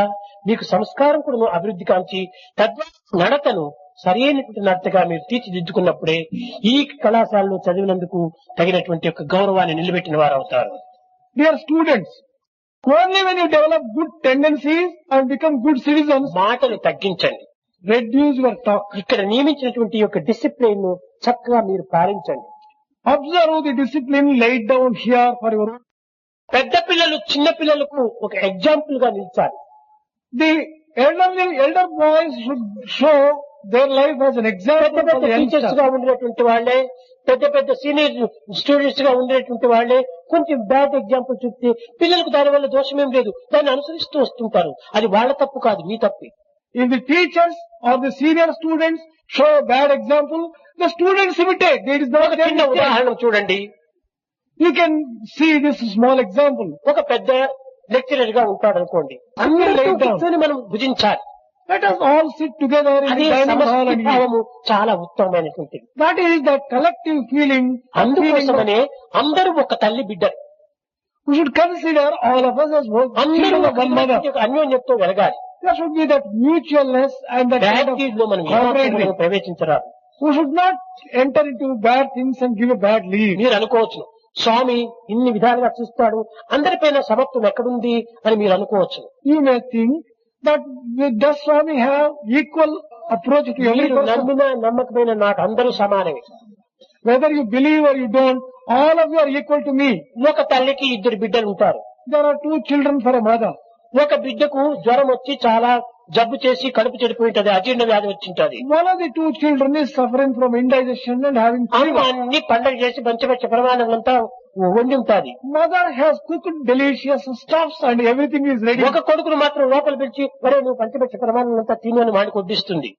Speaker 1: మీకు సంస్కారం కూడా అభివృద్ధి కాంచి తద్వారా నడతను సరైనటువంటి నడతగా మీరు తీర్చిదిద్దుకున్నప్పుడే ఈ కళాశాలలో చదివినందుకు తగినటువంటి యొక్క గౌరవాన్ని నిలబెట్టిన వారు అవుతారు.
Speaker 2: Dear students, only when you develop good tendencies and become good citizens,
Speaker 1: మాటలు తగ్గించండి.
Speaker 2: reduce your talk.
Speaker 1: ఇక్కడ నియమించినటువంటి యొక్క డిసిప్లిన్ చక్కగా మీరు పాలించండి.
Speaker 2: Observe the discipline laid down here for your own.
Speaker 1: పెద్ద పిల్లలు చిన్న పిల్లలకు ఒక ఎగ్జాంపుల్ గా నిలిచాలి.
Speaker 2: The elder boys should show their life as an
Speaker 1: పెద్ద
Speaker 2: example for
Speaker 1: పెద్ద
Speaker 2: the
Speaker 1: టీచర్స్
Speaker 2: youngsters.
Speaker 1: గా ఉండేటువంటి వాళ్ళే, పెద్ద పెద్ద సీనియర్ స్టూడెంట్స్ గా ఉండేటువంటి వాళ్ళే కొంచెం బ్యాడ్ ఎగ్జాంపుల్ చూస్తే పిల్లలకు దానివల్ల దోషమేం లేదు, దాన్ని అనుసరిస్తూ వస్తుంటారు. అది వాళ్ళ తప్పు కాదు, మీ తప్పే.
Speaker 2: If the teachers or the senior students show a bad example, the students imitate. There is no
Speaker 1: ఒక చిన్న ఉదాహరణ చూడండి.
Speaker 2: You can see this small example.
Speaker 1: ఒక పెద్ద లెక్చరర్ గా ఉంటాడు అనుకోండి, అందరితో కూర్చొని మనం భుజించాలి.
Speaker 2: Let us all sit together in
Speaker 1: అదే
Speaker 2: the dining hall
Speaker 1: సమష్టి
Speaker 2: and eat.
Speaker 1: భావము చాలా ఉత్తమమైనటువంటిది.
Speaker 2: That is that collective feeling.
Speaker 1: అందుకోసమనే అందరూ ఒక తల్లి బిడ్డలు,
Speaker 2: We should consider all of us as
Speaker 1: అందరూ
Speaker 2: children of one mother.
Speaker 1: అన్యోన్యతతో వెలగాలి.
Speaker 2: There should be that mutualness and that kind of
Speaker 1: bad లో మనం
Speaker 2: camaraderie.
Speaker 1: ఏమాత్రం ప్రవేశించరాదు.
Speaker 2: We should not enter into bad things and give a bad lead.
Speaker 1: మీరు అనుకోవచ్చు స్వామి ఇన్ని విధాలుగా చూస్తాడు, అందరిపైన సమత్వం ఎక్కడుంది అని మీరు అనుకోవచ్చు.
Speaker 2: You may think that does Swami have equal approach to every
Speaker 1: మీరు
Speaker 2: person?
Speaker 1: నమ్మిన నమ్మకమైన నాకు అందరూ సమానమే.
Speaker 2: Whether you believe or you don't, all of you are equal to me.
Speaker 1: ఒక తల్లికి ఇద్దరు బిడ్డలు ఉంటారు.
Speaker 2: There are two children for a mother.
Speaker 1: ఒక బిడ్డకు జ్వరం వచ్చి చాలా జబ్బు చేసి కడుపు చెడిపోయింటది, అజీర్ణ వ్యాధి వచ్చింటది.
Speaker 2: One of the two children is suffering from indigestion and having fever.
Speaker 1: అన్ని పండగ చేసి పంచపక్ష ప్రమాణాలంతా వండి ఉంటాది.
Speaker 2: Mother has cooked delicious stuffs and everything is ready.
Speaker 1: ఒక కొడుకును మాత్రం లోపల పిలిచి ఒరే నువ్వు పంచపక్ష ప్రమాణాలంతా తిను అని వాడికి వడ్డిస్తుంది.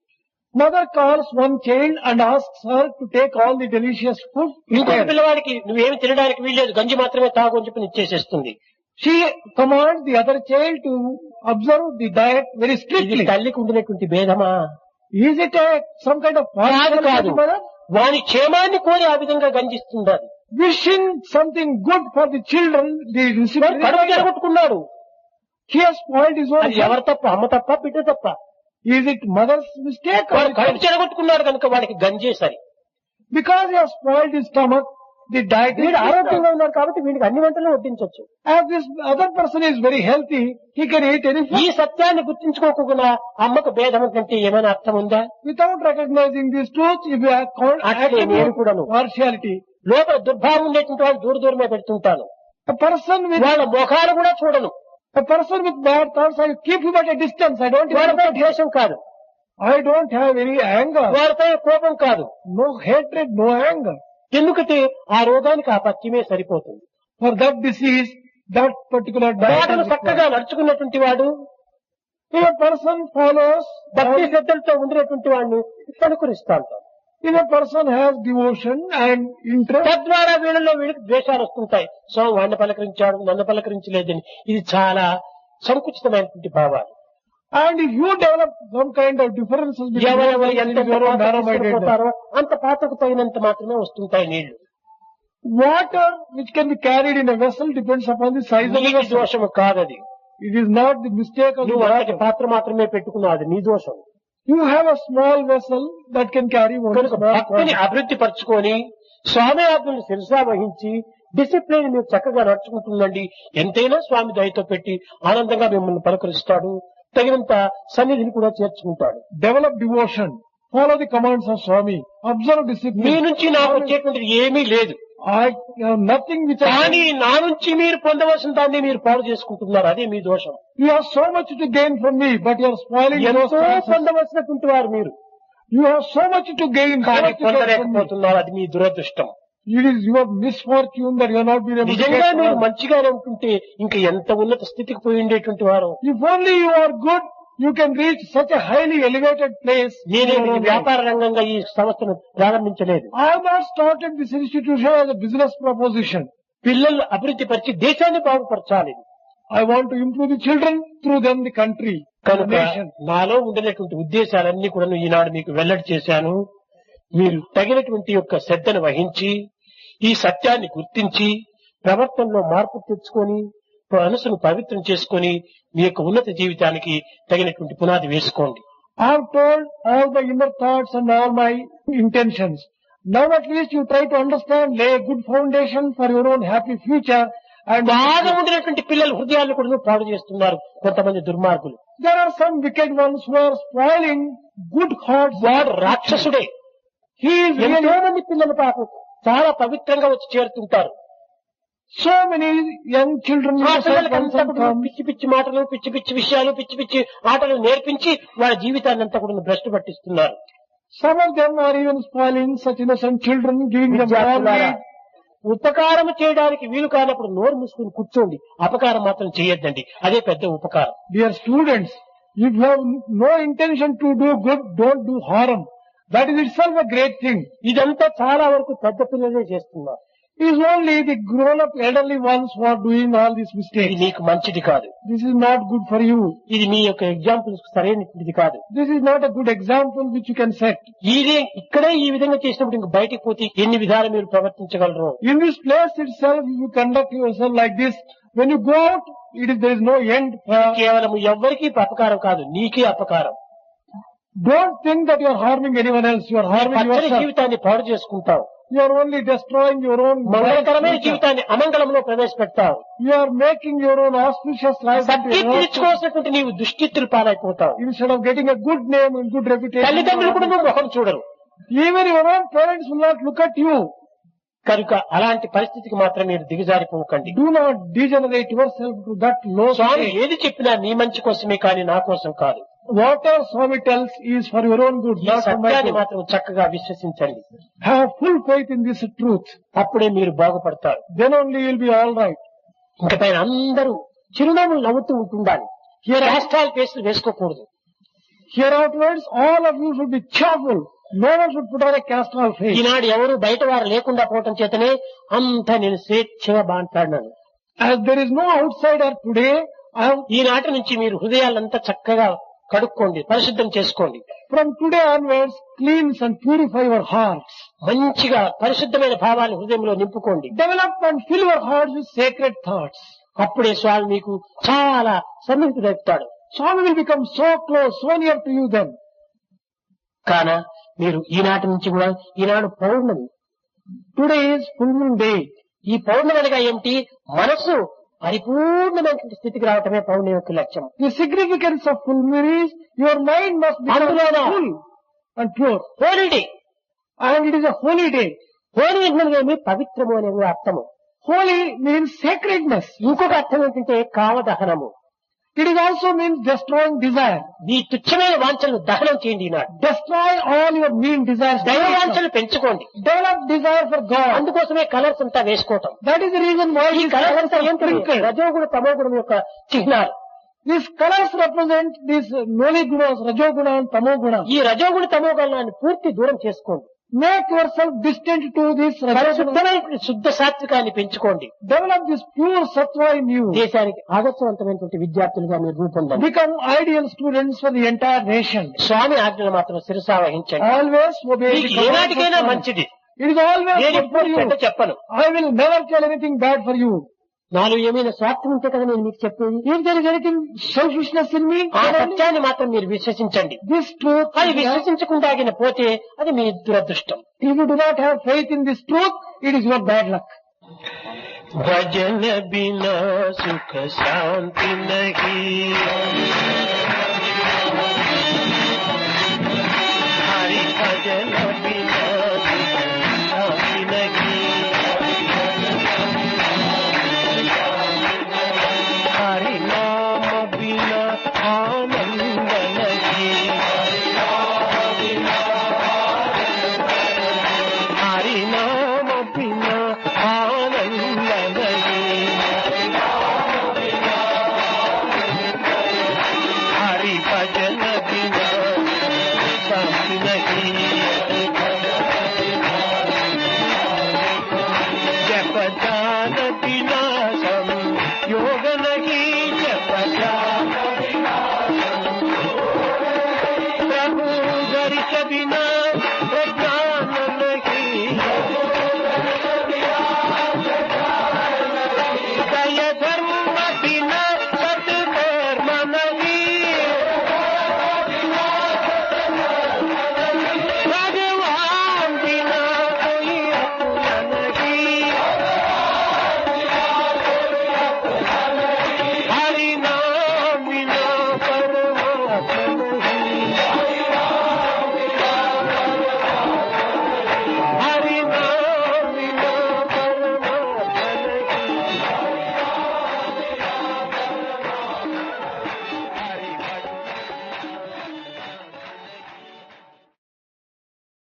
Speaker 2: Mother calls one child and asks her to take all the delicious food.
Speaker 1: ఇంకొక పిల్లవాడికి నువ్వేమి తినడానికి వీల్లేదు, గంజి మాత్రమే తాగు అని చెప్పి ఇచ్చేసేస్తుంది.
Speaker 2: She commands the other child to observe the diet very
Speaker 1: ఇది
Speaker 2: strictly.
Speaker 1: తల్లికి ఉండినటువంటి భేదమా?
Speaker 2: Is it some kind of
Speaker 1: కాదు కాదు,
Speaker 2: partiality, mother?
Speaker 1: వాని క్షేమాన్ని కోరి ఆ విధంగా గంజిస్తుంది.
Speaker 2: Wishing something good for the children, the
Speaker 1: వాడు
Speaker 2: recipient.
Speaker 1: కడుపు జరగొట్టుకున్నాడు,
Speaker 2: He has spoiled his own
Speaker 1: అది
Speaker 2: health.
Speaker 1: ఎవరు తప్ప? అమ్మ తప్ప, బిడ్డ తప్ప?
Speaker 2: Is it mother's mistake or
Speaker 1: వాడు కడుపు చెడగొట్టుకున్నాడు కనుక వాడికి గంజేసరి.
Speaker 2: because he has spoiled his stomach, the diet is
Speaker 1: వీడు
Speaker 2: disturbed.
Speaker 1: ఆరోగ్యంగా ఉన్నాడు కాబట్టి వీడికి అన్ని వంటలు వడ్డించవచ్చు.
Speaker 2: As this other person is very healthy, he can eat any
Speaker 1: ఈ
Speaker 2: food.
Speaker 1: సత్యాన్ని గుర్తించుకోకుండా అమ్మకు భేదం అంటే ఏమైనా అర్థం ఉందా?
Speaker 2: Without recognizing this truth, if you are
Speaker 1: అట్లే నేను
Speaker 2: attribute
Speaker 1: కూడాను
Speaker 2: partiality,
Speaker 1: లోపల దుర్భావం ఉండేటువంటి వాళ్ళు దూర దూరమే పెడుతుంటాను.
Speaker 2: a person with
Speaker 1: వాళ్ళ ముఖాలు కూడా చూడను.
Speaker 2: bad thoughts, I keep him at a distance. I don't even
Speaker 1: వాళ్ళపై
Speaker 2: look at him.
Speaker 1: ద్వేషం కాదు,
Speaker 2: I don't have any anger,
Speaker 1: వాళ్ళపై కోపం కాదు.
Speaker 2: no hatred, no anger.
Speaker 1: ఎందుకంటే ఆ రోగానికి ఆ పథ్యమే సరిపోతుంది.
Speaker 2: For that disease, that particular diet
Speaker 1: మాటలు
Speaker 2: is
Speaker 1: చక్కగా
Speaker 2: required.
Speaker 1: నడుచుకున్నటువంటి వాడు,
Speaker 2: If a person follows,
Speaker 1: భక్తి శ్రద్ధలతో ఉండినటువంటి వాడిని అనుకరిస్తా ఉంటాం.
Speaker 2: if a person has devotion and interest,
Speaker 1: తద్వారా వీళ్ళకి ద్వేషాలు వస్తుంటాయి. సో వాడిని పలకరించాడు, నన్ను పలకరించలేదని. ఇది చాలా సంకుచితమైనటువంటి భావాలు.
Speaker 2: and if you develop some kind of differences between
Speaker 1: ఎవరెవరు
Speaker 2: yourself
Speaker 1: ఎంత
Speaker 2: in your own narrow-mindedness,
Speaker 1: పోతారో అంత పాతకు తగినంత మాత్రమే వస్తుంటాయి నీళ్లు.
Speaker 2: water which can be carried in a vessel depends upon the size of the
Speaker 1: నీటి
Speaker 2: vessel.
Speaker 1: దోషము కాదది.
Speaker 2: It is not the mistake of the
Speaker 1: నువ్వు అంతటి
Speaker 2: water.
Speaker 1: పాత్ర మాత్రమే పెట్టుకున్నావు, అది నీ దోషం.
Speaker 2: You have a small vessel that can carry one
Speaker 1: కనుక
Speaker 2: small
Speaker 1: భక్తిని
Speaker 2: quantity.
Speaker 1: అభివృద్ధి పరుచుకొని స్వామి ఆజ్ఞను శిరసా వహించి డిసిప్లిన్ మీరు చక్కగా నడుచుకుంటుండండి. ఎంతైనా స్వామి దయతో పెట్టి ఆనందంగా మిమ్మల్ని పలకరిస్తాడు, తగినంత సన్నిధిని కూడా చేర్చుకుంటాడు.
Speaker 2: Develop devotion. Follow the commands of Swami. Observe
Speaker 1: me
Speaker 2: discipline.
Speaker 1: నుంచి నాకు వచ్చేటువంటిది ఏమీ లేదు,
Speaker 2: I have nothing which I
Speaker 1: కానీ నా నుంచి మీరు పొందవలసిన దాన్ని మీరు పాడు చేసుకుంటున్నారు. అదే మీ దోషం.
Speaker 2: You have so much to gain from me, but you are spoiling those
Speaker 1: ఎంతో
Speaker 2: chances.
Speaker 1: పొందవలసినటువంటి వారు మీరు,
Speaker 2: You have so much to gain, so
Speaker 1: కానీ
Speaker 2: much to get from me.
Speaker 1: పొందలేకపోతున్నారు. అది మీ దురదృష్టం.
Speaker 2: It is your misfortune that you are not being able to
Speaker 1: నిజంగా
Speaker 2: get
Speaker 1: మీరు
Speaker 2: from.
Speaker 1: మంచిగానే ఉంటుంటే ఇంకా ఎంత ఉన్నత స్థితికి పోయి ఉండేటువంటి వారు.
Speaker 2: If only you are good, you can reach such a highly elevated place. in
Speaker 1: నేనే
Speaker 2: your own life.
Speaker 1: వ్యాపార రంగంగా ఈ సంస్థను ప్రారంభించలేదు.
Speaker 2: I have not started this institution as a business proposition.
Speaker 1: పిల్లలు అభివృద్ధి పరిచి దేశాన్ని బాగుపరచాలి.
Speaker 2: I want to improve the children, through them the country, the
Speaker 1: కనుక
Speaker 2: nation.
Speaker 1: నాలో ఉండినటువంటి ఉద్దేశాలన్నీ కూడా ఈనాడు మీకు వెల్లడి చేశాను. మీరు తగినటువంటి యొక్క శ్రద్ధను వహించి ఈ సత్యాన్ని గుర్తించి ప్రవర్తనలో మార్పు తెచ్చుకొని మనసును పవిత్రం చేసుకొని మీ యొక్క ఉన్నత జీవితానికి తగినటువంటి పునాది వేసుకోండి.
Speaker 2: I have told all the inner thoughts and all my intentions. Now at least you try to understand, lay a good foundation for your own happy future. And
Speaker 1: బాగా ఉండినటువంటి పిల్లల హృదయాలను కూడా పాడు చేస్తున్నారు కొంతమంది దుర్మార్గులు.
Speaker 2: there are some wicked ones who are spoiling good hearts.
Speaker 1: వాడు రాక్షసుడే.
Speaker 2: He is
Speaker 1: ఎంతో
Speaker 2: really,
Speaker 1: మంది పిల్లలు పాపం చాలా పవిత్రంగా వచ్చి చేరుతుంటారు.
Speaker 2: so many young children
Speaker 1: ఆ
Speaker 2: innocent
Speaker 1: పిల్లలకి
Speaker 2: ones
Speaker 1: అంతా
Speaker 2: have
Speaker 1: కూడా
Speaker 2: come.
Speaker 1: పిచ్చి పిచ్చి మాటలు, పిచ్చి పిచ్చి విషయాలు, పిచ్చి పిచ్చి ఆటలు నేర్పించి వాళ్ళ జీవితాన్ని అంతా కూడా భ్రష్టు పట్టిస్తున్నారు.
Speaker 2: Some of them are even spoiling such innocent children, giving them wrong
Speaker 1: విద్యార్థులారా,
Speaker 2: lead.
Speaker 1: ఉపకారం చేయడానికి వీలు కానప్పుడు నోరు మూసుకుని కూర్చోండి, అపకారం మాత్రం చేయొద్దండి. అదే పెద్ద ఉపకారం.
Speaker 2: Dear students, if you have no intention to do good, don't do harm. That is itself a great thing.
Speaker 1: ఇదంతా చాలా వరకు పెద్ద పిల్లలే చేస్తున్నారు.
Speaker 2: It is only the grown-up elderly ones who are doing all these
Speaker 1: ఇది
Speaker 2: mistakes.
Speaker 1: నీకు మంచిది కాదు.
Speaker 2: This is not good for you.
Speaker 1: ఇది మీ యొక్క ఎగ్జాంపుల్స్ సరైనది కాదు.
Speaker 2: This is not a good example which you can set.
Speaker 1: ఇది ఇక్కడే ఈ విధంగా చేసినప్పుడు ఇంక బయటికి పోతే ఎన్ని విధాలు మీరు ప్రవర్తించగలరు.
Speaker 2: In this place itself, if you conduct yourself like this, when you go out, there is no end.
Speaker 1: కేవలం ఎవ్వరికీ అపకారం కాదు, నీకే అపకారం.
Speaker 2: Don't think that you are harming anyone else. You are harming
Speaker 1: పచ్చని
Speaker 2: yourself.
Speaker 1: జీవితాన్ని పాడు చేసుకుంటావు.
Speaker 2: You are only destroying your own
Speaker 1: మంగళకరమైన
Speaker 2: future.
Speaker 1: జీవితాన్ని అమంగళంలో ప్రవేశపెడతావు.
Speaker 2: You are making your own auspicious life into
Speaker 1: Satyam
Speaker 2: a wrong.
Speaker 1: తీర్చుకోవాల్సినటువంటి నీవు దుష్టిత్తులు పాలైపోతావు.
Speaker 2: Instead of getting a good name and good reputation.
Speaker 1: తల్లిదండ్రులు కూడా నువ్వు ముఖం చూడరు.
Speaker 2: Even your own parents will not look at you.
Speaker 1: కనుక అలాంటి పరిస్థితికి మాత్రం మీరు దిగజారిపోకండి.
Speaker 2: Do not degenerate yourself to that low
Speaker 1: Swamy
Speaker 2: state.
Speaker 1: ఏది చెప్పినా నీ మంచి కోసమే కానీ నా కోసం కాదు.
Speaker 2: Whatever Swami tells is for your own good,
Speaker 1: ఈ
Speaker 2: not for my
Speaker 1: సత్యాన్ని
Speaker 2: good.
Speaker 1: మాత్రం చక్కగా విశ్వసించండి.
Speaker 2: Have full faith in this truth.
Speaker 1: అప్పుడే మీరు బాగుపడతారు.
Speaker 2: Then only you will be all right.
Speaker 1: ఇంక పైన అందరూ చిరునవ్వులు నవ్వుతూ ఉంటుండాలి. రాష్ట్రాలు పేసులు వేసుకోకూడదు.
Speaker 2: Hereafterwards, all of you should be cheerful. No one should put on a castor face.
Speaker 1: ఈనాడు ఎవరు బయట వారు లేకుండా పోవటం చేతనే అంతా నేను స్వేచ్ఛగా మాట్లాడినాను.
Speaker 2: As there is no outsider today, I have,
Speaker 1: ఈనాటి నుంచి మీరు హృదయాలంతా చక్కగా కడుక్కోండి, పరిశుద్ధం చేసుకోండి.
Speaker 2: from today onwards, cleanse and purify your hearts.
Speaker 1: మంచిగా పరిశుద్ధమైన భావాలు హృదయంలో నింపుకోండి.
Speaker 2: Develop and fill your hearts with sacred thoughts.
Speaker 1: అప్పుడే స్వామి మీకు చాలా సన్నిహితుడవుతాడు.
Speaker 2: Swami will become so close, so near to you then.
Speaker 1: కాన మీరు ఈనాటి నుంచి కూడా ఈనాడు పౌర్ణమి.
Speaker 2: Today is full moon day.
Speaker 1: ఈ పౌర్ణమి అనగా ఏమిటి? మనస్సు పరిపూర్ణమైన స్థితికి రావటమే పౌర్ణమి యొక్క లక్ష్యం.
Speaker 2: The significance of full moon is your mind must become full and pure.
Speaker 1: Holy day.
Speaker 2: And it is a holy day.
Speaker 1: Holy అంటే పవిత్రము అనే అర్థము.
Speaker 2: Holy means sacredness.
Speaker 1: ఇంకొక అర్థం ఏంటంటే కామదహనము.
Speaker 2: It is also means destroying desire.
Speaker 1: ఈ తుచ్చమైన వాంఛలను దహనం చేయండి ఈనాడు.
Speaker 2: Destroy all your mean desires.
Speaker 1: దైవ వాంఛలు పెంచుకోండి.
Speaker 2: Develop desire for God.
Speaker 1: అందుకోసమే కలర్స్ అంతా వేసుకోవటం.
Speaker 2: That is the reason why
Speaker 1: ఈ కలర్స్ అంతా ఏంటి? రజోగుణ తమోగుణం యొక్క చిహ్నాలు.
Speaker 2: These colors represent these lowly gunas, rajoguna and tamoguna.
Speaker 1: ఈ రజోగుణ తమోగుణాన్ని పూర్తి దూరం చేసుకోండి.
Speaker 2: Make yourself distant to this rajoguna.
Speaker 1: శుద్ధ సాత్వికాన్ని పెంచుకోండి.
Speaker 2: Develop this pure sattva in you.
Speaker 1: దేశానికి ఆదర్శవంతమైనటువంటి విద్యార్థులుగా మీరు రూపొందండి.
Speaker 2: Become ideal students for the entire nation.
Speaker 1: స్వామి ఆజ్ఞలు మాత్రం శిరసా వహించండి.
Speaker 2: Always obey.
Speaker 1: ఏనాటికైనా మంచిది.
Speaker 2: It is always good for you.
Speaker 1: చెప్పను.
Speaker 2: I will never tell anything bad for you.
Speaker 1: నాలో ఏమైనా స్వార్థం ఉంటే కదా నేను మీకు చెప్పేది.
Speaker 2: If there is anything selfishness in me,
Speaker 1: ఆ సత్యాన్ని మాత్రం మీరు విశ్వసించండి.
Speaker 2: This truth,
Speaker 1: అది విశ్వసించకుండా ఆగిన పోతే అది మీ దురదృష్టం.
Speaker 2: If you do not have faith in this truth, it is your bad luck.
Speaker 1: భజన బినా సుఖ శాంతి నహీ, హరి భజన బినా శాంతి నహీ, హరి నామ బినా ఆనంద నహీ, హరి నామ బినా ఆనంద నహీ, హరి భజన బినా శాంతి నహీ, జప దాన బినా